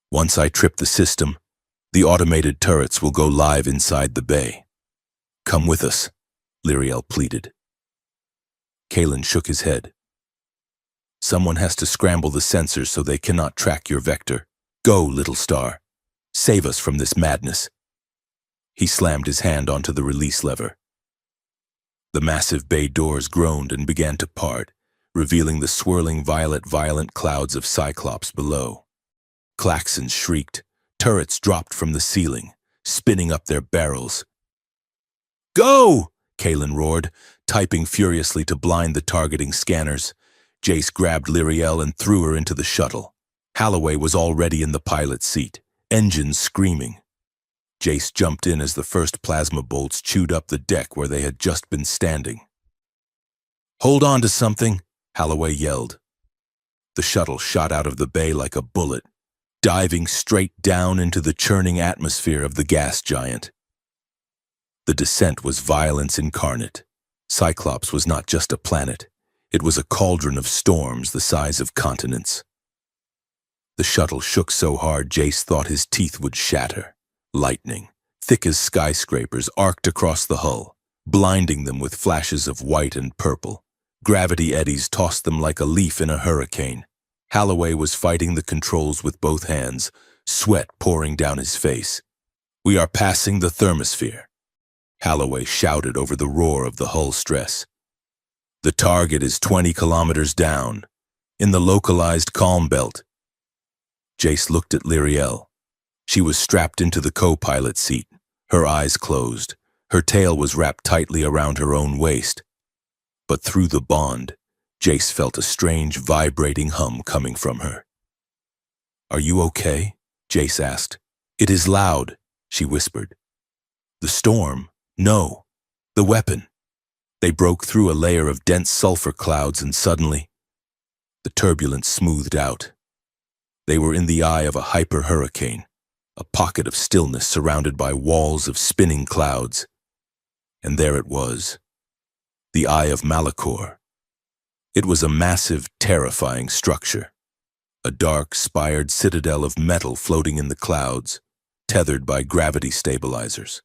Once I trip the system, the automated turrets will go live inside the bay. Come with us," Lyriel pleaded. Kalen shook his head. "Someone has to scramble the sensors so they cannot track your vector. Go, little star. Save us from this madness." He slammed his hand onto the release lever. The massive bay doors groaned and began to part, revealing the swirling violent clouds of Cyclops below. Klaxons shrieked. Turrets dropped from the ceiling, spinning up their barrels. "Go!" Kalen roared, typing furiously to blind the targeting scanners. Jace grabbed Lyriel and threw her into the shuttle. Holloway was already in the pilot's seat, engines screaming. Jace jumped in as the first plasma bolts chewed up the deck where they had just been standing. "Hold on to something," Holloway yelled. The shuttle shot out of the bay like a bullet, diving straight down into the churning atmosphere of the gas giant. The descent was violence incarnate. Cyclops was not just a planet. It was a cauldron of storms the size of continents. The shuttle shook so hard Jace thought his teeth would shatter. Lightning, thick as skyscrapers, arced across the hull, blinding them with flashes of white and purple. Gravity eddies tossed them like a leaf in a hurricane. Holloway was fighting the controls with both hands, sweat pouring down his face. "We are passing the thermosphere," Holloway shouted over the roar of the hull stress. "The target is 20 kilometers down, in the localized calm belt." Jace looked at Lyriel. She was strapped into the co-pilot seat, her eyes closed. Her tail was wrapped tightly around her own waist. But through the bond, Jace felt a strange, vibrating hum coming from her. "Are you okay?" Jace asked. "It is loud," she whispered. "The storm? No. The weapon." They broke through a layer of dense sulfur clouds and suddenly, the turbulence smoothed out. They were in the eye of a hyper-hurricane, a pocket of stillness surrounded by walls of spinning clouds. And there it was, the Eye of Malachor. It was a massive, terrifying structure, a dark, spired citadel of metal floating in the clouds, tethered by gravity stabilizers.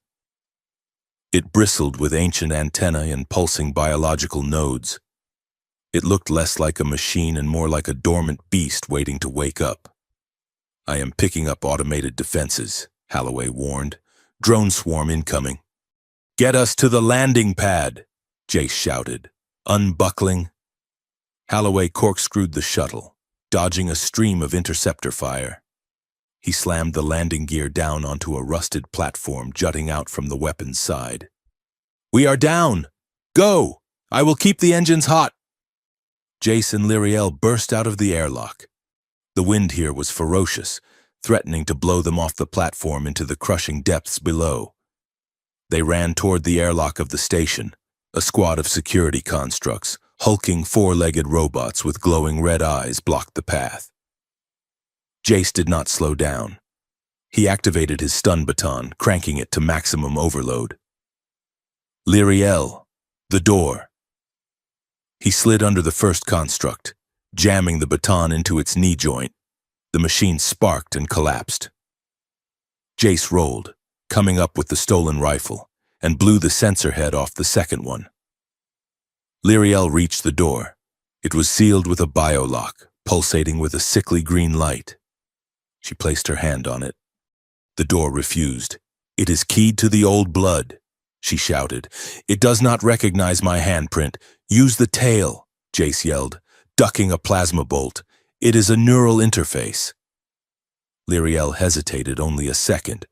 It bristled with ancient antennae and pulsing biological nodes. It looked less like a machine and more like a dormant beast waiting to wake up. "I am picking up automated defenses," Holloway warned. "Drone swarm incoming." "Get us to the landing pad," Jace shouted, unbuckling. Holloway corkscrewed the shuttle, dodging a stream of interceptor fire. He slammed the landing gear down onto a rusted platform jutting out from the weapon's side. "We are down! Go! I will keep the engines hot!" Jace and Lyriel burst out of the airlock. The wind here was ferocious, threatening to blow them off the platform into the crushing depths below. They ran toward the airlock of the station. A squad of security constructs, hulking four-legged robots with glowing red eyes, blocked the path. Jace did not slow down. He activated his stun baton, cranking it to maximum overload. "Lyriel, the door." He slid under the first construct, jamming the baton into its knee joint. The machine sparked and collapsed. Jace rolled, coming up with the stolen rifle, and blew the sensor head off the second one. Lyriel reached the door. It was sealed with a biolock, pulsating with a sickly green light. She placed her hand on it. The door refused. "It is keyed to the old blood," she shouted. "It does not recognize my handprint. Use the tail," Jace yelled, ducking a plasma bolt. "It is a neural interface." Lyriel hesitated only a second.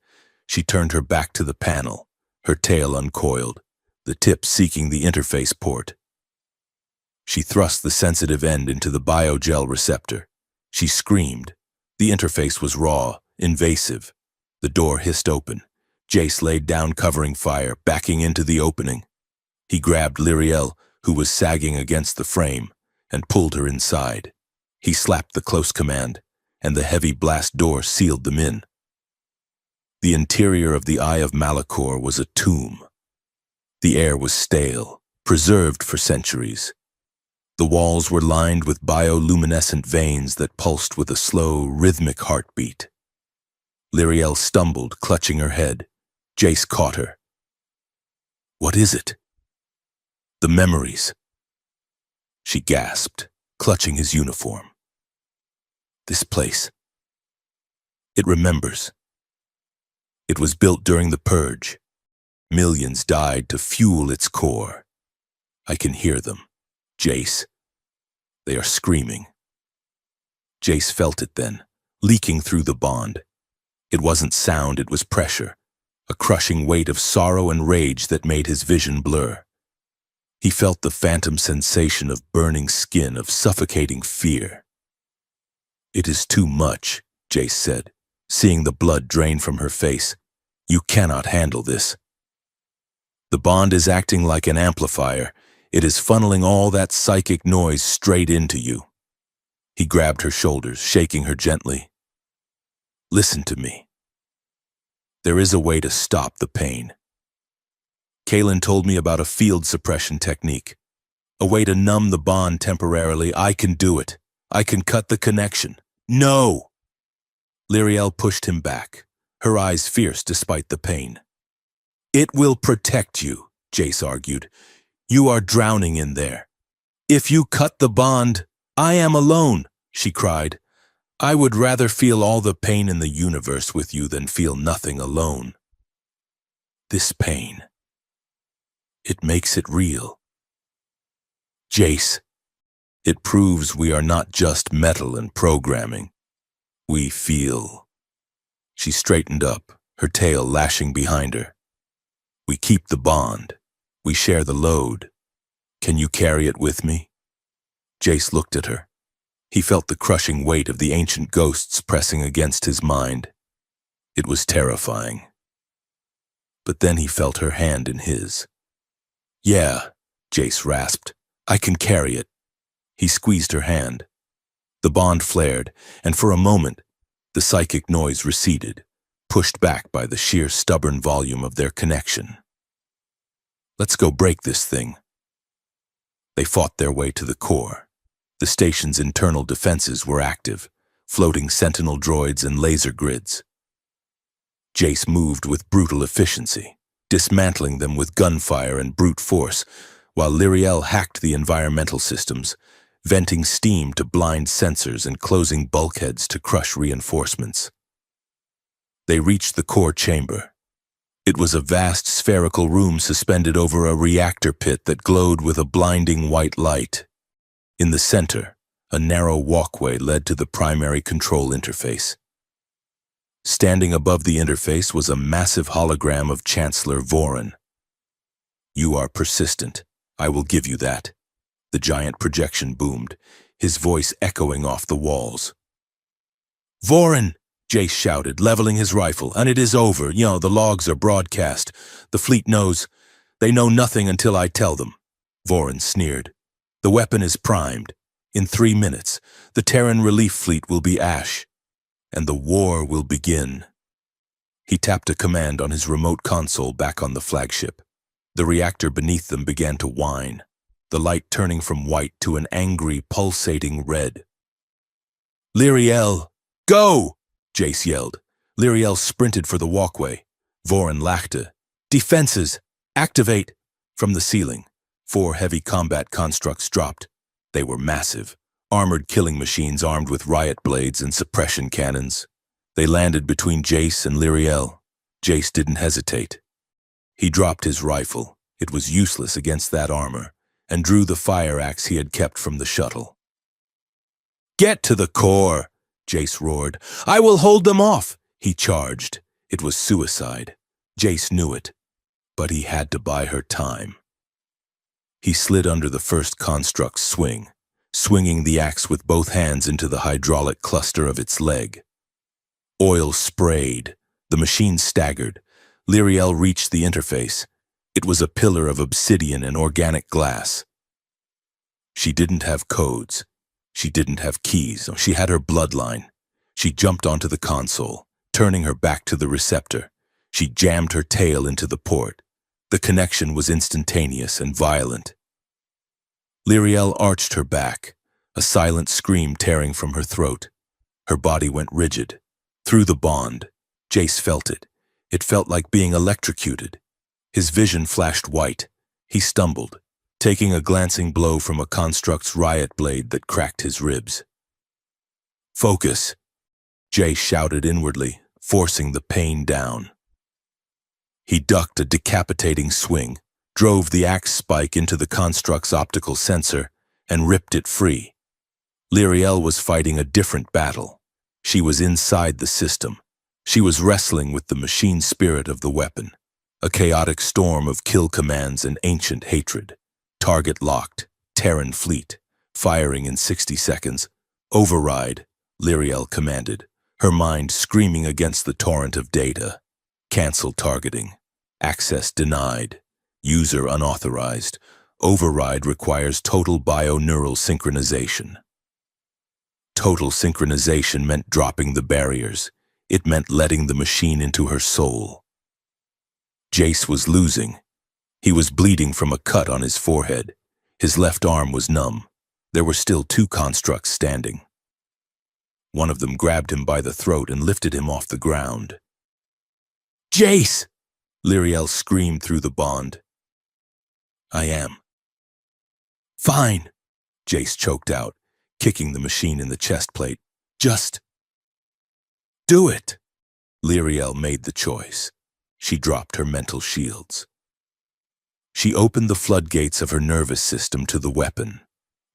She turned her back to the panel, her tail uncoiled, the tip seeking the interface port. She thrust the sensitive end into the biogel receptor. She screamed. The interface was raw, invasive. The door hissed open. Jace laid down covering fire, backing into the opening. He grabbed Lyriel, who was sagging against the frame, and pulled her inside. He slapped the close command, and the heavy blast door sealed them in. The interior of the Eye of Malachor was a tomb. The air was stale, preserved for centuries. The walls were lined with bioluminescent veins that pulsed with a slow, rhythmic heartbeat. Lyriel stumbled, clutching her head. Jace caught her. "What is it?" "The memories," she gasped, clutching his uniform. "This place. It remembers. It was built during the Purge. Millions died to fuel its core. I can hear them. Jace. They are screaming." Jace felt it then, leaking through the bond. It wasn't sound, it was pressure, a crushing weight of sorrow and rage that made his vision blur. He felt the phantom sensation of burning skin, of suffocating fear. "It is too much," Jace said, seeing the blood drain from her face. "You cannot handle this. The bond is acting like an amplifier. It is funneling all that psychic noise straight into you." He grabbed her shoulders, shaking her gently. "Listen to me. There is a way to stop the pain. Kaylin told me about a field suppression technique. A way to numb the bond temporarily. I can do it. I can cut the connection." "No!" Lyriel pushed him back, her eyes fierce despite the pain. "It will protect you," Jace argued. "You are drowning in there. If you cut the bond, I am alone," she cried. "I would rather feel all the pain in the universe with you than feel nothing alone. This pain, it makes it real. Jace, it proves we are not just metal and programming. We feel." She straightened up, her tail lashing behind her. "We keep the bond. We share the load. Can you carry it with me?" Jace looked at her. He felt the crushing weight of the ancient ghosts pressing against his mind. It was terrifying. But then he felt her hand in his. "Yeah," Jace rasped. "I can carry it." He squeezed her hand. The bond flared, and for a moment, the psychic noise receded, pushed back by the sheer stubborn volume of their connection. "Let's go break this thing." They fought their way to the core. The station's internal defenses were active, floating sentinel droids and laser grids. Jace moved with brutal efficiency, dismantling them with gunfire and brute force, while Lyriel hacked the environmental systems, venting steam to blind sensors and closing bulkheads to crush reinforcements. They reached the core chamber. It was a vast spherical room suspended over a reactor pit that glowed with a blinding white light. In the center, a narrow walkway led to the primary control interface. Standing above the interface was a massive hologram of Chancellor Vorin. "You are persistent. I will give you that." The giant projection boomed, his voice echoing off the walls. "Vorin!" Jace shouted, leveling his rifle. "And it is over. The logs are broadcast. The fleet knows. They know nothing until I tell them." Vorin sneered. "The weapon is primed. In 3 minutes, the Terran relief fleet will be ash, and the war will begin." He tapped a command on his remote console back on the flagship. The reactor beneath them began to whine. the light turning from white to an angry, pulsating red. "Lyriel, go!" Jace yelled. Lyriel sprinted for the walkway. Vorin laughed. "Defenses! Activate!" From the ceiling, 4 heavy combat constructs dropped. They were massive, armored killing machines armed with riot blades and suppression cannons. They landed between Jace and Lyriel. Jace didn't hesitate. He dropped his rifle, it was useless against that armor, and drew the fire axe he had kept from the shuttle. "Get to the core!" Jace roared. "I will hold them off!" He charged. It was suicide. Jace knew it, but he had to buy her time. He slid under the first construct's swing, swinging the axe with both hands into the hydraulic cluster of its leg. Oil sprayed. The machine staggered. Lyriel reached the interface. It was a pillar of obsidian and organic glass. She didn't have codes. She didn't have keys. She had her bloodline. She jumped onto the console, turning her back to the receptor. She jammed her tail into the port. The connection was instantaneous and violent. Lyriel arched her back, a silent scream tearing from her throat. Her body went rigid. Through the bond, Jace felt it. It felt like being electrocuted. His vision flashed white. He stumbled, taking a glancing blow from a construct's riot blade that cracked his ribs. "Focus!" Jace shouted inwardly, forcing the pain down. He ducked a decapitating swing, drove the axe spike into the construct's optical sensor, and ripped it free. Lyriel was fighting a different battle. She was inside the system. She was wrestling with the machine spirit of the weapon, a chaotic storm of kill commands and ancient hatred. Target locked, Terran fleet, firing in 60 seconds. "Override," Lyriel commanded, her mind screaming against the torrent of data. "Cancel targeting. Access denied. User unauthorized. Override requires total bio-neural synchronization." Total synchronization meant dropping the barriers. It meant letting the machine into her soul. Jace was losing. He was bleeding from a cut on his forehead. His left arm was numb. There were still 2 constructs standing. One of them grabbed him by the throat and lifted him off the ground. "Jace!" Lyriel screamed through the bond. "I am." "Fine," Jace choked out, kicking the machine in the chest plate. "Just do it." Lyriel made the choice. She dropped her mental shields. She opened the floodgates of her nervous system to the weapon.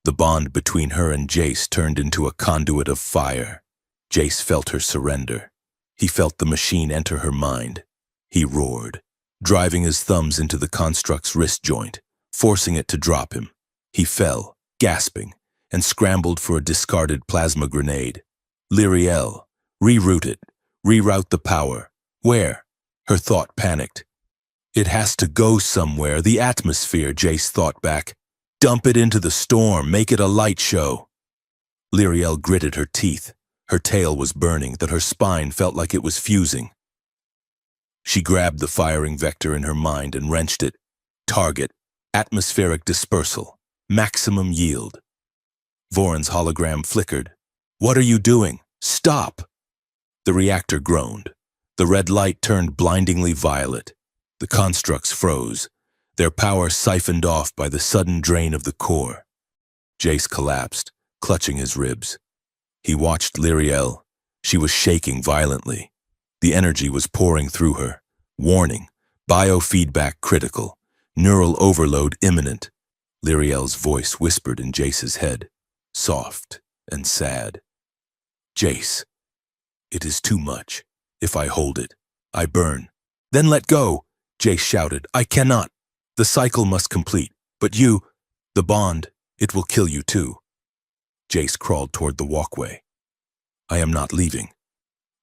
The bond between her and Jace turned into a conduit of fire. Jace felt her surrender. He felt the machine enter her mind. He roared, driving his thumbs into the construct's wrist joint, forcing it to drop him. He fell, gasping, and scrambled for a discarded plasma grenade. Lyriel, reroute it. Reroute the power. Where? Her thought panicked. "It has to go somewhere, the atmosphere," Jace thought back. "Dump it into the storm, make it a light show." Lyriel gritted her teeth. Her tail was burning, that her spine felt like it was fusing. She grabbed the firing vector in her mind and wrenched it. Target, atmospheric dispersal, maximum yield. Vorin's hologram flickered. "What are you doing? Stop!" The reactor groaned. The red light turned blindingly violet. The constructs froze, their power siphoned off by the sudden drain of the core. Jace collapsed, clutching his ribs. He watched Lyriel. She was shaking violently. The energy was pouring through her. Warning, biofeedback critical, neural overload imminent. Lyriel's voice whispered in Jace's head, soft and sad. "Jace, it is too much. If I hold it, I burn." "Then let go," Jace shouted. "I cannot. The cycle must complete. But you, the bond, it will kill you too." Jace crawled toward the walkway. "I am not leaving.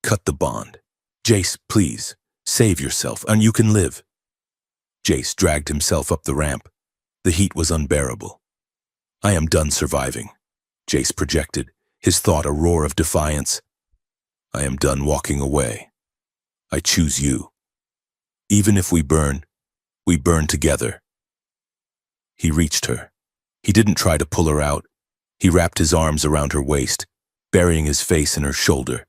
Cut the bond. Jace, please, save yourself, and you can live." Jace dragged himself up the ramp. The heat was unbearable. "I am done surviving," Jace projected, his thought a roar of defiance. "I am done walking away. I choose you. Even if we burn together." He reached her. He didn't try to pull her out. He wrapped his arms around her waist, burying his face in her shoulder.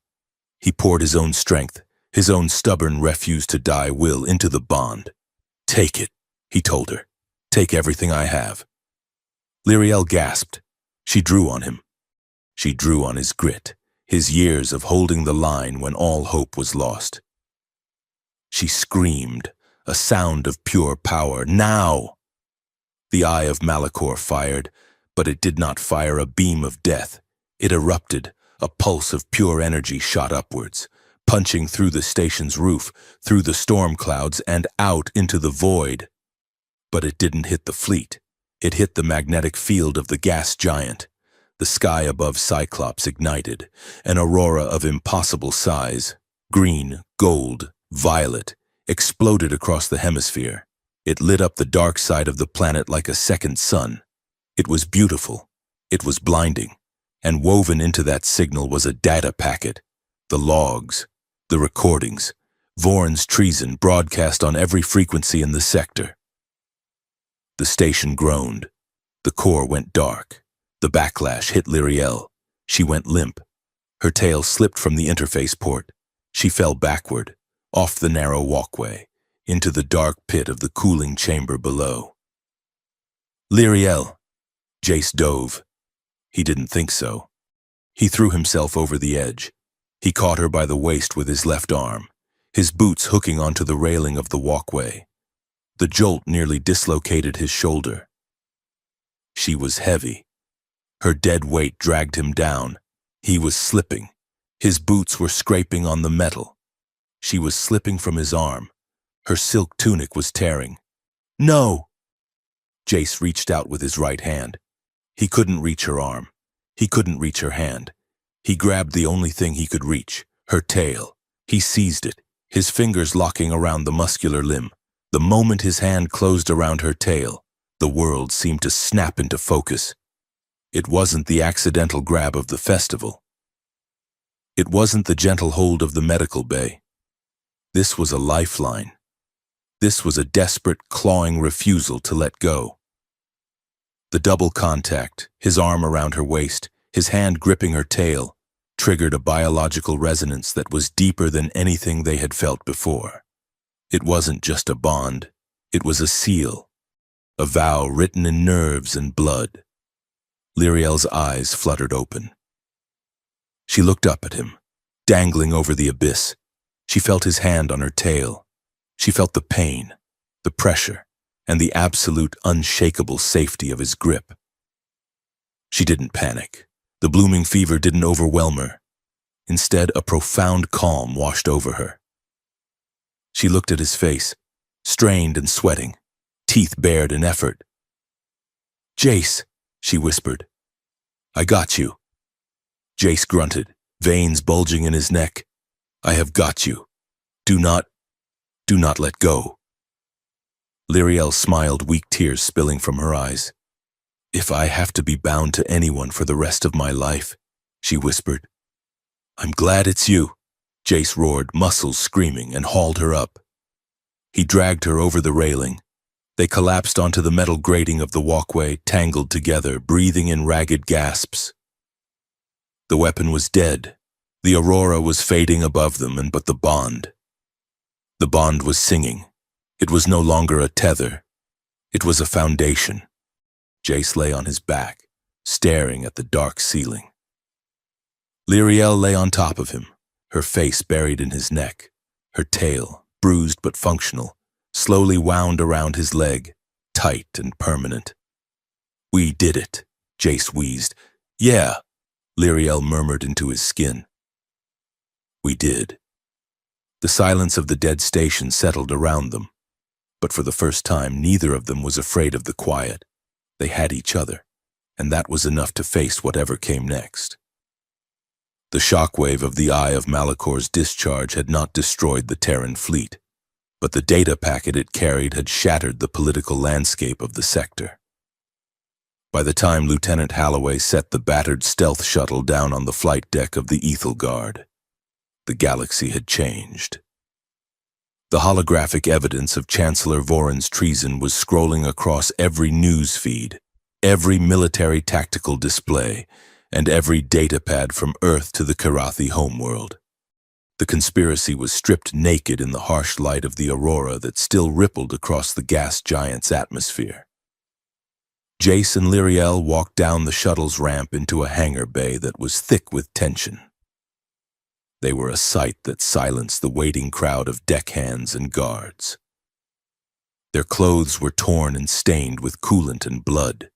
He poured his own strength, his own stubborn refuse-to-die will into the bond. "Take it," he told her. "Take everything I have." Lyriel gasped. She drew on him. She drew on his grit, his years of holding the line when all hope was lost. She screamed, a sound of pure power. "Now!" The eye of Malachor fired, but it did not fire a beam of death. It erupted, a pulse of pure energy shot upwards, punching through the station's roof, through the storm clouds, and out into the void. But it didn't hit the fleet. It hit the magnetic field of the gas giant. The sky above Cyclops ignited, an aurora of impossible size, green, gold, violet, exploded across the hemisphere. It lit up the dark side of the planet like a second sun. It was beautiful. It was blinding. And woven into that signal was a data packet. The logs, the recordings, Voron's treason broadcast on every frequency in the sector. The station groaned. The core went dark. The backlash hit Lyriel. She went limp. Her tail slipped from the interface port. She fell backward, off the narrow walkway, into the dark pit of the cooling chamber below. "Lyriel!" Jace dove. He didn't think so. He threw himself over the edge. He caught her by the waist with his left arm, his boots hooking onto the railing of the walkway. The jolt nearly dislocated his shoulder. She was heavy. Her dead weight dragged him down. He was slipping. His boots were scraping on the metal. She was slipping from his arm. Her silk tunic was tearing. "No!" Jace reached out with his right hand. He couldn't reach her arm. He couldn't reach her hand. He grabbed the only thing he could reach, her tail. He seized it, his fingers locking around the muscular limb. The moment his hand closed around her tail, the world seemed to snap into focus. It wasn't the accidental grab of the festival. It wasn't the gentle hold of the medical bay. This was a lifeline. This was a desperate, clawing refusal to let go. The double contact, his arm around her waist, his hand gripping her tail, triggered a biological resonance that was deeper than anything they had felt before. It wasn't just a bond. It was a seal, a vow written in nerves and blood. Lyriel's eyes fluttered open. She looked up at him, dangling over the abyss. She felt his hand on her tail. She felt the pain, the pressure, and the absolute, unshakable safety of his grip. She didn't panic. The blooming fever didn't overwhelm her. Instead, a profound calm washed over her. She looked at his face, strained and sweating, teeth bared in effort. "Jace," she whispered. "I got you." Jace grunted, veins bulging in his neck. "I have got you. Do not let go." Lyriel smiled, weak tears spilling from her eyes. "If I have to be bound to anyone for the rest of my life," she whispered. "I'm glad it's you," Jace roared, muscles screaming, and hauled her up. He dragged her over the railing. They collapsed onto the metal grating of the walkway, tangled together, breathing in ragged gasps. The weapon was dead. The aurora was fading above them, but the bond was singing. It was no longer a tether. It was a foundation. Jace lay on his back, staring at the dark ceiling. Lyriel lay on top of him, her face buried in his neck, her tail, bruised but functional, slowly wound around his leg, tight and permanent. "We did it," Jace wheezed. "Yeah," Lyriel murmured into his skin. "We did." The silence of the dead station settled around them, but for the first time, neither of them was afraid of the quiet. They had each other, and that was enough to face whatever came next. The shockwave of the eye of Malachor's discharge had not destroyed the Terran fleet, but the data packet it carried had shattered the political landscape of the sector. By the time Lieutenant Halloway set the battered stealth shuttle down on the flight deck of the Ethel Guard, the galaxy had changed. The holographic evidence of Chancellor Voron's treason was scrolling across every news feed, every military tactical display, and every datapad from Earth to the Karathi homeworld. The conspiracy was stripped naked in the harsh light of the aurora that still rippled across the gas giant's atmosphere. Jace and Lyriel walked down the shuttle's ramp into a hangar bay that was thick with tension. They were a sight that silenced the waiting crowd of deckhands and guards. Their clothes were torn and stained with coolant and blood.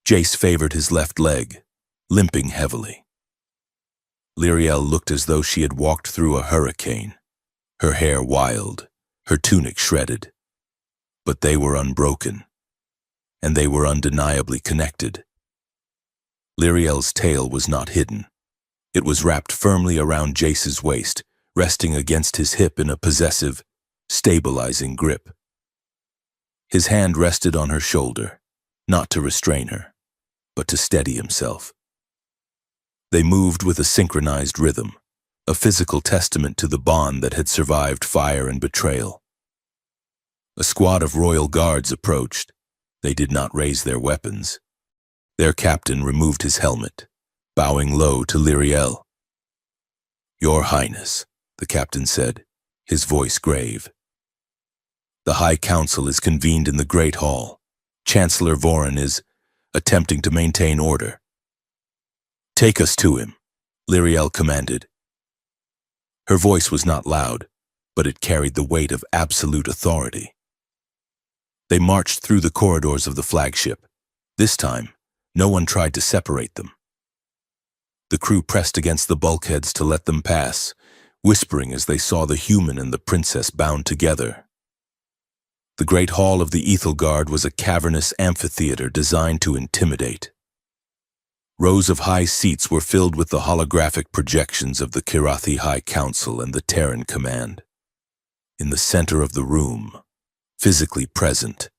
Jace favored his left leg, limping heavily. Lyriel looked as though she had walked through a hurricane, her hair wild, her tunic shredded. But they were unbroken, and they were undeniably connected. Lyriel's tail was not hidden. It was wrapped firmly around Jace's waist, resting against his hip in a possessive, stabilizing grip. His hand rested on her shoulder, not to restrain her, but to steady himself. They moved with a synchronized rhythm, a physical testament to the bond that had survived fire and betrayal. A squad of royal guards approached. They did not raise their weapons. Their captain removed his helmet, bowing low to Lyriel. "Your Highness," the captain said, his voice grave. "The High Council is convened in the Great Hall. Chancellor Voron is attempting to maintain order." "Take us to him," Lyriel commanded. Her voice was not loud, but it carried the weight of absolute authority. They marched through the corridors of the flagship. This time, no one tried to separate them. The crew pressed against the bulkheads to let them pass, whispering as they saw the human and the princess bound together. The Great Hall of the Ethel Guard was a cavernous amphitheater designed to intimidate. Rows of high seats were filled with the holographic projections of the Karathi High Council and the Terran Command. In the center of the room, physically present,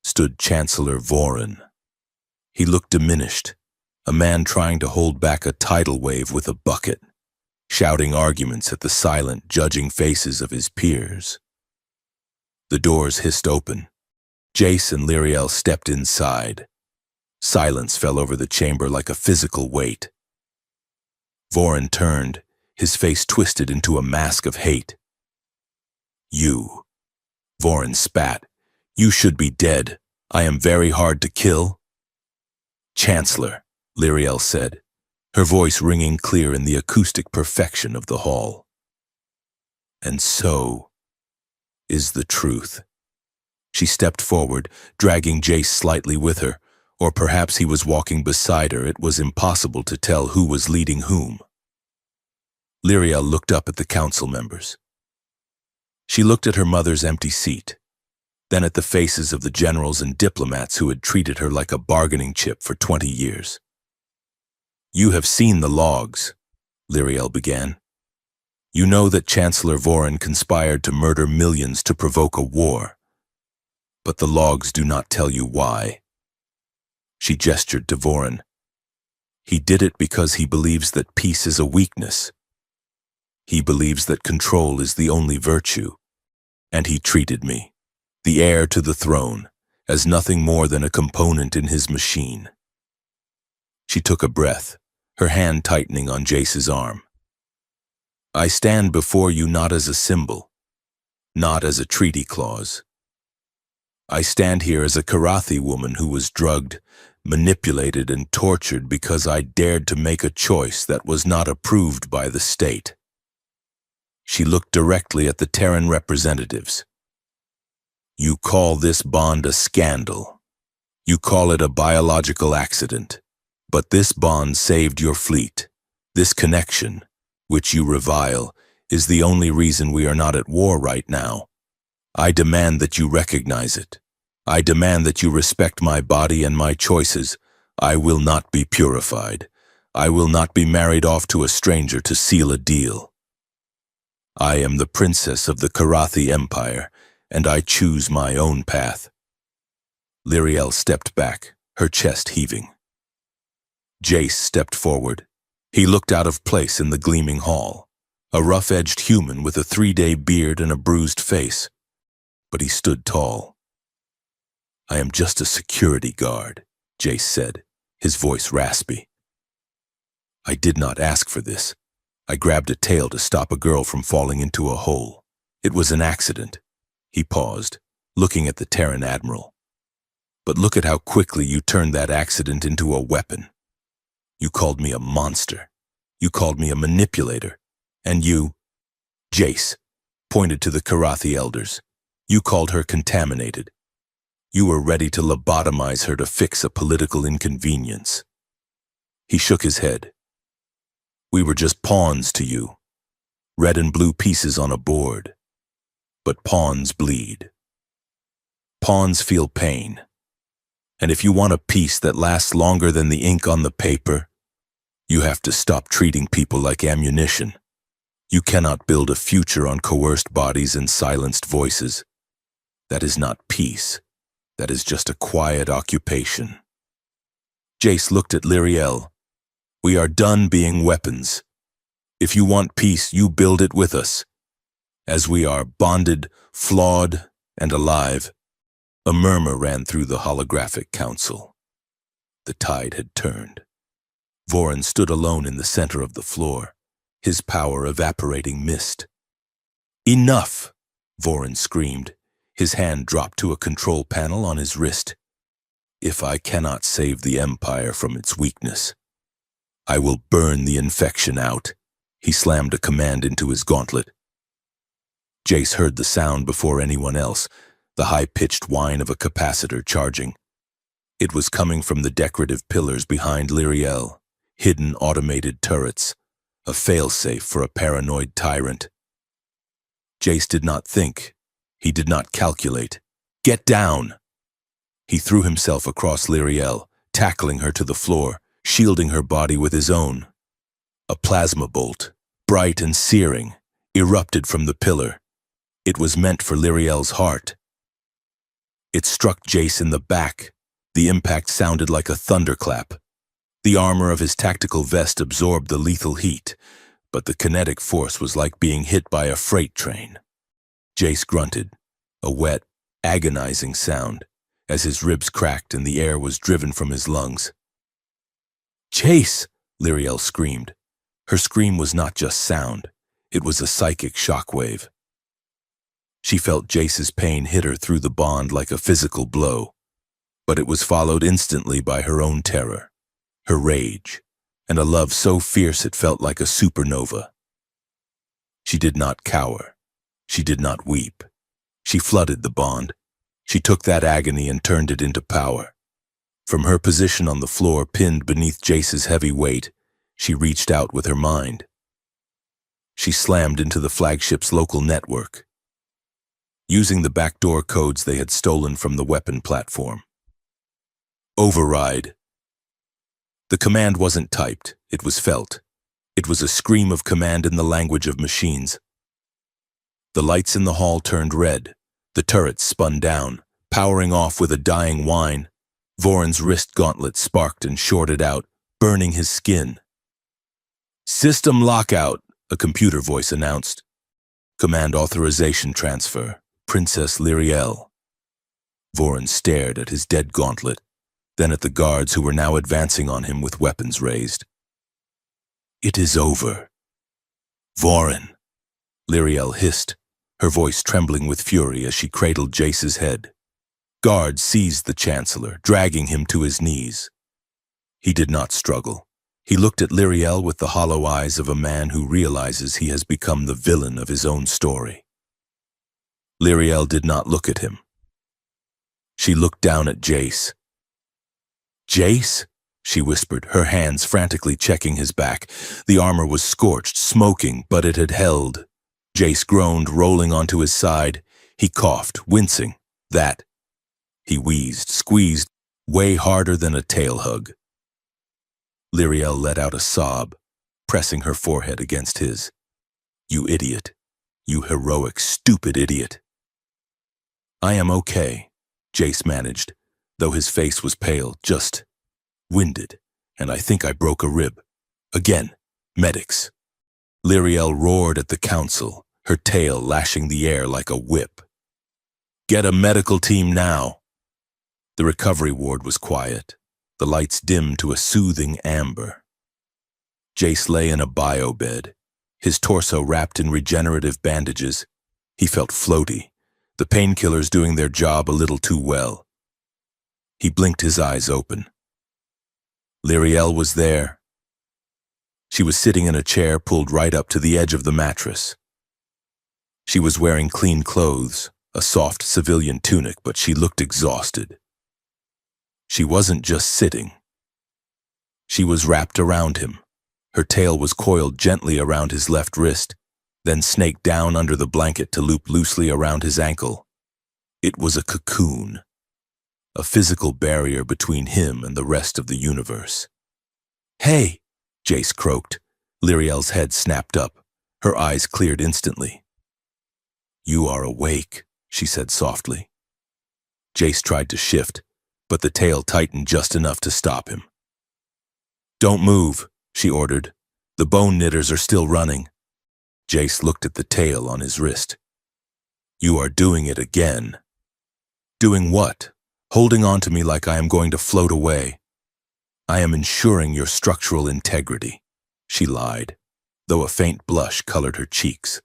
stood Chancellor Voron. He looked diminished, a man trying to hold back a tidal wave with a bucket, shouting arguments at the silent, judging faces of his peers. The doors hissed open. Jace and Lyriel stepped inside. Silence fell over the chamber like a physical weight. Voron turned, his face twisted into a mask of hate. "You," Voron spat, "you should be dead. I am very hard to kill." "Chancellor," Lyriel said, her voice ringing clear in the acoustic perfection of the hall. "And so is the truth." She stepped forward, dragging Jace slightly with her, or perhaps he was walking beside her. It was impossible to tell who was leading whom. Lyriel looked up at the council members. She looked at her mother's empty seat, then at the faces of the generals and diplomats who had treated her like a bargaining chip for 20 years. "You have seen the logs," Lyriel began. "You know that Chancellor Voron conspired to murder millions to provoke a war. But the logs do not tell you why." She gestured to Voron. "He did it because he believes that peace is a weakness. He believes that control is the only virtue. And he treated me, the heir to the throne, as nothing more than a component in his machine." She took a breath, her hand tightening on Jace's arm. "I stand before you not as a symbol, not as a treaty clause. I stand here as a Karathi woman who was drugged, manipulated, and tortured because I dared to make a choice that was not approved by the state." She looked directly at the Terran representatives. "You call this bond a scandal. You call it a biological accident. But this bond saved your fleet. This connection, which you revile, is the only reason we are not at war right now. I demand that you recognize it. I demand that you respect my body and my choices. I will not be purified. I will not be married off to a stranger to seal a deal. I am the princess of the Karathi Empire, and I choose my own path." Lyriel stepped back, her chest heaving. Jace stepped forward. He looked out of place in the gleaming hall, a rough-edged human with a 3-day beard and a bruised face. But he stood tall. I am just a security guard, Jace said, his voice raspy. I did not ask for this. I grabbed a tail to stop a girl from falling into a hole. It was an accident. He paused, looking at the Terran Admiral. But look at how quickly you turned that accident into a weapon. You called me a monster. You called me a manipulator. And you, Jace, pointed to the Karathi elders. You called her contaminated. You were ready to lobotomize her to fix a political inconvenience. He shook his head. We were just pawns to you. Red and blue pieces on a board. But pawns bleed. Pawns feel pain. And if you want a piece that lasts longer than the ink on the paper, you have to stop treating people like ammunition. You cannot build a future on coerced bodies and silenced voices. That is not peace. That is just a quiet occupation. Jace looked at Lyriel. We are done being weapons. If you want peace, you build it with us. As we are bonded, flawed, and alive. A murmur ran through the holographic council. The tide had turned. Vorin stood alone in the center of the floor, his power evaporating mist. Enough! Vorin screamed. His hand dropped to a control panel on his wrist. If I cannot save the Empire from its weakness, I will burn the infection out. He slammed a command into his gauntlet. Jace heard the sound before anyone else, the high-pitched whine of a capacitor charging. It was coming from the decorative pillars behind Lyriel, hidden automated turrets, a failsafe for a paranoid tyrant. Jace did not think. He did not calculate. Get down! He threw himself across Lyriel, tackling her to the floor, shielding her body with his own. A plasma bolt, bright and searing, erupted from the pillar. It was meant for Lyriel's heart. It struck Jace in the back. The impact sounded like a thunderclap. The armor of his tactical vest absorbed the lethal heat, but the kinetic force was like being hit by a freight train. Jace grunted, a wet, agonizing sound, as his ribs cracked and the air was driven from his lungs. Jace! Lyriel screamed. Her scream was not just sound, it was a psychic shockwave. She felt Jace's pain hit her through the bond like a physical blow, but it was followed instantly by her own terror, her rage, and a love so fierce it felt like a supernova. She did not cower. She did not weep. She flooded the bond. She took that agony and turned it into power. From her position on the floor, pinned beneath Jace's heavy weight, she reached out with her mind. She slammed into the flagship's local network, using the backdoor codes they had stolen from the weapon platform. Override. The command wasn't typed, it was felt. It was a scream of command in the language of machines. The lights in the hall turned red. The turrets spun down, powering off with a dying whine. Vorin's wrist gauntlet sparked and shorted out, burning his skin. System lockout, a computer voice announced. Command authorization transfer, Princess Lyriel. Vorin stared at his dead gauntlet, then at the guards who were now advancing on him with weapons raised. It is over. Vorin, Lyriel hissed, her voice trembling with fury as she cradled Jace's head. Guards seized the Chancellor, dragging him to his knees. He did not struggle. He looked at Lyriel with the hollow eyes of a man who realizes he has become the villain of his own story. Lyriel did not look at him. She looked down at Jace. Jace? She whispered, her hands frantically checking his back. The armor was scorched, smoking, but it had held. Jace groaned, rolling onto his side. He coughed, wincing. That. He wheezed, squeezed, way harder than a tail hug. Lyriel let out a sob, pressing her forehead against his. You idiot. You heroic, stupid idiot. I am okay, Jace managed, though his face was pale, just winded, and I think I broke a rib. Again, medics. Lyriel roared at the council, her tail lashing the air like a whip. Get a medical team now. The recovery ward was quiet, the lights dimmed to a soothing amber. Jace lay in a bio bed, his torso wrapped in regenerative bandages. He felt floaty, the painkillers doing their job a little too well. He blinked his eyes open. Lyriel was there. She was sitting in a chair pulled right up to the edge of the mattress. She was wearing clean clothes, a soft civilian tunic, but she looked exhausted. She wasn't just sitting. She was wrapped around him. Her tail was coiled gently around his left wrist, then snaked down under the blanket to loop loosely around his ankle. It was a cocoon, a physical barrier between him and the rest of the universe. "Hey!" Jace croaked. Lyriel's head snapped up. Her eyes cleared instantly. "You are awake," she said softly. Jace tried to shift, but the tail tightened just enough to stop him. "Don't move," she ordered. "The bone knitters are still running." Jace looked at the tail on his wrist. "You are doing it again." "Doing what?" "Holding on to me like I am going to float away." "I am ensuring your structural integrity," she lied, though a faint blush colored her cheeks.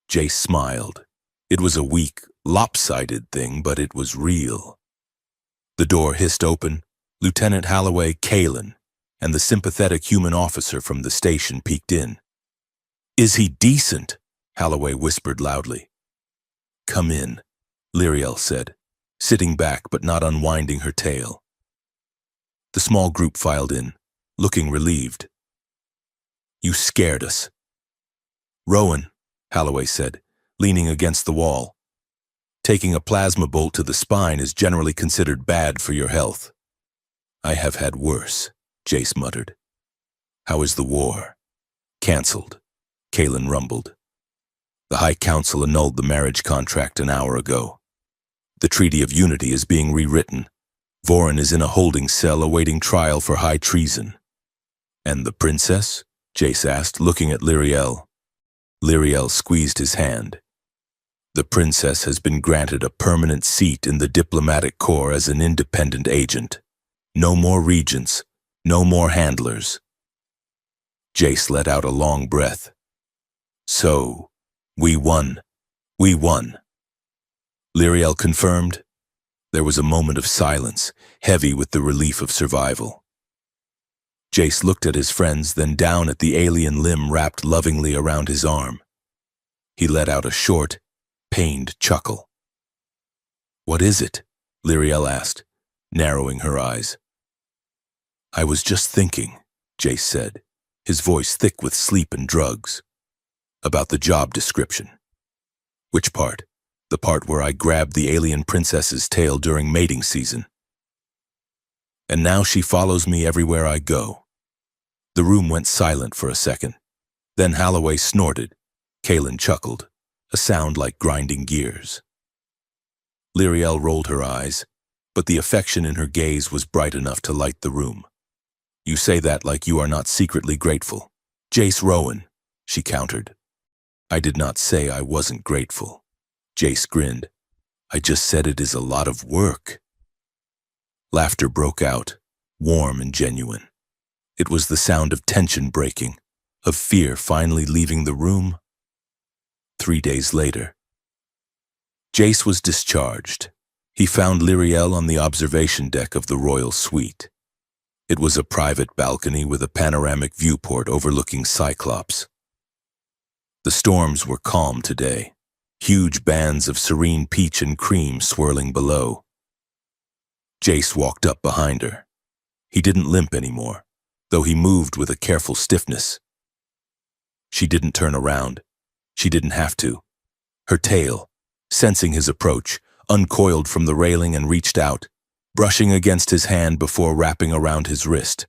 Jace smiled. It was a weak, lopsided thing, but it was real. The door hissed open. Lieutenant Holloway, Kalen, and the sympathetic human officer from the station peeked in. "Is he decent?" Holloway whispered loudly. "Come in," Lyriel said, sitting back but not unwinding her tail. The small group filed in, looking relieved. "You scared us." "Rowan," Holloway said, leaning against the wall. "Taking a plasma bolt to the spine is generally considered bad for your health." "I have had worse," Jace muttered. "How is the war?" "Cancelled," Kalen rumbled. "The High Council annulled the marriage contract an hour ago. The Treaty of Unity is being rewritten. Vorin is in a holding cell awaiting trial for high treason." "And the princess?" Jace asked, looking at Lyriel. Lyriel squeezed his hand. "The princess has been granted a permanent seat in the diplomatic corps as an independent agent. No more regents, no more handlers." Jace let out a long breath. "So, we won. We won." Lyriel confirmed. There was a moment of silence, heavy with the relief of survival. Jace looked at his friends, then down at the alien limb wrapped lovingly around his arm. He let out a short, pained chuckle. "What is it?" Lyriel asked, narrowing her eyes. "I was just thinking," Jace said, his voice thick with sleep and drugs. "About the job description." "Which part?" "The part where I grabbed the alien princess's tail during mating season. And now she follows me everywhere I go." The room went silent for a second. Then Holloway snorted. Kalen chuckled, a sound like grinding gears. Lyriel rolled her eyes, but the affection in her gaze was bright enough to light the room. "You say that like you are not secretly grateful." "Jace Rowan," she countered. "I did not say I wasn't grateful." Jace grinned. "I just said it is a lot of work." Laughter broke out, warm and genuine. It was the sound of tension breaking, of fear finally leaving the room. 3 days later. Jace was discharged. He found Lyriel on the observation deck of the royal suite. It was a private balcony with a panoramic viewport overlooking Cyclops. The storms were calm today, huge bands of serene peach and cream swirling below. Jace walked up behind her. He didn't limp anymore, though he moved with a careful stiffness. She didn't turn around. She didn't have to. Her tail, sensing his approach, uncoiled from the railing and reached out, brushing against his hand before wrapping around his wrist.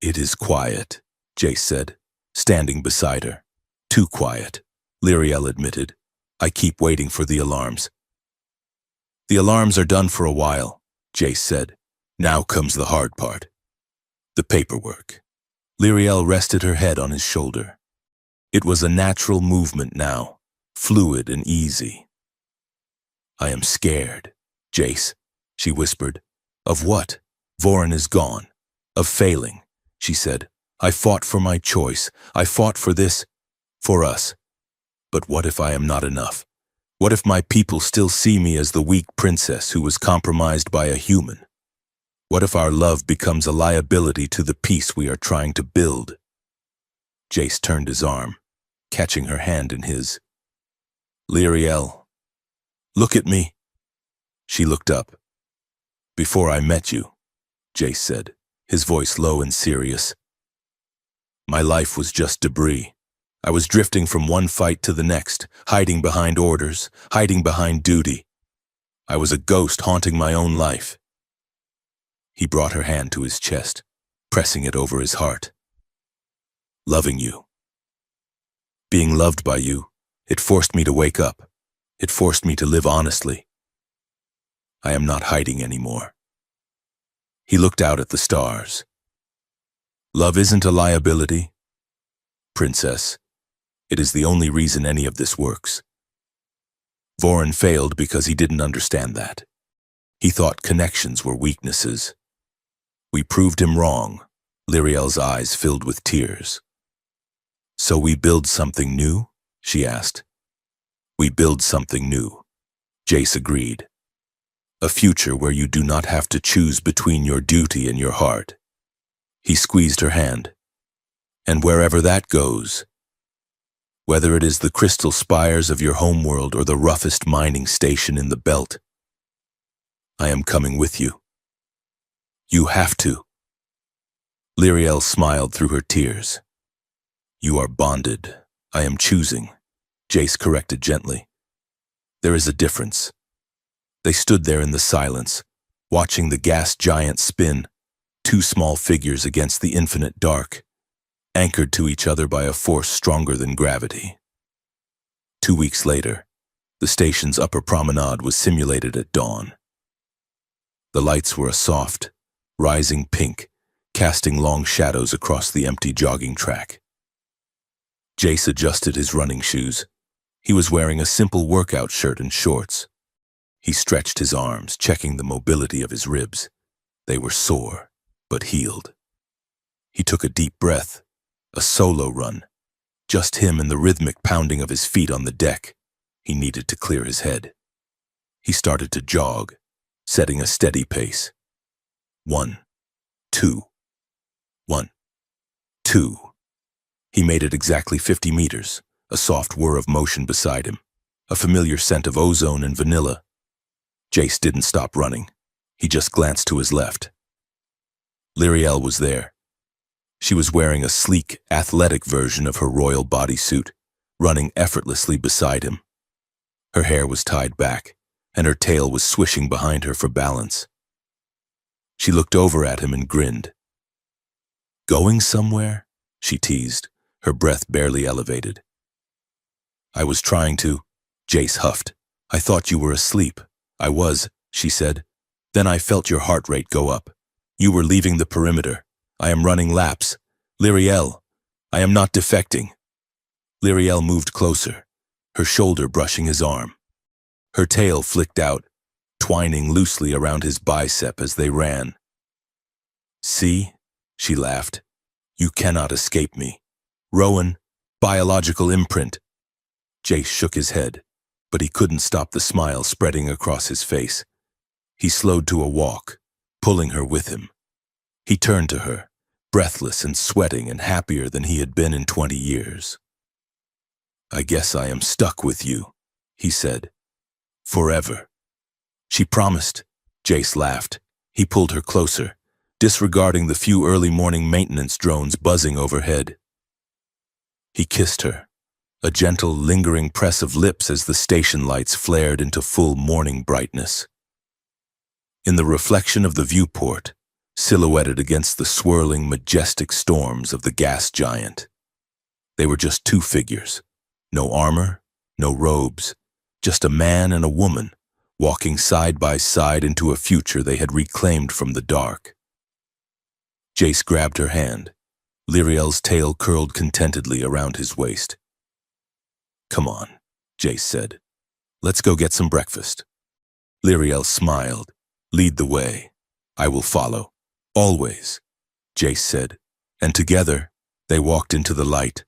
"It is quiet," Jace said, standing beside her. "Too quiet," Lyriel admitted. "I keep waiting for the alarms." "The alarms are done for a while," Jace said. "Now comes the hard part. The paperwork." Lyriel rested her head on his shoulder. It was a natural movement now, fluid and easy. "I am scared," Jace, she whispered. Of what? Vorin is gone. Of failing, she said. I fought for my choice. I fought for this, for us. But what if I am not enough? What if my people still see me as the weak princess who was compromised by a human? What if our love becomes a liability to the peace we are trying to build? Jace turned his arm, catching her hand in his. Lyriel, look at me. She looked up. Before I met you, Jace said, his voice low and serious. My life was just debris. I was drifting from one fight to the next, hiding behind orders, hiding behind duty. I was a ghost haunting my own life. He brought her hand to his chest, pressing it over his heart. Loving you. Being loved by you, it forced me to wake up. It forced me to live honestly. I am not hiding anymore. He looked out at the stars. Love isn't a liability, princess. It is the only reason any of this works. Vorin failed because he didn't understand that. He thought connections were weaknesses. We proved him wrong. Lyriel's eyes filled with tears. So we build something new? She asked. We build something new. Jace agreed. A future where you do not have to choose between your duty and your heart. He squeezed her hand. And wherever that goes, whether it is the crystal spires of your homeworld or the roughest mining station in the belt, I am coming with you. You have to. Lyriel smiled through her tears. You are bonded. I am choosing, Jace corrected gently. There is a difference. They stood there in the silence, watching the gas giant spin, two small figures against the infinite dark, anchored to each other by a force stronger than gravity. 2 weeks later, the station's upper promenade was simulated at dawn. The lights were a soft, rising pink, casting long shadows across the empty jogging track. Jace adjusted his running shoes. He was wearing a simple workout shirt and shorts. He stretched his arms, checking the mobility of his ribs. They were sore, but healed. He took a deep breath, a solo run, just him and the rhythmic pounding of his feet on the deck. He needed to clear his head. He started to jog, setting a steady pace. 1, 2, 1, 2. He made it exactly 50 meters, a soft whir of motion beside him, a familiar scent of ozone and vanilla. Jace didn't stop running. He just glanced to his left. Lyriel was there. She was wearing a sleek, athletic version of her royal bodysuit, running effortlessly beside him. Her hair was tied back, and her tail was swishing behind her for balance. She looked over at him and grinned. Going somewhere? She teased, her breath barely elevated. I was trying to, Jace huffed. I thought you were asleep. I was, she said. Then I felt your heart rate go up. You were leaving the perimeter. I am running laps. Lyriel, I am not defecting. Lyriel moved closer, her shoulder brushing his arm. Her tail flicked out, twining loosely around his bicep as they ran. See, she laughed. You cannot escape me. Rowan, biological imprint. Jace shook his head, but he couldn't stop the smile spreading across his face. He slowed to a walk, pulling her with him. He turned to her, breathless and sweating and happier than he had been in 20 years. I guess I am stuck with you, he said. Forever. She promised. Jace laughed. He pulled her closer, disregarding the few early morning maintenance drones buzzing overhead. He kissed her, a gentle, lingering press of lips as the station lights flared into full morning brightness. In the reflection of the viewport, silhouetted against the swirling, majestic storms of the gas giant, they were just two figures. No armor, no robes, just a man and a woman, walking side by side into a future they had reclaimed from the dark. Jace grabbed her hand. Lyriel's tail curled contentedly around his waist. Come on, Jace said. Let's go get some breakfast. Lyriel smiled. Lead the way. I will follow. Always, Jace said, and together they walked into the light.